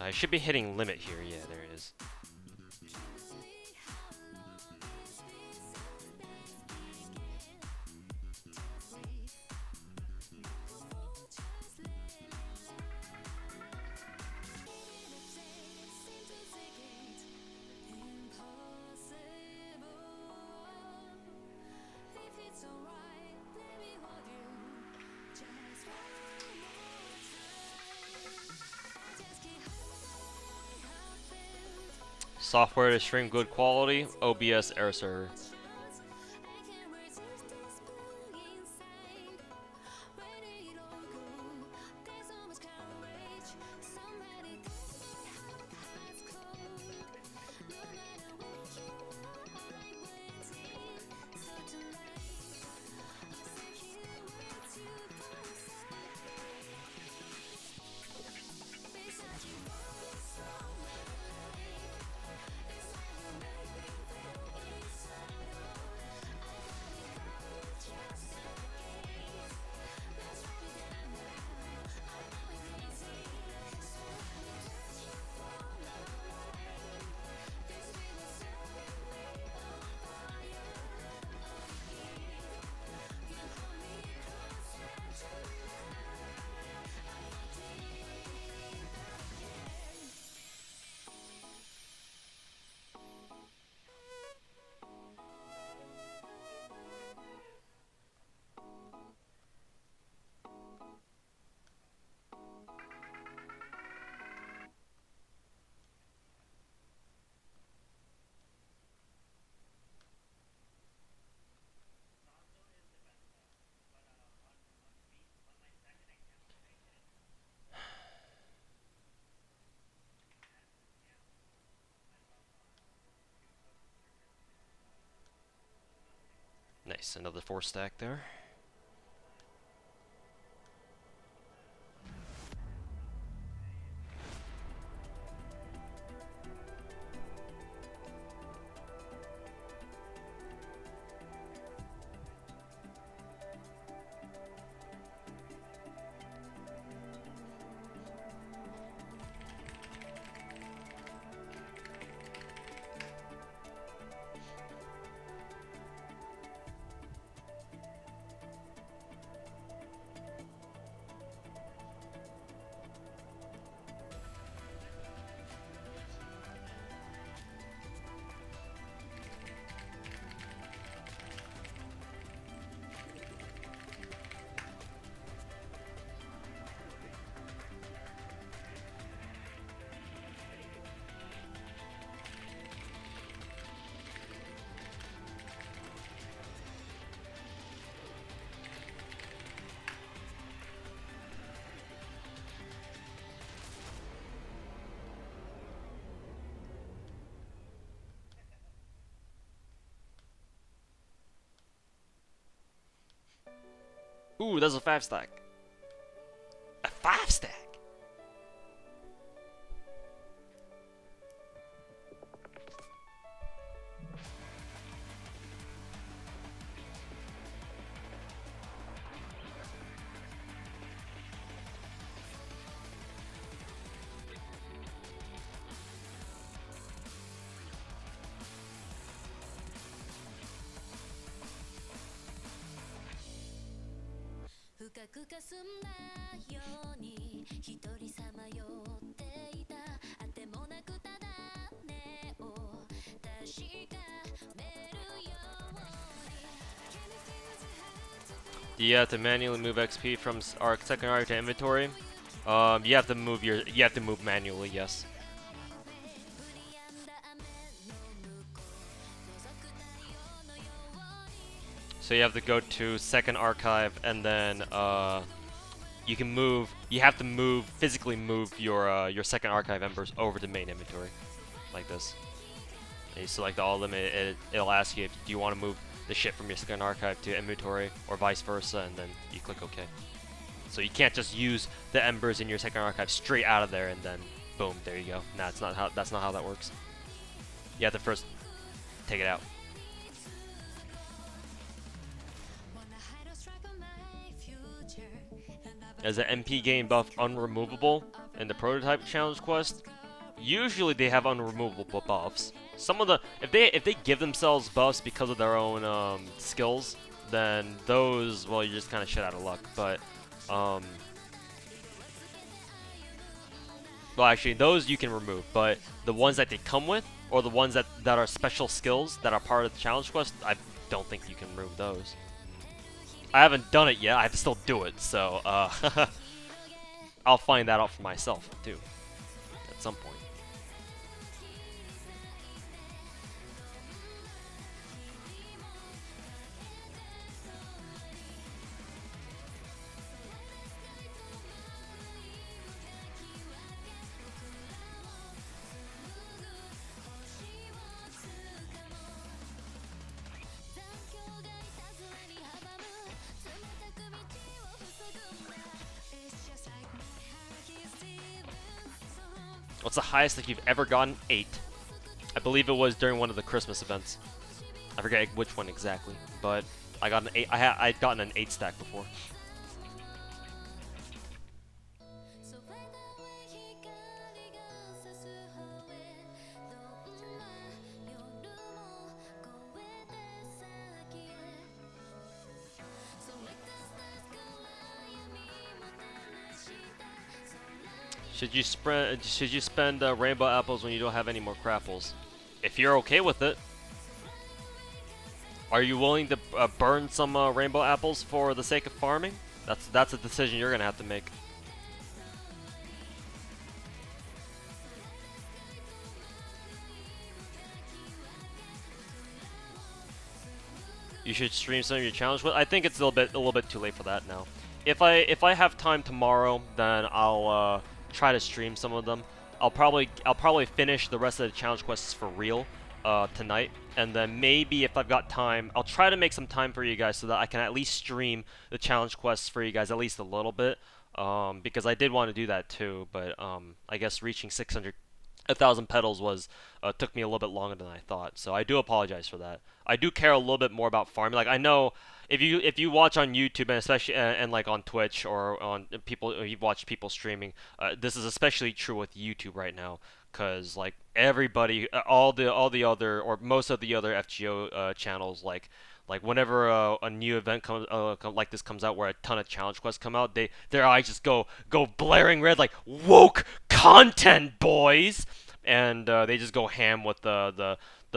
I should be hitting limit here. Yeah, there it is. Software to stream good quality, OBS error server. Nice, another 4 stack there. Ooh, that's a 5 stack. A 5 stack? Do you have to manually move XP from arc second arc to inventory? You have to move manually, yes. So you have to go to second archive and then you can move. You have to physically move your second archive embers over to main inventory, like this. And you select all of them. It'll ask you if do you want to move the shit from your second archive to inventory or vice versa, and then you click OK. So you can't just use the embers in your second archive straight out of there and then boom, there you go. Nah, that's not how that works. You have to first take it out. Is the MP game buff unremovable in the prototype challenge quest? Usually they have unremovable buffs. Some of the if they give themselves buffs because of their own skills, then those, well, you're just kind of shit out of luck. But well, actually those you can remove, but the ones that they come with or the ones that are special skills that are part of the challenge quest, I don't think you can remove those. I haven't done it yet. I have to still do it, so I'll find that out for myself too at some point. What's the highest that you've ever gotten? 8. I believe it was during one of the Christmas events. I forget which one exactly, but I got an 8. I'd gotten an 8 stack before. Should you spend rainbow apples when you don't have any more crapples? If you're okay with it. Are you willing to burn some rainbow apples for the sake of farming? That's a decision you're gonna have to make. You should stream some of your challenge. I think it's a little bit too late for that now. If I have time tomorrow, then I'll try to stream some of them. I'll probably finish the rest of the challenge quests for real tonight, and then maybe if I've got time, I'll try to make some time for you guys so that I can at least stream the challenge quests for you guys at least a little bit, because I did want to do that too, but I guess reaching 1,000 petals was took me a little bit longer than I thought, so I do apologize for that. I do care a little bit more about farming. Like, I know if you watch on YouTube and especially and like on Twitch or on people, you watch people streaming, this is especially true with YouTube right now, because like everybody, all the other or most of the other FGO channels, like whenever a new event comes like this comes out where a ton of challenge quests come out, their eyes just go blaring red like woke content, boys, and they just go ham with the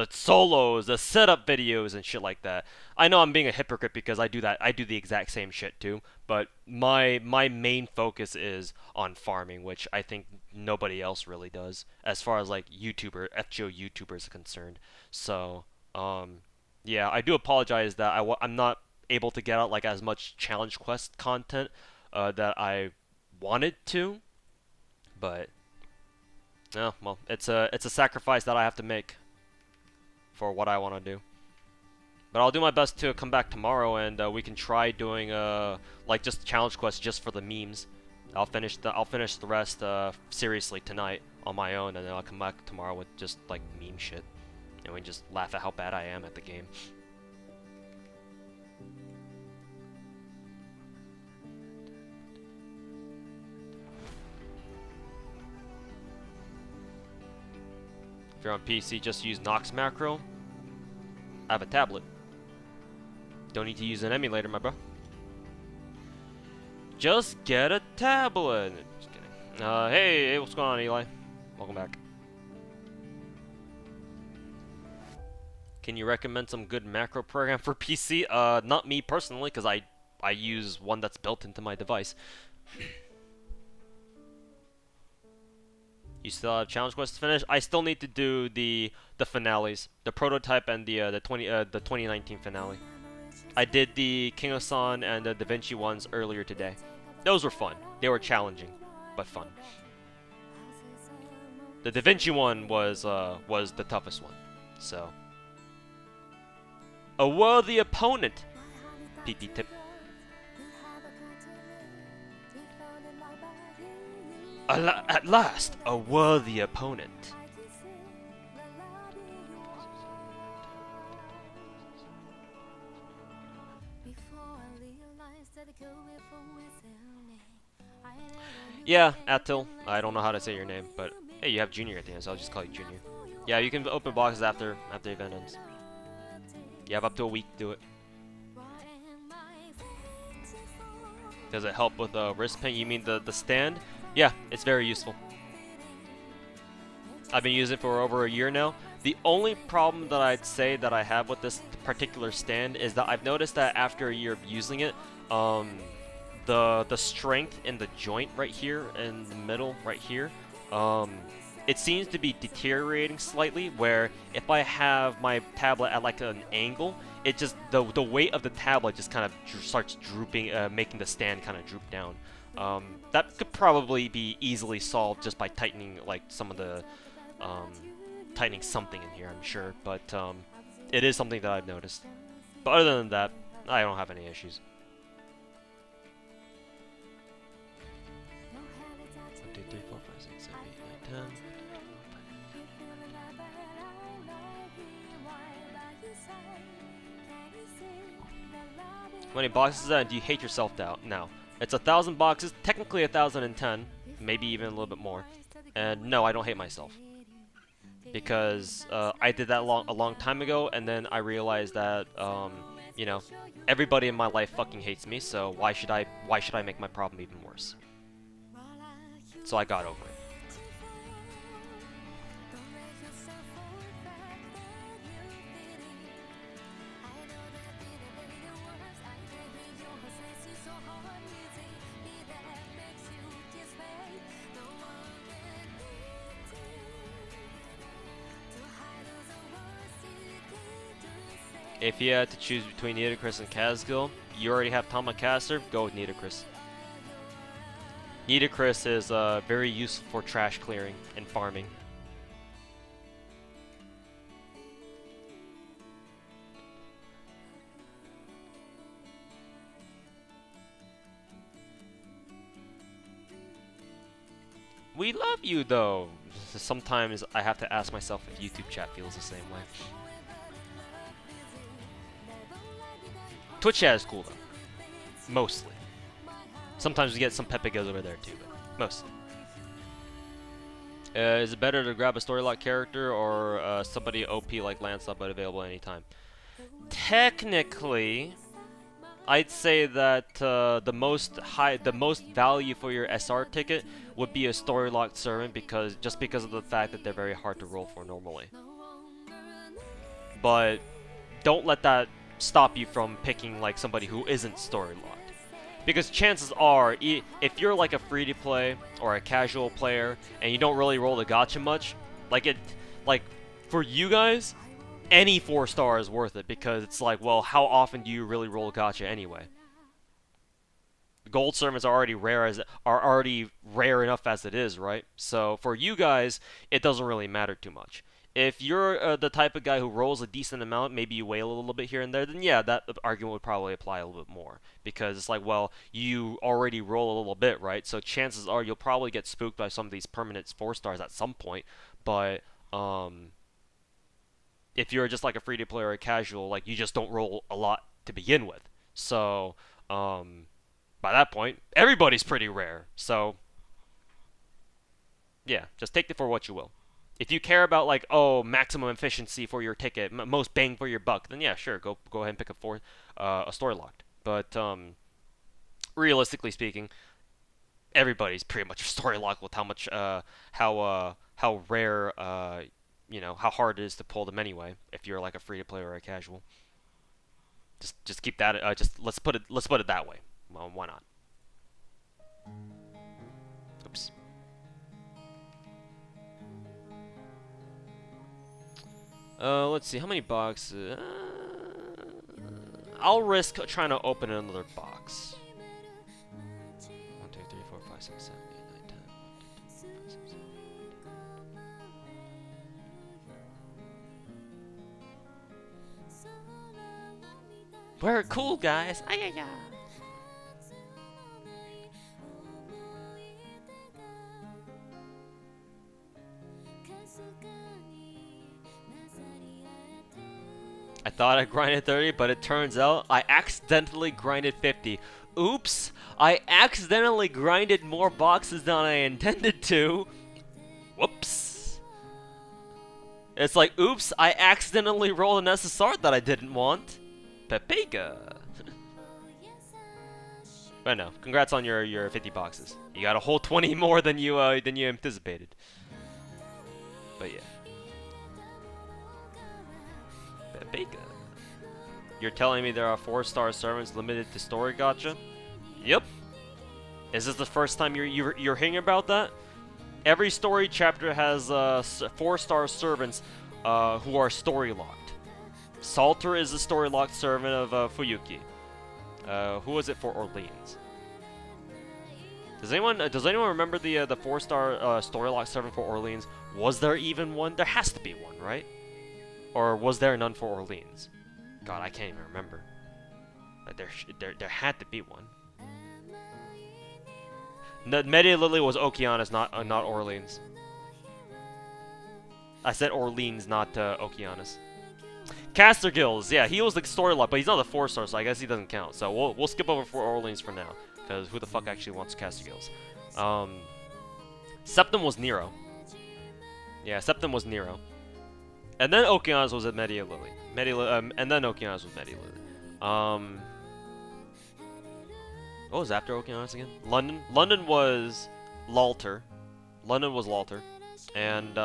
solos, the setup videos and shit like that. I know I'm being a hypocrite because I do that. I do the exact same shit too, but my main focus is on farming, which I think nobody else really does as far as like FGO YouTubers are concerned. So, yeah, I do apologize that I'm not able to get out like as much challenge quest content that I wanted to, but yeah, well, it's a sacrifice that I have to make for what I want to do. But I'll do my best to come back tomorrow and we can try doing like just challenge quests just for the memes. I'll finish the rest seriously tonight on my own, and then I'll come back tomorrow with just like meme shit, and we can just laugh at how bad I am at the game. If you're on PC, just use Nox macro. I have a tablet. Don't need to use an emulator, my bro. Just get a tablet. Just kidding. Hey, what's going on, Eli? Welcome back. Can you recommend some good macro program for PC? Not me personally, because I use one that's built into my device. You still have challenge quests to finish? I still need to do the finales, the prototype and the 2019 finale. I did the King of Sun and the Da Vinci ones earlier today. Those were fun. They were challenging, but fun. The Da Vinci one was the toughest one. So, a worthy opponent. PP tip. At last, a worthy opponent. Yeah, Attil. I don't know how to say your name, but hey, you have Junior at the end, so I'll just call you Junior. Yeah, you can open boxes after the event ends. You have up to a week to do it. Does it help with wrist pain? You mean the stand? Yeah, it's very useful. I've been using it for over a year now. The only problem that I'd say that I have with this particular stand is that I've noticed that after a year of using it, the strength in the joint right here in the middle right here, it seems to be deteriorating slightly, where if I have my tablet at like an angle, it just the weight of the tablet just kind of starts drooping, making the stand kind of droop down. That could probably be easily solved just by tightening like some of the tightening something in here, I'm sure, but it is something that I've noticed. But other than that, I don't have any issues. 1, 2, 3, 4, 5, 6, 7, 8, 9, 10. How many boxes is that? Do you hate yourself now? It's 1,000 boxes, technically 1,010, maybe even a little bit more. And no, I don't hate myself, because I did that a long time ago, and then I realized that you know, everybody in my life fucking hates me, so why should I make my problem even worse? So I got over it. If you had to choose between Nidacris and Casgill, you already have Tamacaster, go with Nidacris. Nidacris is very useful for trash clearing and farming. We love you though. Sometimes I have to ask myself if YouTube chat feels the same way. Twitch chat is cool though. Mostly. Sometimes we get some Pepegos over there too, but mostly. Is it better to grab a storylock character or somebody OP like Lancelot but available anytime? Technically, I'd say that the most value for your SR ticket would be a storylocked servant, because of the fact that they're very hard to roll for normally. But don't let that stop you from picking like somebody who isn't story locked, because chances are if you're like a free-to-play or a casual player and you don't really roll the gacha much, like for you guys, any 4-star is worth it, because it's like, well, how often do you really roll gacha anyway? Gold servants are already rare enough as it is, right? So for you guys, it doesn't really matter too much. If you're the type of guy who rolls a decent amount, maybe you wail a little bit here and there, then yeah, that argument would probably apply a little bit more. Because it's like, well, you already roll a little bit, right? So chances are you'll probably get spooked by some of these permanent 4-stars at some point. But if you're just like a free-to-play or a casual, like, you just don't roll a lot to begin with. So by that point, everybody's pretty rare. So yeah, just take it for what you will. If you care about like, oh, maximum efficiency for your ticket, most bang for your buck, then yeah, sure, go ahead and pick a story locked. But realistically speaking, everybody's pretty much story locked with how much how rare how hard it is to pull them anyway. If you're like a free to play or a casual, just keep that. Just let's put it that way. Well, why not? Oops. Let's see how many boxes. I'll risk trying to open another box. 1, 2, 3, 4, 5, 6, 7, 8, 9, 10. 1, 2, 3, 4, 5, 6, 7, 8. We're cool, guys. Ay, ay, ay. I thought I grinded 30, but it turns out I accidentally grinded 50. Oops! I accidentally grinded more boxes than I intended to. Whoops! It's like, oops, I accidentally rolled an SSR that I didn't want. Pepega. But no, congrats on your 50 boxes. You got a whole 20 more than you anticipated. But yeah. Pepega. You're telling me there are 4-star servants limited to story gacha? Yep. Is this the first time you're hearing about that? Every story chapter has 4-star servants who are story locked. Salter is the story locked servant of Fuyuki. Who was it for Orleans? Does anyone remember the 4-star story locked servant for Orleans? Was there even one? There has to be one, right? Or was there none for Orleans? God, I can't even remember. There had to be one. Media Lily was Okeanis, not Orleans. I said Orleans, not Okeanis. Caster Gills, yeah, he was the story lock, but he's not a 4-star, so I guess he doesn't count. So we'll skip over for Orleans for now, because who the fuck actually wants Caster Gills? Septim was Nero. Yeah, Septim was Nero. And then Okeanis was at Media Lily. And then Okeanis was Media Lily. What was after Okeanis again? London. London was Lalter. And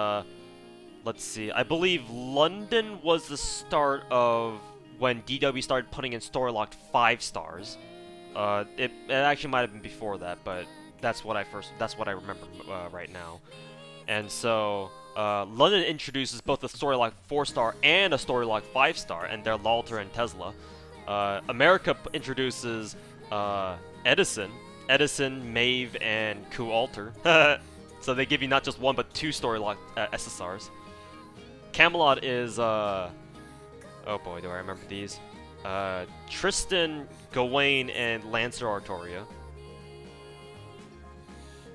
let's see. I believe London was the start of when DW started putting in story locked 5 stars. It actually might have been before that, but that's what I remember right now. And so London introduces both a story lock 4-star and a story lock 5-star, and they're Lalter and Tesla. America introduces Edison, Maeve, and Ku Alter. So they give you not just 1 but 2 story lock SSRs. Camelot is oh boy, do I remember these? Tristan, Gawain, and Lancer Artoria.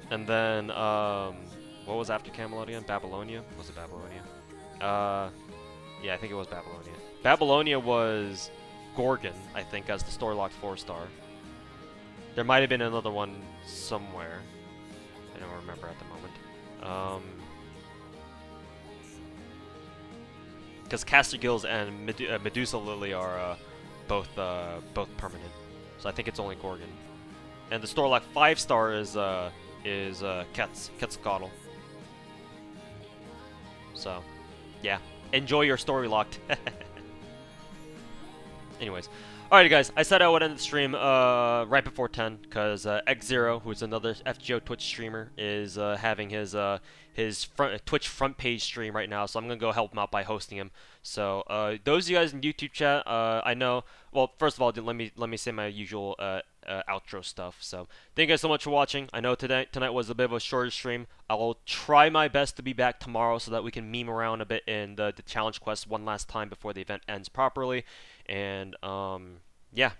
And then what was after Camelot again? Babylonia? Was it Babylonia? Yeah, I think it was Babylonia. Babylonia was Gorgon, I think, as the story locked 4-star. There might have been another one somewhere. I don't remember at the moment. Because Caster Gills and Medusa Lily are both permanent, so I think it's only Gorgon. And the story locked 5-star is Quetzalcoatl. So, yeah, enjoy your story locked. Anyways, alrighty guys, I said I would end the stream right before 10 because X0, who's another FGO Twitch streamer, is having his Twitch front page stream right now, so I'm gonna go help him out by hosting him. So those of you guys in YouTube chat, I know. Well, first of all, let me say my usual outro stuff. So thank you guys so much for watching. I know tonight was a bit of a shorter stream. I will try my best to be back tomorrow so that we can meme around a bit in the challenge quest one last time before the event ends properly. And yeah,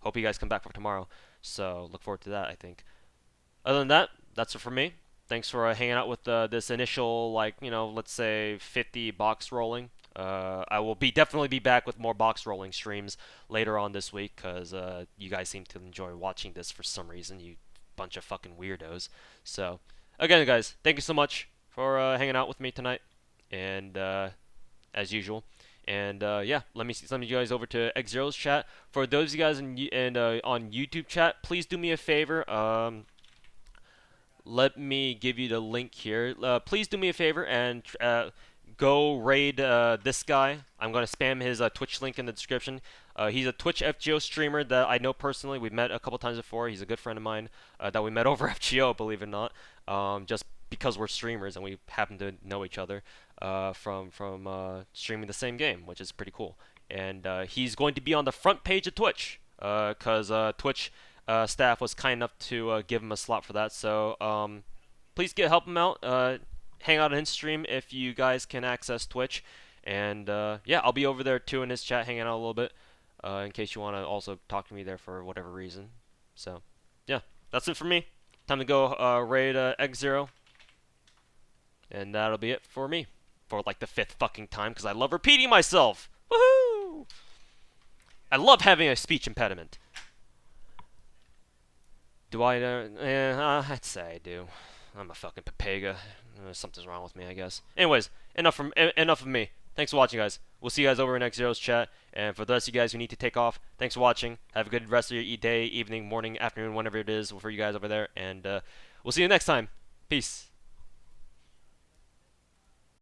hope you guys come back for tomorrow. So look forward to that, I think. Other than that, that's it for me. Thanks for hanging out with this initial, like, let's say 50 box rolling. I will definitely be back with more box rolling streams later on this week because you guys seem to enjoy watching this for some reason, you bunch of fucking weirdos. So, again, guys, thank you so much for hanging out with me tonight. And as usual, And yeah, let me send you guys over to X0's chat. For those of you guys on YouTube chat, please do me a favor. Let me give you the link here. Please do me a favor and go raid this guy. I'm going to spam his Twitch link in the description. He's a Twitch FGO streamer that I know personally. We've met a couple times before. He's a good friend of mine that we met over FGO, believe it or not. Just because we're streamers and we happen to know each other from streaming the same game, which is pretty cool. And he's going to be on the front page of Twitch because Twitch staff was kind enough to give him a slot for that. So please help him out. Hang out on his stream if you guys can access Twitch. And yeah, I'll be over there too in his chat, hanging out a little bit, in case you want to also talk to me there for whatever reason. So yeah, that's it for me. Time to go raid X0. And that'll be it for me. For like the 5th fucking time, because I love repeating myself. Woohoo! I love having a speech impediment. Do I? I'd say I do. I'm a fucking papega. Something's wrong with me, I guess. Anyways, enough of me. Thanks for watching, guys. We'll see you guys over in X0's chat. And for the rest of you guys who need to take off, thanks for watching. Have a good rest of your day, evening, morning, afternoon, whenever it is for you guys over there. And we'll see you next time. Peace.